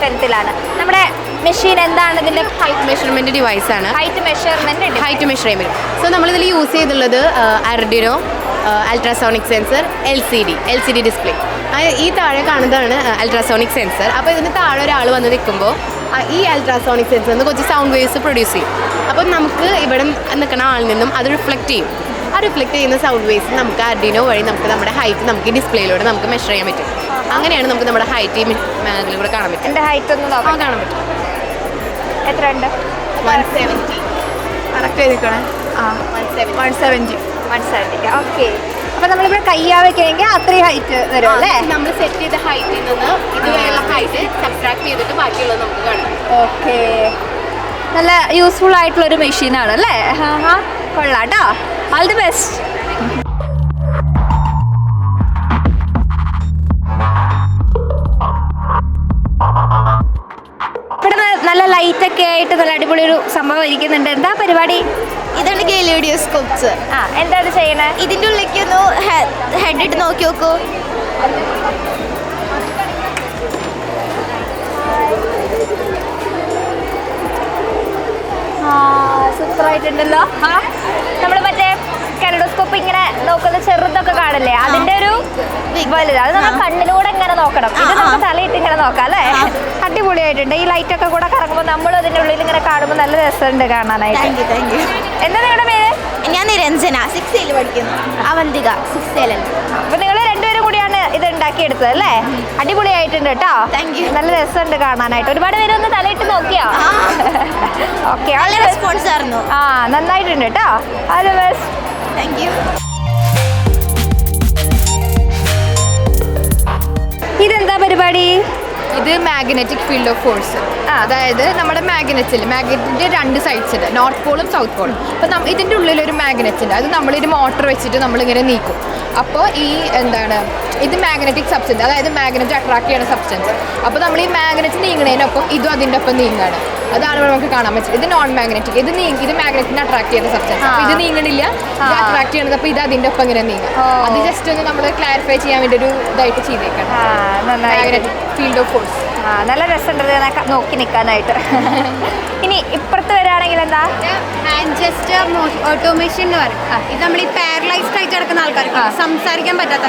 10th-ലാണ്. നമ്മുടെ മെഷീൻ എന്താണ്? ഇതിന്റെ ഹൈറ്റ് മെഷർമെന്റ് ഡിവൈസ് ആണ്. Height measurement. സോ നമ്മളിതിൽ യൂസ് ചെയ്തിട്ടുള്ളത് Arduino, ultrasonic sensor, LCD display. ഈ താഴെ കാണുന്നതാണ് അൾട്രാസോണിക് സെൻസർ. അപ്പോൾ ഇതിന് താഴെ ഒരാൾ വന്ന് നിൽക്കുമ്പോൾ ഈ അൾട്രാസോണിക് സെൻസറിൽ നിന്ന് കുറച്ച് സൗണ്ട് വേവ്സ് പ്രൊഡ്യൂസ് ചെയ്യും. അപ്പം നമുക്ക് ഇവിടെ നിൽക്കുന്ന ആളിൽ നിന്നും അത് റിഫ്ലക്റ്റ് ചെയ്യും. ആ റിഫ്ലക്റ്റ് ചെയ്യുന്ന സൗണ്ട് വേവ്സ് നമുക്ക് ആർഡിനോ വഴി നമുക്ക് നമ്മുടെ ഹൈറ്റ് നമുക്ക് ഡിസ്പ്ലേയിലൂടെ നമുക്ക് മെഷർ ചെയ്യാൻ പറ്റും. അങ്ങനെയാണ് നമുക്ക് നമ്മുടെ ഹൈറ്റ് ഇതിലൂടെ കാണാൻ പറ്റും. എൻ്റെ ഹൈറ്റ് ഒന്ന് നോക്കാം. കാണാൻ പറ്റും. എത്ര ഉണ്ട്? 170. കറക്റ്റ് ചെയ്തിരിക്കണേ. 170. ഓക്കെ. അപ്പോൾ നമ്മളിവിടെ കയ്യാ വെക്കണമെങ്കിൽ അത്രയും ഹൈറ്റ് വരും അല്ലേ? നമ്മൾ സെറ്റ് ചെയ്ത ഹൈറ്റിൽ നിന്ന് ഇതുവരെയുള്ള ഹൈറ്റ് സബ്ട്രാക്ട് ചെയ്തിട്ട് ബാക്കിയുള്ളത് നമുക്ക് കാണാം. ഓക്കെ, നല്ല യൂസ്ഫുൾ ആയിട്ടുള്ളൊരു മെഷീനാണ് അല്ലേ? കൊള്ളാം കേട്ടോ. All the best. ഇവിടെ നല്ല ലൈറ്റൊക്കെ ആയിട്ട് നല്ല അടിപൊളി ഒരു സംഭവം ഇരിക്കുന്നുണ്ട്. എന്താ പരിപാടി? ഇതാണ് ഗേലിയോഡിയോസ്കോപ്സ്. എന്താ ഇത് ചെയ്യണേ? ഇതിൻ്റെ ഉള്ളിലേക്ക് ഒന്ന് ഹെഡ് ഇട്ട് നോക്കി നോക്കൂ. സൂപ്പറായിട്ടുണ്ടല്ലോ. നമ്മൾ മറ്റേ കെലഡോസ്കോപ്പ് ഇങ്ങനെ നോക്കുന്ന ചെറുതൊക്കെ കാണില്ലേ, അതിന്റെ ഒരു വലുത്. അത് നമ്മൾ കണ്ണിലൂടെ ഇങ്ങനെ നോക്കണം. ഇത് നമുക്ക് തലയിട്ട് ഇങ്ങനെ നോക്കാം അല്ലേ? അടിപൊളിയായിട്ടുണ്ട്. ഈ ലൈറ്റ് ഒക്കെ കൂടെ കറങ്ങുമ്പോൾ നമ്മൾ അതിന്റെ ഉള്ളിൽ ഇങ്ങനെ കാണുമ്പോൾ നല്ല രസമുണ്ട് കാണാനായിട്ട്. എന്താ നിങ്ങളുടെ പേര്? ഞാൻ നിരഞ്ജന, 6th പഠിക്കുന്നു. അവന്തിക, 6th. അപ്പൊ നിങ്ങൾ രണ്ടുപേരും കൂടിയാണ് ഇത് ഉണ്ടാക്കിയെടുത്തത് അല്ലേ? അടിപൊളിയായിട്ടുണ്ട് കേട്ടോ. നല്ല രസമുണ്ട് കാണാനായിട്ട്. ഒരുപാട് പേര് ഒന്ന് തലയിട്ട് നോക്കിയോ? ഓക്കെ, റെസ്പോൺസ് ആയിരുന്നു. നന്നായിട്ടുണ്ട് കേട്ടോ. All the best. Thank you. ഇതെന്താ പരിപാടി? ഇത് മാഗ്നറ്റിക് ഫീൽഡ് ഓഫ് ഫോഴ്സ്. അതായത് നമ്മുടെ മാഗ്നറ്റിൻ്റെ 2 സൈഡ്സ് ഉണ്ട്, നോർത്ത് പോളും സൗത്ത് പോളും. അപ്പോൾ ഇതിൻ്റെ ഉള്ളിലൊരു മാഗ്നറ്റ് ഉണ്ട്. അത് നമ്മളൊരു മോട്ടർ വെച്ചിട്ട് നമ്മളിങ്ങനെ നീക്കും. അപ്പോൾ ഇത് മാഗ്നറ്റിക് സബ്സ്റ്റൻസ്, അതായത് മാഗ്നറ്റ് അട്രാക്ട് ചെയ്യുന്ന സബ്സ്റ്റൻസ്. അപ്പോൾ നമ്മൾ ഈ മാഗ്നറ്റ് നീങ്ങണതിനൊപ്പം ഇതും അതിൻ്റെ ഒപ്പം നീങ്ങുകയാണ്. അതാണ് ഇവിടെ നമുക്ക് കാണാൻ പറ്റും. ഇത് നോൺ മാഗ്നറ്റിക്. ഇത് മാഗ്നറ്റിനെ അട്രാക്ട് ചെയ്യുന്ന സബ്സ്റ്റൻസ്. അപ്പോൾ ഇത് നീങ്ങണില്ല, ഇത് അട്രാക്ട് ചെയ്യണത്. അപ്പോൾ ഇത് അതിൻ്റെ ഒപ്പം ഇങ്ങനെ നീങ്ങും. അത് ജസ്റ്റ് ഒന്ന് നമ്മൾ ക്ലാരിഫൈ ചെയ്യാൻ വേണ്ടി ഒരു ഇതായിട്ട് ചെയ്തേക്കണം. Magnetic field of force. നല്ല രസമുണ്ട് നോക്കി നിൽക്കാനായിട്ട്. ഇനി ഇപ്പുറത്ത് വരികയാണെങ്കിൽ എന്താ? ഹാൻഡ് ജസ്റ്റർ ഓട്ടോമേഷൻ എന്ന് പറയും. ഇത് നമ്മൾ ഈ പാരലൈസ്ഡ് ആയിട്ട് കിടക്കുന്ന ആൾക്കാർക്ക് സംസാരിക്കാൻ പറ്റാത്ത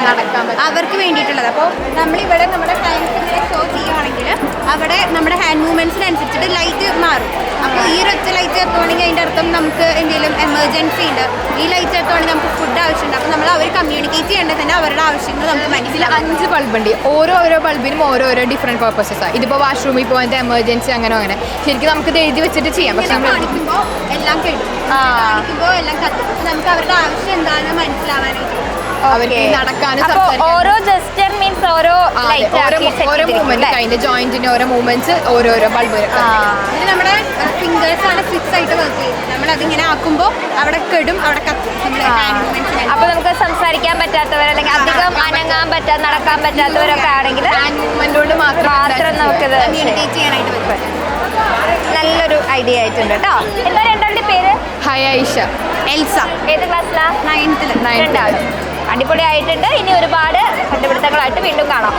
അവർക്ക് വേണ്ടിയിട്ടുള്ളത്. അപ്പോൾ നമ്മളിവിടെ നമ്മുടെ ടൈംസ് ഇങ്ങനെ ഷോ ചെയ്യുവാണെങ്കിൽ അവിടെ നമ്മുടെ ഹാൻഡ് മൂവ്മെൻറ്റ്സിനനുസരിച്ചിട്ട് ലൈറ്റ് മാറും. അപ്പോൾ ഈ ഒരൊറ്റ ലൈറ്റ് എത്തുവാണെങ്കിൽ അതിൻ്റെ അർത്ഥം നമുക്ക് എന്തെങ്കിലും എമർജൻസി ഉണ്ട്. ഈ ലൈറ്റ് എത്തുവാണെങ്കിൽ നമുക്ക് ഫുഡ് ആവശ്യമുണ്ട്. അപ്പോൾ നമ്മൾ അവർ കമ്മ്യൂണിക്കേറ്റ് ചെയ്യേണ്ടത് തന്നെ അവരുടെ ആവശ്യങ്ങൾ നമുക്ക് മനസ്സിലാവും. 5 ബൾബുണ്ട്. ഓരോ ബൾബിനും ഓരോരോ ഡിഫറെൻറ്റ് പർപ്പസസാണ്. ഇതിപ്പോൾ വാഷ്റൂമിൽ പോകുന്നത് എമർജൻസി അങ്ങനെ ശരിക്കും നമുക്ക് ഇത് എഴുതി വെച്ചിട്ട് ചെയ്യാം. പക്ഷെ കാണിക്കുമ്പോൾ എല്ലാം കേട്ടു, കാണിക്കുമ്പോൾ എല്ലാം കത്തും. നമുക്ക് അവരുടെ ആവശ്യം എന്താണെന്ന് മനസ്സിലാവാനായിട്ട് അവർക്ക് നടക്കാനും അപ്പൊ ഓരോ ജസ്റ്റർ മീൻസ് ഓരോ ഓരോ മൂവ്മെന്റ് അതിന്റെ ജോയിന്റിന് ഓരോ മൂവ്മെന്റ്സ് ഓരോരോ ബൾബ് ഇത് നമ്മുടെ ഫിംഗേഴ്സ് ആണ് ഫിക്സ് ആയിട്ട് വർക്ക് ചെയ്യുന്നത്. നമ്മൾ അതിങ്ങനെ ആക്കുമ്പോൾ അവിടെ കെടും, അവിടെ കത്തും. അപ്പൊ നമുക്ക് സംസാരിക്കാൻ പറ്റാത്തവർ അല്ലെങ്കിൽ അധികം അനങ്ങാൻ പറ്റാത്ത നടക്കാൻ പറ്റാത്തവരൊക്കെ ആണെങ്കിൽ മൂവ്മെന്റോട് മാത്രം നമുക്കിത് കമ്മ്യൂണിക്കേറ്റ് ചെയ്യാനായിട്ട് പറ്റും. നല്ലൊരു ഐഡിയ ആയിട്ടുണ്ട് കേട്ടോ. എന്താ രണ്ടാളുടെ പേര്? ഹായ് ഐഷ. എൽസ. ഏത് ക്ലാസ്സിലാ? 9th. രണ്ടാളും അടിപൊളിയായിട്ടുണ്ട്. ഇനി ഒരുപാട് കണ്ടുപിടുത്തങ്ങളായിട്ട് വീണ്ടും കാണാം.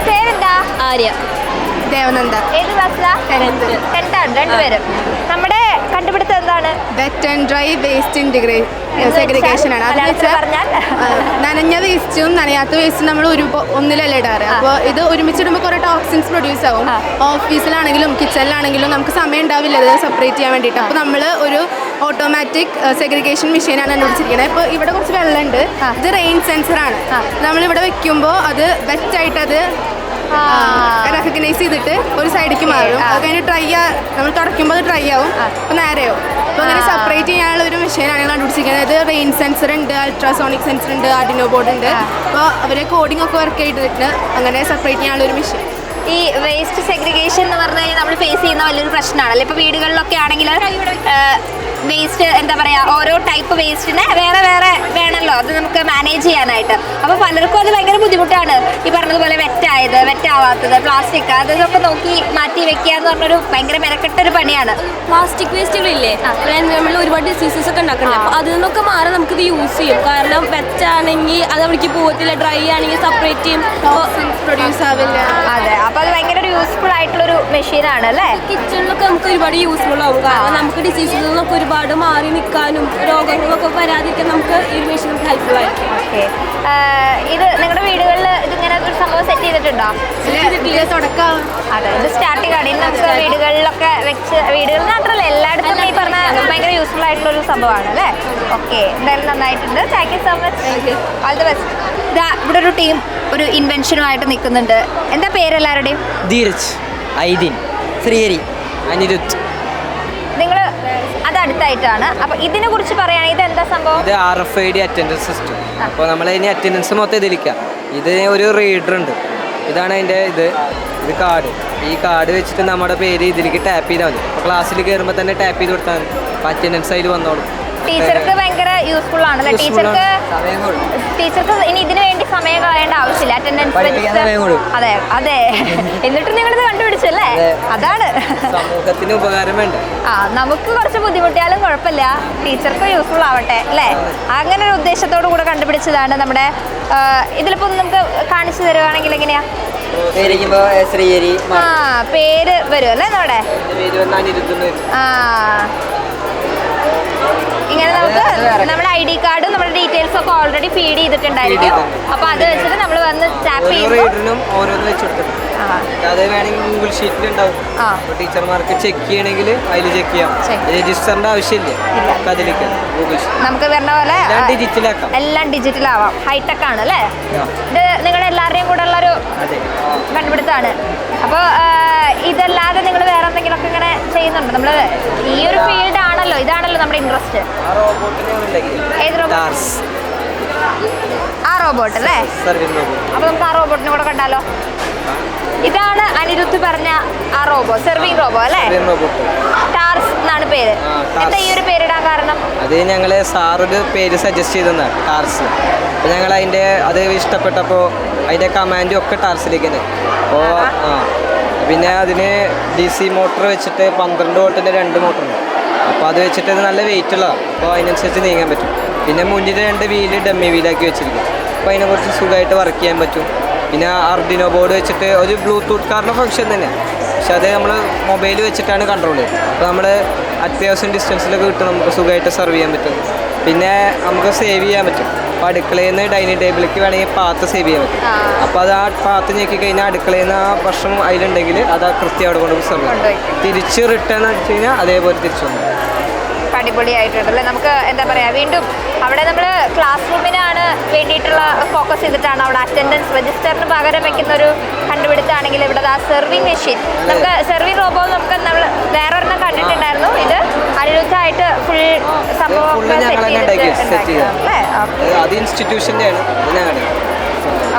പേരെന്താ? ആര്യ. ദേവനന്ദ. ഏത് ക്ലാസ്സിലാ? 10th. രണ്ടുപേരും. നമ്മുടെ കണ്ടുപിടുത്തം എന്താണ്? Wet and dry waste segregation ആണ്. അത് വെച്ചാൽ നനഞ്ഞ വേസ്റ്റും നനയാത്ത വേസ്റ്റും നമ്മൾ ഒന്നിലല്ല ഇടാറ്. അപ്പോൾ ഇത് ഒരുമിച്ചിടുമ്പോൾ കുറേ ടോക്സിൻസ് പ്രൊഡ്യൂസ് ആവും. ഓഫീസിലാണെങ്കിലും കിച്ചണിലാണെങ്കിലും നമുക്ക് സമയം ഉണ്ടാവില്ല ഇത് സെപ്പറേറ്റ് ചെയ്യാൻ വേണ്ടിയിട്ട്. അപ്പോൾ നമ്മൾ ഒരു ഓട്ടോമാറ്റിക് സെഗ്രിഗേഷൻ മെഷീനാണ് കണ്ടുപിടിച്ചിരിക്കുന്നത്. ഇപ്പോൾ ഇവിടെ കുറച്ച് വെള്ളമുണ്ട്. ഇത് റെയിൻ സെൻസറാണ്. നമ്മളിവിടെ വെക്കുമ്പോൾ അത് വെറ്റായിട്ട് അത് റെക്കഗ്നൈസ് ചെയ്തിട്ട് ഒരു സൈഡിലേക്ക് മാറും. അത് കഴിഞ്ഞ് നമ്മൾ തുടയ്ക്കുമ്പോൾ അത് ഡ്രൈ ആവും, അപ്പോൾ നേരെയാവും. അപ്പോൾ അങ്ങനെ സെപ്പറേറ്റ് ചെയ്യാനുള്ള ഒരു മെഷീനാണ് കണ്ടുപിടിച്ചിരിക്കുന്നത്. ഇത് റെയിൻ സെൻസർ ഉണ്ട്, അൾട്രാസോണിക് സെൻസർ ഉണ്ട്, ആർഡിനോ ബോർഡ് ഉണ്ട്. അപ്പോൾ അവരെ കോഡിംഗ് ഒക്കെ വർക്ക് ചെയ്തിട്ട് അങ്ങനെ സെപ്പറേറ്റ് ചെയ്യാനുള്ള ഒരു മെഷീൻ. ഈ വേസ്റ്റ് സെഗ്രിഗേഷൻ എന്ന് പറഞ്ഞു കഴിഞ്ഞാൽ നമ്മൾ ഫേസ് ചെയ്യുന്ന വലിയൊരു പ്രശ്നമാണല്ലോ. ഇപ്പോൾ വീടുകളിലൊക്കെ ആണെങ്കിൽ വേസ്റ്റ് എന്താ പറയുക, ഓരോ ടൈപ്പ് വേസ്റ്റിനെ വേറെ വേറെ വേണമല്ലോ അത് നമുക്ക് മാനേജ് ചെയ്യാനായിട്ട്. അപ്പോൾ പലർക്കും അത് ഭയങ്കര ബുദ്ധിമുട്ടാണ്. ഈ പറഞ്ഞതുപോലെ വെറ്റാവാത്തത്, പ്ലാസ്റ്റിക് അതൊക്കെ നോക്കി മാറ്റി വെക്കുക എന്ന് പറഞ്ഞൊരു ഭയങ്കര മെനക്കെട്ടൊരു പണിയാണ്. പ്ലാസ്റ്റിക് വേസ്റ്റുകളില്ലേ, നമ്മൾ ഒരുപാട് ഡിസീസസ് ഒക്കെ ഉണ്ടാക്കുന്നുണ്ട്. അപ്പോൾ അതിൽ നിന്നൊക്കെ മാറി നമുക്കിത് യൂസ് ചെയ്യും. കാരണം വെറ്റാണെങ്കിൽ അത് അവിടേക്ക് പോകത്തില്ല, ഡ്രൈ ആണെങ്കിൽ സെപ്പറേറ്റ് ചെയ്യും, പ്രൊഡ്യൂസ് ആവില്ല. അതെ, അപ്പോൾ അത് ഭയങ്കര ഒരു യൂസ്ഫുൾ ആയിട്ടുള്ളൊരു മെഷീനാണ് അല്ലേ. കിച്ചണിലൊക്കെ നമുക്ക് ഒരുപാട് യൂസ്ഫുൾ ആവും. കാരണം നമുക്ക് ഡിസീസിൽ നിന്നൊക്കെ ഒരുപാട് മാറി നിൽക്കാനും രോഗങ്ങളൊക്കെ വരാതിരിക്കാൻ നമുക്ക് ഈ മെഷീൻ ഹെൽപ്ഫുൾ ആയിരിക്കും. ഓക്കെ, ഇത് നിങ്ങളുടെ വീടുകളിൽ ഇതിങ്ങനെ ഒരു സംഭവം സെറ്റ് ചെയ്തിട്ടുണ്ടോ? തുടക്കം. അതെ, ഇത് സ്റ്റാർട്ടിംഗ് ആണ്. ഇന്ന് നമുക്ക് വീടുകളിലൊക്കെ വെച്ച്, വീടുകളിൽ മാത്രമല്ല എല്ലായിടത്തും ഈ പറഞ്ഞ ഭയങ്കര യൂസ്ഫുൾ ആയിട്ടുള്ളൊരു സംഭവമാണ് അല്ലേ. ഓക്കെ, എന്തായാലും നന്നായിട്ടുണ്ട്. Thank you so much. All the best. ഇതാ ഇവിടെ ഒരു ടീം ഒരു ഇൻവെൻഷനുമായിട്ട് നിൽക്കുന്നുണ്ട്. എന്താ പേരെല്ലാവരുടെയും? ധീരജ്, ഐദിൻ, ശ്രീഹരി, അനിരുദ്ധ്. നിങ്ങൾ അത് അടുത്തായിട്ടാണ്. അപ്പോൾ ഇതിനെ കുറിച്ച് പറയുകയാണെങ്കിൽ ഇത് എന്താ സംഭവം? ഇത് RFID അറ്റൻഡൻസ് സിസ്റ്റം. അപ്പോൾ നമ്മൾ അതിന് അറ്റൻഡൻസ് മൊത്തം ഇതിലിക്കാം. ഇത് ഒരു റീഡർ ഉണ്ട്. ഇതാണ് അതിൻ്റെ ഇത് കാർഡ്. ഈ കാർഡ് വെച്ചിട്ട് നമ്മുടെ പേര് ഇതിലേക്ക് ടാപ്പ് ചെയ്താൽ മതി. അപ്പോൾ ക്ലാസ്സിൽ കയറുമ്പോൾ തന്നെ ടാപ്പ് ചെയ്ത് കൊടുത്താൽ മതി. അപ്പോൾ അറ്റൻഡൻസ് അതിൽ വന്നോളും. ടീച്ചർക്ക് ഭയങ്കര യൂസ്ഫുൾ ആണല്ലേ. ടീച്ചർക്ക് ഇനി ഇതിനു വേണ്ടി സമയം കളയേണ്ട ആവശ്യമില്ല. അറ്റൻഡൻസ് അതെ അതെ. എന്നിട്ടും നിങ്ങളിത് കണ്ടുപിടിച്ചല്ലേ, അതാണ് സമൂഹത്തിന് ഉപകാരം വേണ്ട. നമുക്ക് കുറച്ച് ബുദ്ധിമുട്ടിയാലും കുഴപ്പമില്ല, ടീച്ചർക്ക് യൂസ്ഫുൾ ആവട്ടെ അല്ലേ. അങ്ങനെ ഒരു ഉദ്ദേശത്തോടു കൂടെ കണ്ടുപിടിച്ചതാണ് നമ്മുടെ. ഇതിലിപ്പോ നമുക്ക് കാണിച്ചു തരുവാണെങ്കിൽ എങ്ങനെയാ? പേര് വരും അല്ലേ നമ്മുടെ. ഇങ്ങനെ നമുക്ക് നമ്മുടെ ID കാർഡും നമ്മുടെ ഡീറ്റെയിൽസും ഒക്കെ ഓൾറെഡി ഫീഡ് ചെയ്തിട്ടുണ്ടായിരിക്കും. അപ്പൊ അത് വെച്ചിട്ട് നമ്മൾ വന്ന് ടാപ്പ് ചെയ്യുമ്പോൾ ഗൂഗിൾ ഷീറ്റിൽ ഉണ്ടാവും. ടീച്ചർമാർക്ക് ചെക്ക് ചെയ്യണമെങ്കിൽ അതിൽ ചെക്ക് ചെയ്യാം. രജിസ്റ്ററിന്റെ ആവശ്യമില്ല. അതിലേക്ക് ഗൂഗിൾ ഷീറ്റ് നമുക്ക് വരുന്ന പോലെ എല്ലാം ഡിജിറ്റൽ ആവാം. ഹൈടെക് ആണ് അല്ലേ. ഇത് നിങ്ങളുടെ എല്ലാവരുടെയും കൂടെ ഉള്ളൊരു കണ്ടുപിടുത്തമാണ്. അപ്പോൾ ഇതല്ലാതെ നിങ്ങൾ വേറെ എന്തെങ്കിലുമൊക്കെ ഇങ്ങനെ ചെയ്യുന്നുണ്ടോ? നമ്മൾ ഈ ഒരു ഫീൽഡ് ആണല്ലോ, ഇതാണല്ലോ നമ്മുടെ ഇൻട്രസ്റ്റ്. ഏത് റോബോട്ട്? ആ റോബോട്ട് അല്ലേ. അപ്പോൾ നമുക്ക് ആ റോബോട്ടിനെ കൂടെ കണ്ടാലോ. ഇതാണ് അനിരുദ്ധ് പറഞ്ഞ ആ റോബോ, സെർവിങ് റോബോ അല്ലേ. ടാർസ് എന്നാണ് പേര്. എന്താ ഈ ഒരു പേരിടാൻ കാരണം? അത് ഞങ്ങൾ സാറൊരു പേര് സജസ്റ്റ് ചെയ്തതാണ്, ടാർസ്. അപ്പോൾ ഞങ്ങൾ അത് ഇഷ്ടപ്പെട്ടപ്പോൾ അതിൻ്റെ കമാൻഡും ഒക്കെ ടാർസിലേക്ക് തന്നെ. അപ്പോൾ പിന്നെ അതിന് DC മോട്ടർ വെച്ചിട്ട് 12 വോട്ടിൻ്റെ 2 മോട്ടറുണ്ട്. അപ്പോൾ അത് വെച്ചിട്ട് നല്ല വെയിറ്റ് ഉള്ളതാണ്. അപ്പോൾ അതിനനുസരിച്ച് നീങ്ങാൻ പറ്റും. പിന്നെ മുന്നിൽ 2 വീല് ഡമ്മി വീലാക്കി വെച്ചിരിക്കും. അപ്പോൾ അതിനെക്കുറിച്ച് സുഖമായിട്ട് വർക്ക് ചെയ്യാൻ പറ്റും. പിന്നെ ആർഡിനോ ബോർഡ് വെച്ചിട്ട് ഒരു ബ്ലൂടൂത്ത് കാറിൻ്റെ ഫംഗ്ഷൻ തന്നെയാണ്. പക്ഷെ അത് നമ്മൾ മൊബൈൽ വെച്ചിട്ടാണ് കൺട്രോൾ ചെയ്യുന്നത്. അപ്പോൾ നമ്മൾ അത്യാവശ്യം ഡിസ്റ്റൻസിലൊക്കെ വിട്ട് നമുക്ക് സുഖമായിട്ട് സെർവ് ചെയ്യാൻ പറ്റും. പിന്നെ നമുക്ക് സേവ് ചെയ്യാൻ പറ്റും. അപ്പോൾ അടുക്കളയിൽ നിന്ന് ഡൈനിങ് ടേബിളിലേക്ക് വേണമെങ്കിൽ പാത്ത് സേവ് ചെയ്യാൻ പറ്റും. അപ്പോൾ അത് ആ പാത്ത് ഞെക്കി കഴിഞ്ഞാൽ അടുക്കളയിൽ നിന്ന് ആ ഭക്ഷണം അതിലുണ്ടെങ്കിൽ അത് കൃത്യം അവിടെ കൊണ്ട് സെർവ് ചെയ്യും. തിരിച്ച് റിട്ടേൺ അടിച്ചു കഴിഞ്ഞാൽ അതേപോലെ തിരിച്ചു വന്നു. അടിപൊളിയായിട്ടുണ്ട് അല്ലേ. നമുക്ക് എന്താ പറയുക, വീണ്ടും അവിടെ നമ്മൾ ക്ലാസ് റൂമിനാണ് വേണ്ടിയിട്ടുള്ള ഫോക്കസ് ചെയ്തിട്ടാണ് അവിടെ അറ്റൻഡൻസ് രജിസ്റ്ററിന് പകരം വെക്കുന്ന ഒരു കണ്ടുപിടുത്താണെങ്കിൽ ഇവിടെ ആ സെർവിങ് മെഷീൻ, നമുക്ക് സെർവിങ് റോബോ നമുക്ക് നമ്മൾ വേറെ ഒരെണ്ണം കണ്ടിട്ടുണ്ടായിരുന്നു. ഇത് അനിരുദ്ധായിട്ട് ഫുൾ സംഭവം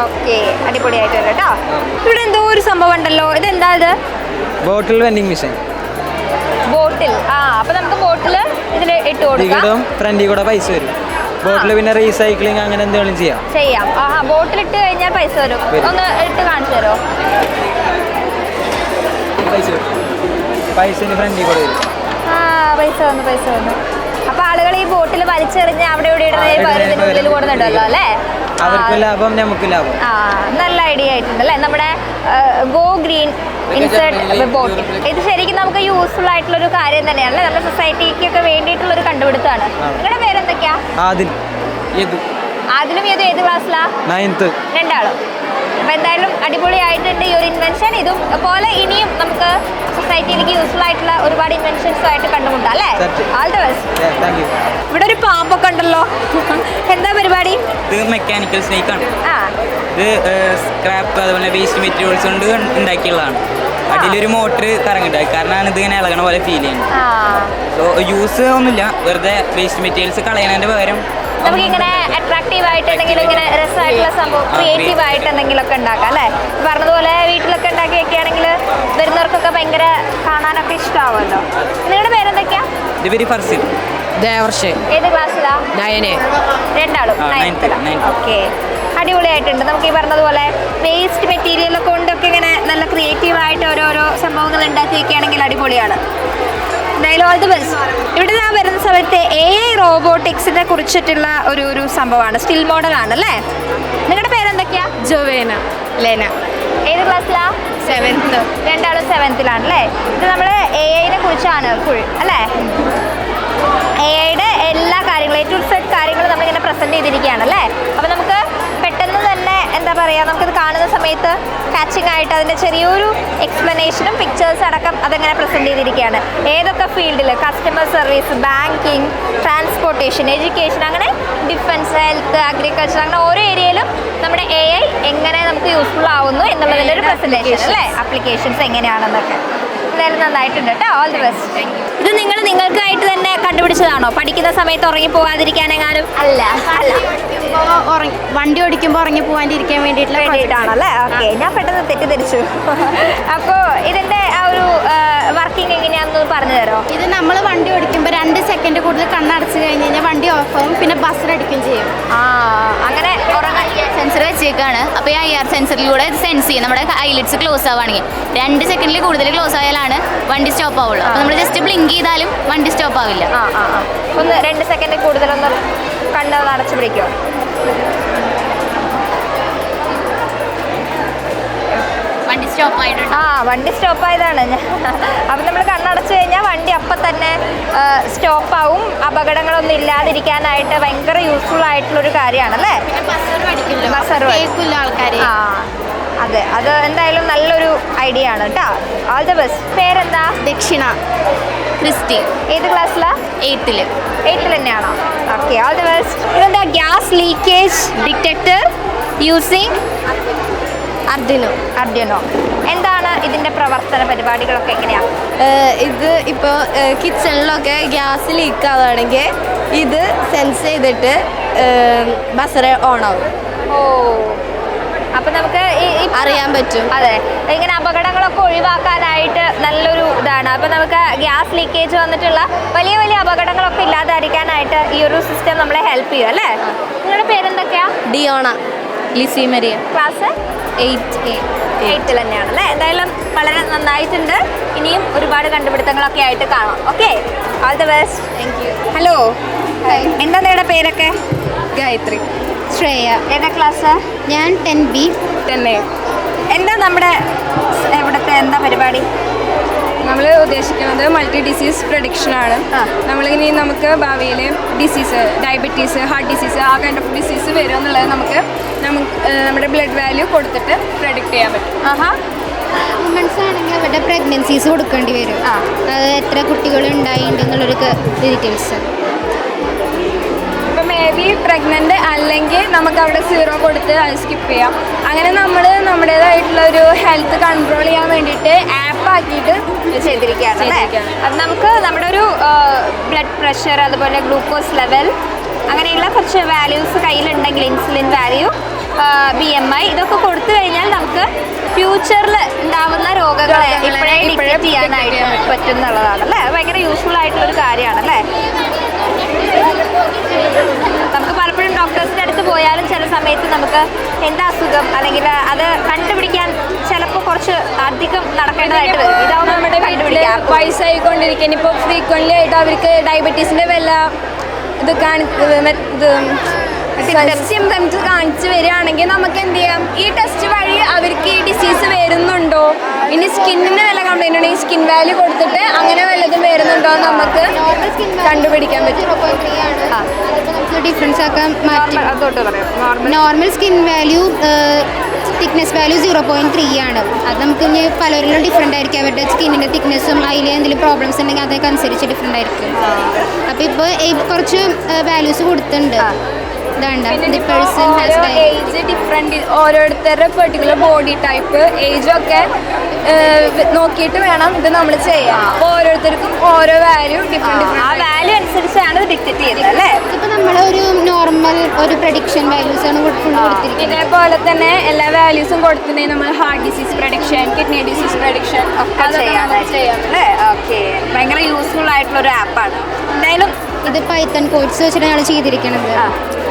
ഓക്കെ അടിപൊളിയായിട്ടുണ്ട് കേട്ടോ. ഇവിടെ എന്തോ ഒരു സംഭവം ഉണ്ടല്ലോ, ഇതെന്താ ഇത്? ബോട്ടിൽ വെൻഡിങ് മെഷീൻ. ബോട്ടിൽ, അപ്പൊ നമുക്ക് ബോട്ടിൽ ഇതിൽ ഇട്ട് കൊടുക്കാം, ഫ്രണ്ടിൽ കൂടെ പൈസ വരും. ബോട്ടിൽ പിന്നെ റീസൈക്ലിംഗ് അങ്ങനെ എന്തെങ്കിലും ചെയ്യാം. ബോട്ടിൽ ഇട്ട് കഴിഞ്ഞാൽ പൈസ വരും. ഒന്ന് ഇട്ട് കാണിച്ചു തരുമോ? പൈസ ഫ്രണ്ടിൽ കൂടെ വരും. പൈസ വന്നു. അപ്പൊ ആളുകൾ ഈ ബോട്ടിൽ വലിച്ചെറിഞ്ഞ് അവിടെ ഇവിടെ ഇടുന്ന ഉള്ളിൽ കൊടുത്തിട്ടല്ലോ അല്ലേ? അവർക്ക് ലാഭം നമുക്ക് ലാഭം. നല്ല ഐഡിയ ആയിട്ടുണ്ട് അല്ലേ. നമ്മുടെ ഗോ ഗ്രീൻ ഇൻസേർട്ട് ബോട്ടിൽ, ഇത് ശരിക്കും നമുക്ക് യൂസ്ഫുൾ ആയിട്ടുള്ള ഒരു കാര്യം തന്നെയാണ്. നമ്മുടെ സൊസൈറ്റിക്കൊക്കെ വേണ്ടിയിട്ടുള്ള ഒരു കണ്ടുപിടുത്തമാണ്. നിങ്ങളുടെ പേരെന്തൊക്കെയാ? ആദിലും ഏത് ക്ലാസ്സിലാ? 9th. രണ്ടാളും. അപ്പൊ എന്തായാലും അടിപൊളിയായിട്ടുണ്ട് ഈ ഒരു ഇൻവെൻഷൻ. ഇതും പോലെ ഇനിയും നമുക്ക് സൊസൈറ്റിയിലേക്ക് യൂസ്ഫുൾ ആയിട്ടുള്ള ഒരുപാട് ഇൻവെൻഷൻസും ആയിട്ട് കണ്ടുമുട്ടാം അല്ലേ? All the best. ഇവിടെ ഒരു പാമ്പൊക്കെ ഉണ്ടല്ലോ, എന്താ പരിപാടി? ഇത് മെക്കാനിക്കൽ സ്നേക്ക് ആണ്. ഇത് സ്ക്രാപ്പ് അതുപോലെ വേസ്റ്റ് മെറ്റീരിയൽസ് കൊണ്ട് ഉണ്ടാക്കിയുള്ളതാണ്. അതിലൊരു മോട്ടർ കറങ്ങുണ്ടായി, കാരണമാണ് ഇതിങ്ങനെ ഇളകണ പോലെ ഫീൽ ചെയ്യുന്നത്. സോ യൂസ് ഒന്നുമില്ല, വെറുതെ വേസ്റ്റ് മെറ്റീരിയൽസ് കളയണതിന്റെ പകരം നമുക്കിങ്ങനെ അട്രാക്റ്റീവ് ആയിട്ട് എന്തെങ്കിലും ഇങ്ങനെ രസമായിട്ടുള്ള സംഭവം ക്രിയേറ്റീവ് ആയിട്ട് എന്തെങ്കിലുമൊക്കെ ഉണ്ടാക്കാം അല്ലേ? പറഞ്ഞതുപോലെ വീട്ടിലൊക്കെ ഉണ്ടാക്കി വെക്കുകയാണെങ്കിൽ വരുന്നവർക്കൊക്കെ ഭയങ്കര കാണാനൊക്കെ ഇഷ്ടമാവുമല്ലോ. നിങ്ങളുടെ പേരെന്തൊക്കെയാ? ഏത് ക്ലാസ്സിലാ? രണ്ടാളും. ഓക്കെ അടിപൊളിയായിട്ടുണ്ട്. നമുക്ക് ഈ പറഞ്ഞതുപോലെ വേസ്റ്റ് മെറ്റീരിയൽ കൊണ്ടൊക്കെ ഇങ്ങനെ നല്ല ക്രിയേറ്റീവായിട്ട് ഓരോരോ സംഭവങ്ങൾ ഉണ്ടാക്കി വെക്കുകയാണെങ്കിൽ അടിപൊളിയാണ്. എന്തായാലും ഓൾ ദി ബെസ്റ്റ്. ഇവിടെ ഞാൻ വരുന്ന സമയത്ത് AI റോബോട്ടിക്സിനെ കുറിച്ചിട്ടുള്ള ഒരു സംഭവമാണ്, സ്റ്റിൽ മോഡലാണ് അല്ലേ? നിങ്ങളുടെ പേരെന്തൊക്കെയാ? ജോവേന. ലെന. ഏത് ക്ലാസ്സിലാ? 7th. രണ്ടാളും 7th-ലാണ് അല്ലേ? ഇത് നമ്മൾ AI-നെ കുറിച്ചാണ് ഫുൾ അല്ലേ? AI-യുടെ എല്ലാ കാര്യങ്ങളും A to Z കാര്യങ്ങളും നമ്മളിങ്ങനെ പ്രസൻറ്റ് ചെയ്തിരിക്കുകയാണ് അല്ലേ? അപ്പോൾ നമുക്ക് പെട്ടെന്ന് തന്നെ എന്താ പറയുക, നമുക്കിത് കാണുന്ന സമയത്ത് കാച്ചിങ് ആയിട്ട് അതിൻ്റെ ചെറിയൊരു എക്സ്പ്ലനേഷനും പിക്ചേഴ്സ് അടക്കം അതങ്ങനെ പ്രസൻറ്റ് ചെയ്തിരിക്കുകയാണ്. ഏതൊക്കെ ഫീൽഡിൽ, customer service, banking, transportation, education, അങ്ങനെ ഡിഫൻസ്, ഹെൽത്ത്, അഗ്രികൾച്ചർ, അങ്ങനെ ഓരോ ഏരിയയിലും നമ്മുടെ AI എങ്ങനെ നമുക്ക് യൂസ്ഫുൾ ആവുന്നു എന്നുള്ളതിൻ്റെ ഒരു പ്രസൻറ്റേഷൻ അല്ലേ? ആപ്ലിക്കേഷൻസ് എങ്ങനെയാണെന്നൊക്കെ. എന്തായാലും നന്നായിട്ടുണ്ട് കേട്ടോ. All the best. ഇത് നിങ്ങൾക്കായിട്ട് തന്നെ കണ്ടുപിടിച്ചതാണോ? പഠിക്കുന്ന സമയത്ത് ഉറങ്ങി പോകാതിരിക്കാനെങ്ങാനും? അല്ല, വണ്ടി ഓടിക്കുമ്പോൾ ഉറങ്ങി പോകാണ്ടിരിക്കാൻ വേണ്ടിയിട്ടാണല്ലേ? ഓക്കെ, ഞാൻ പെട്ടെന്ന് തെറ്റിദ്ധരിച്ചു. അപ്പോൾ ഇതിൻ്റെ ആ ഒരു വർക്കിംഗ് എങ്ങനെയാണെന്ന് പറഞ്ഞു തരോ? ഇത് നമ്മൾ വണ്ടി ഓടിക്കുമ്പോൾ 2 സെക്കൻഡ് കൂടുതൽ കണ്ണടച്ച് കഴിഞ്ഞ് കഴിഞ്ഞാൽ വണ്ടി ഓഫ് ആവും, പിന്നെ ബസ്സിലടിക്കുകയും ചെയ്യും. അങ്ങനെ സെൻസർ വെച്ചേക്കാണ്. അപ്പോൾ ഈ IR സെൻസറിലൂടെ ഇത് സെൻസ് ചെയ്യും. നമ്മുടെ ഐലിഡ്സ് ക്ലോസ് ആവുകയാണെങ്കിൽ 2 സെക്കൻഡിൽ കൂടുതൽ ക്ലോസ് ആയാലാണ് വണ്ടി സ്റ്റോപ്പ് ആവുള്ളൂ. അപ്പോൾ നമ്മൾ ജസ്റ്റ് ബ്ലിങ്ക് ചെയ്താലും വണ്ടി സ്റ്റോപ്പ് ആവില്ല. ഒന്ന് 2 സെക്കൻഡ് കൂടുതലൊന്ന് കണ്ണ് അടച്ചു പിടിക്കുമോ? വണ്ടി സ്റ്റോപ്പ് ആയിട്ടുണ്ട്. വണ്ടി സ്റ്റോപ്പ് ആയതാണ്. അപ്പം നമ്മൾ കണ്ണടച്ചു കഴിഞ്ഞാൽ വണ്ടി അപ്പം തന്നെ സ്റ്റോപ്പാവും. അപകടങ്ങളൊന്നും ഇല്ലാതിരിക്കാനായിട്ട് ഭയങ്കര യൂസ്ഫുൾ ആയിട്ടുള്ളൊരു കാര്യമാണല്ലേ? ആൾക്കാർ. അതെ, അത് എന്തായാലും നല്ലൊരു ഐഡിയ ആണ് കേട്ടോ. All the best. പേരെന്താ? ദക്ഷിണ. ക്രിസ്റ്റി. ഏത് ക്ലാസ്സിലാ? 8th. 8th തന്നെയാണോ? Okay, all the best. ഇതെന്താ? Gas leakage detector using Arduino. എന്താണ് ഇതിന്റെ പ്രവർത്തന പരിപാടികളൊക്കെ എങ്ങനെയാണ്? ഇത് ഇപ്പോൾ കിച്ചണിലൊക്കെ ഗ്യാസ് ലീക്ക് ആവുകയാണെങ്കിൽ ഇത് സെൻസ് ചെയ്തിട്ട് ബസർ ഓൺ ആവും. അപ്പം നമുക്ക് അറിയാൻ പറ്റും. അതെ, ഇങ്ങനെ അപകടങ്ങളൊക്കെ ഒഴിവാക്കാനായിട്ട് നല്ലൊരു ഇതാണ്. അപ്പം നമുക്ക് ഗ്യാസ് ലീക്കേജ് വന്നിട്ടുള്ള വലിയ വലിയ അപകടങ്ങളൊക്കെ ഇല്ലാതായിരിക്കാനായിട്ട് ഈ ഒരു സിസ്റ്റം നമ്മളെ ഹെൽപ്പ് ചെയ്യും അല്ലേ? നിങ്ങളുടെ പേരെന്തൊക്കെയാ? ഡിയോണ. ലിസി മരിയ. ക്ലാസ് 8th തന്നെയാണ് അല്ലേ? എന്തായാലും വളരെ നന്നായിട്ടുണ്ട്. ഇനിയും ഒരുപാട് കണ്ടുപിടുത്തങ്ങളൊക്കെ ആയിട്ട് കാണാം. Okay, all the best. Thank you. Hello, എന്താ നിങ്ങളുടെ പേരൊക്കെ? ഗായത്രി. ശ്രേയ. ഏതാ ക്ലാസ്? ഞാൻ 10B. 10A. എന്താ നമ്മുടെ ഇവിടുത്തെ എന്താ പരിപാടി? നമ്മൾ ഉദ്ദേശിക്കുന്നത് മൾട്ടി ഡിസീസ് പ്രഡിക്ഷനാണ്. നമ്മളിങ്ങനെ നമുക്ക് ഭാവിയിൽ ഡിസീസ്, ഡയബറ്റീസ്, ഹാർട്ട് ഡിസീസ്, ആ കൈൻഡ് ഓഫ് ഡിസീസ് വരും എന്നുള്ളത് നമുക്ക് നമ്മുടെ ബ്ലഡ് വാല്യൂ കൊടുത്തിട്ട് പ്രഡിക്റ്റ് ചെയ്യാൻ പറ്റും. വുമൻസ് ആണെങ്കിൽ അവരുടെ പ്രഗ്നൻസീസ് കൊടുക്കേണ്ടി വരും. അത് എത്ര കുട്ടികൾ ഉണ്ടായിട്ടുണ്ടെന്നുള്ളൊരു ഡീറ്റെയിൽസ്. ഇപ്പോൾ മേ ബി പ്രഗ്നൻ്റ് അല്ലെങ്കിൽ നമുക്ക് അവിടെ 0 കൊടുത്ത് അത് സ്കിപ്പ് ചെയ്യാം. അങ്ങനെ നമ്മൾ നമ്മുടേതായിട്ടുള്ള ഒരു ഹെൽത്ത് കൺട്രോൾ ചെയ്യാൻ വേണ്ടിയിട്ട് ആപ്പ് ആക്കിയിട്ട് ചെയ്തിരിക്കുകയാണ് അല്ലേ? അത് നമുക്ക് നമ്മുടെ ഒരു ബ്ലഡ് പ്രഷർ, അതുപോലെ ഗ്ലൂക്കോസ് ലെവൽ, അങ്ങനെയുള്ള കുറച്ച് വാല്യൂസ് കയ്യിലുണ്ടെങ്കിൽ ഇൻസുലിൻ വാല്യൂ, BMI ഇതൊക്കെ കൊടുത്തു കഴിഞ്ഞാൽ നമുക്ക് ഫ്യൂച്ചറിൽ ഉണ്ടാവുന്ന രോഗങ്ങളെ ഇപ്പോഴേ ഡിറ്റക്ട് ചെയ്യാനായിട്ട് പറ്റും എന്നുള്ളതാണ് അല്ലേ? അത് ഭയങ്കര യൂസ്ഫുൾ ആയിട്ടുള്ളൊരു കാര്യമാണ് അല്ലേ? നമുക്ക് പലപ്പോഴും ഡോക്ടേഴ്സിൻ്റെ അടുത്ത് പോയാലും ചില സമയത്ത് നമുക്ക് എന്താ അസുഖം അല്ലെങ്കിൽ അത് കണ്ടുപിടിക്കാൻ ചിലപ്പോൾ കുറച്ച് അധികം നടക്കേണ്ടതായിട്ട് വരും. ഇതാവുമ്പോൾ നമ്മുടെ കണ്ടുപിടിക്കാം. വയസ്സായിക്കൊണ്ടിരിക്കാൻ ഇപ്പോൾ ഫ്രീക്വൻ്റ്ലി ആയിട്ട് അവർക്ക് ഡയബറ്റീസിൻ്റെ വല്ല ഇത് സിംറ്റംസ് കാണിച്ച് വരികയാണെങ്കിൽ നമുക്ക് എന്ത് ചെയ്യാം, ഈ ടെസ്റ്റ് വഴി അവർക്ക് ഈ ഡിസീസ് വരുന്നുണ്ടോ, ഇനി സ്കിന്നിന് വല്ല കംപ്ലൈൻറ്റ് ഉണ്ടെങ്കിൽ സ്കിൻ വാല്യൂ കൊടുത്തിട്ട് അങ്ങനെ വല്ലതും വരുന്നുണ്ടോ എന്ന് നമുക്ക് കണ്ടുപിടിക്കാൻ പറ്റും. നമുക്ക് ഡിഫറൻസ് ആക്കാൻ normal skin value thickness value 0.3 ആണ്. അത് നമുക്ക് ഇനി പലരിലും ഡിഫറെൻ്റ് ആയിരിക്കും. അവരുടെ സ്കിന്നിൻ്റെ തിക്നെസ്സും അതിൽ എന്തെങ്കിലും പ്രോബ്ലംസ് ഉണ്ടെങ്കിൽ അതൊക്കെ അനുസരിച്ച് ഡിഫറെൻ്റ് ആയിരിക്കും. അപ്പോൾ ഇപ്പോൾ കുറച്ച് വാല്യൂസ് കൊടുത്തിട്ടുണ്ട്. ഏജ് ഡിഫറെന്റ്, ഓരോരുത്തരുടെ പെർട്ടിക്കുലർ ബോഡി ടൈപ്പ് ഏജൊക്കെ നോക്കിയിട്ട് വേണം ഇത് നമ്മൾ ചെയ്യാം. അപ്പോൾ ഓരോരുത്തർക്കും ഓരോ വാല്യൂ ഡിഫറെന്റ് ആ വാല്യൂ അനുസരിച്ചാണ് ഇത് ഡിറ്റക്ട് ചെയ്യുന്നത് അല്ലേ? ഇപ്പോൾ നമ്മൾ ഒരു നോർമൽ ഒരു പ്രഡിക്ഷൻ വാല്യൂസ് ആണ് കൊടുത്തിരിക്കുന്നത്. ഇതേപോലെ തന്നെ എല്ലാ വാല്യൂസും കൊടുത്തിട്ടുണ്ടെങ്കിൽ നമ്മൾ heart disease prediction, kidney disease prediction ഒക്കെ ചെയ്യാം അല്ലേ? ഓക്കെ, ഭയങ്കര യൂസ്ഫുൾ ആയിട്ടുള്ള ഒരു ആപ്പാണ്. എന്തായാലും ഇത് പൈത്തൺ കോഡ്സ് വെച്ചിട്ട് ഞങ്ങൾ ചെയ്തിരിക്കുന്നത്.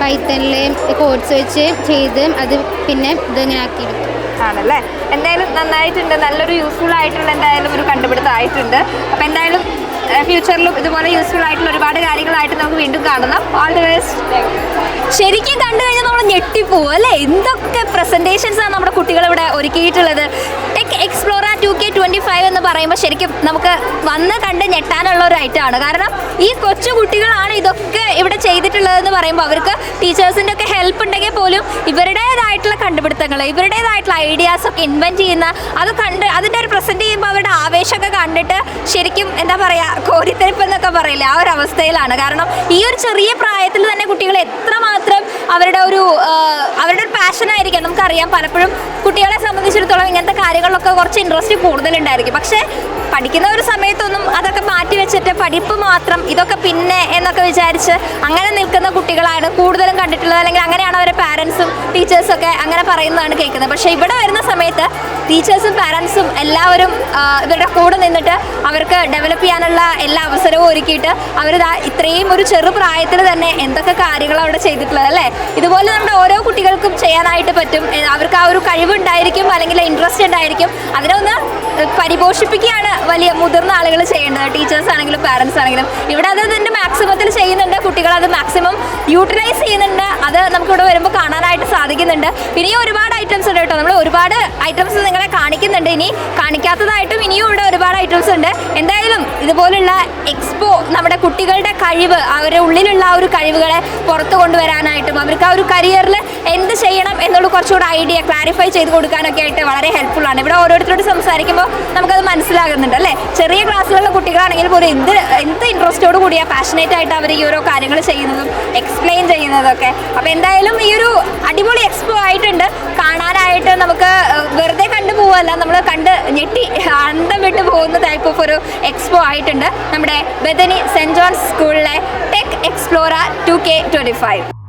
പൈത്തണിലെ കോഡ്സ് വെച്ച് ചെയ്ത് അത് പിന്നെ ഇതിങ്ങനെ ആക്കിയെടുക്കും ആണല്ലേ? എന്തായാലും നന്നായിട്ടുണ്ട്, നല്ലൊരു യൂസ്ഫുൾ ആയിട്ടുള്ള എന്തായാലും ഒരു കണ്ടുപിടുത്തം ആയിട്ടുണ്ട്. അപ്പോൾ എന്തായാലും ഫ്യൂച്ചറിലും ഇതുപോലെ യൂസ്ഫുൾ ആയിട്ടുള്ള ഒരുപാട് കാര്യങ്ങളായിട്ട് നമുക്ക് വീണ്ടും കാണണം. All the best. ശരിക്കും കണ്ടു കഴിഞ്ഞാൽ നമ്മൾ ഞെട്ടിപ്പോവും അല്ലേ? എന്തൊക്കെ പ്രസൻറ്റേഷൻസ് ആണ് നമ്മുടെ കുട്ടികൾ ഇവിടെ ഒരുക്കിയിട്ടുള്ളത്. ടെക് എക്സ്പ്ലോറ 2K25 എന്ന് പറയുമ്പോൾ ശരിക്കും നമുക്ക് വന്ന് കണ്ട് ഞെട്ടാനുള്ള ഒരു ഐറ്റമാണ്. കാരണം ഈ കൊച്ചു കുട്ടികളാണ് ഇതൊക്കെ ഇവിടെ ചെയ്തിട്ടുള്ളതെന്ന് പറയുമ്പോൾ അവർക്ക് ടീച്ചേഴ്സിൻ്റെ ഒക്കെ ഹെൽപ്പ് ഉണ്ടെങ്കിൽ പോലും ഇവരുടേതായിട്ടുള്ള കണ്ടുപിടുത്തങ്ങൾ, ഇവരുടേതായിട്ടുള്ള ഐഡിയാസ് ഒക്കെ ഇൻവെൻറ്റ് ചെയ്യുന്ന അത് കണ്ട് അതിൻ്റെ ഒരു പ്രസൻറ്റ് ചെയ്യുമ്പോൾ അവരുടെ ആവേശമൊക്കെ കണ്ടിട്ട് ശരിക്കും എന്താ പറയുക, കോരിത്തെരിപ്പ് എന്നൊക്കെ പറയില്ല, ആ ഒരു അവസ്ഥയിലാണ്. കാരണം ഈ ഒരു ചെറിയ പ്രായത്തിൽ തന്നെ കുട്ടികൾ എത്രമാത്രം അവരുടെ ഒരു പാഷനായിരിക്കാം. നമുക്കറിയാം പലപ്പോഴും കുട്ടികളെ സംബന്ധിച്ചിടത്തോളം ഇങ്ങനത്തെ കാര്യങ്ങളിലൊക്കെ കുറച്ച് ഇൻട്രസ്റ്റ് കൂടുതലുണ്ടായിരിക്കും. പക്ഷേ പഠിക്കുന്ന ഒരു സമയത്തൊന്നും അതൊക്കെ മാറ്റി വെച്ചിട്ട് പഠിപ്പ് മാത്രം ഇതൊക്കെ പിന്നെ എന്നൊക്കെ വിചാരിച്ച് അങ്ങനെ നിൽക്കുന്ന കുട്ടികളാണ് കൂടുതലും കണ്ടിട്ടുള്ളത്. അല്ലെങ്കിൽ അങ്ങനെയാണ് അവരുടെ പാരൻസും ടീച്ചേഴ്സൊക്കെ അങ്ങനെ പറയുന്നതാണ് കേൾക്കുന്നത്. പക്ഷേ ഇവിടെ വരുന്ന സമയത്ത് ടീച്ചേഴ്സും പാരൻസും എല്ലാവരും ഇവരുടെ കൂടെ നിന്നിട്ട് അവർക്ക് ഡെവലപ്പ് ചെയ്യാനുള്ള എല്ലാ അവസരവും ഒരുക്കിയിട്ട് അവരിതാ ഇത്രയും ഒരു ചെറുപ്രായത്തിൽ തന്നെ എന്തൊക്കെ കാര്യങ്ങൾ അവിടെ ചെയ്തിട്ടുള്ളത് അല്ലേ? ഇതുപോലെ നമ്മുടെ ഓരോ കുട്ടികൾക്കും ചെയ്യാനായിട്ട് പറ്റും. അവർക്ക് ആ ഒരു കഴിവുണ്ടായിരിക്കും, അല്ലെങ്കിൽ ഇൻട്രസ്റ്റ് ഉണ്ടായിരിക്കും. അതിനെ ഒന്ന് പരിപോഷിപ്പിക്കുകയാണ് വലിയ മുതിർന്ന ആളുകൾ ചെയ്യേണ്ടത്, ടീച്ചേഴ്സ് ആണെങ്കിലും പാരൻസ് ആണെങ്കിലും. ഇവിടെ അത് ഇതിൻ്റെ മാക്സിമത്തിൽ ചെയ്യുന്നുണ്ട്, കുട്ടികൾ അത് മാക്സിമം യൂട്ടിലൈസ് ചെയ്യുന്നുണ്ട്. അത് നമുക്കിവിടെ വരുമ്പോൾ കാണാനായിട്ട് സാധിക്കുന്നുണ്ട്. ഇനിയും ഒരുപാട് ഐറ്റംസ് ഉണ്ട് കേട്ടോ, നമ്മൾ ഒരുപാട് ഐറ്റംസ് നിങ്ങളെ കാണിക്കുന്നുണ്ട്. ഇനി കാണിക്കാത്തതായിട്ടും ഇനിയും ഇവിടെ ഒരുപാട് ഐറ്റംസ് ഉണ്ട്. എന്തായാലും ഇതുപോലുള്ള എക്സ്പോ നമ്മുടെ കുട്ടികളുടെ കഴിവ്, അവരുടെ ഉള്ളിലുള്ള ആ ഒരു കഴിവുകളെ പുറത്തു കൊണ്ടുവരാനായിട്ടും അവർക്ക് ആ ഒരു കരിയറിൽ എന്ത് ചെയ്യണം എന്നുള്ള കുറച്ചുകൂടെ ഐഡിയ ക്ലാരിഫൈ ചെയ്ത് കൊടുക്കാനൊക്കെ ആയിട്ട് വളരെ ഹെൽപ്ഫുള്ളാണ്. ഇവിടെ ഓരോരുത്തരോട് സംസാരിക്കുമ്പോൾ നമുക്കത് മനസ്സിലാകുന്നുണ്ട് അല്ലേ? ചെറിയ ക്ലാസ്സിലുള്ള കുട്ടികളാണെങ്കിൽ പോലും എന്ത് ഇൻട്രസ്റ്റോട് കൂടിയാണ് പാഷനേറ്റ് ആയിട്ട് അവർ ഈ ഓരോ കാര്യങ്ങൾ ചെയ്യുന്നതും എക്സ്പ്ലെയിൻ ചെയ്യുന്നതൊക്കെ. അപ്പോൾ എന്തായാലും ഈ ഒരു അടിപൊളി എക്സ്പോ ആയിട്ടുണ്ട്. കാണാനായിട്ട് നമുക്ക് വെറുതെ കണ്ടു പോവല്ല, നമ്മൾ കണ്ട് ഞെട്ടി അന്തം വിട്ട് പോകുന്ന ടൈപ്പ് ഓഫ് ഒരു എക്സ്പോ ആയിട്ടുണ്ട് നമ്മുടെ ബദനി സെൻറ് ജോൺസ് സ്കൂളിലെ ടെക് എക്സ്പ്ലോറ 2K25.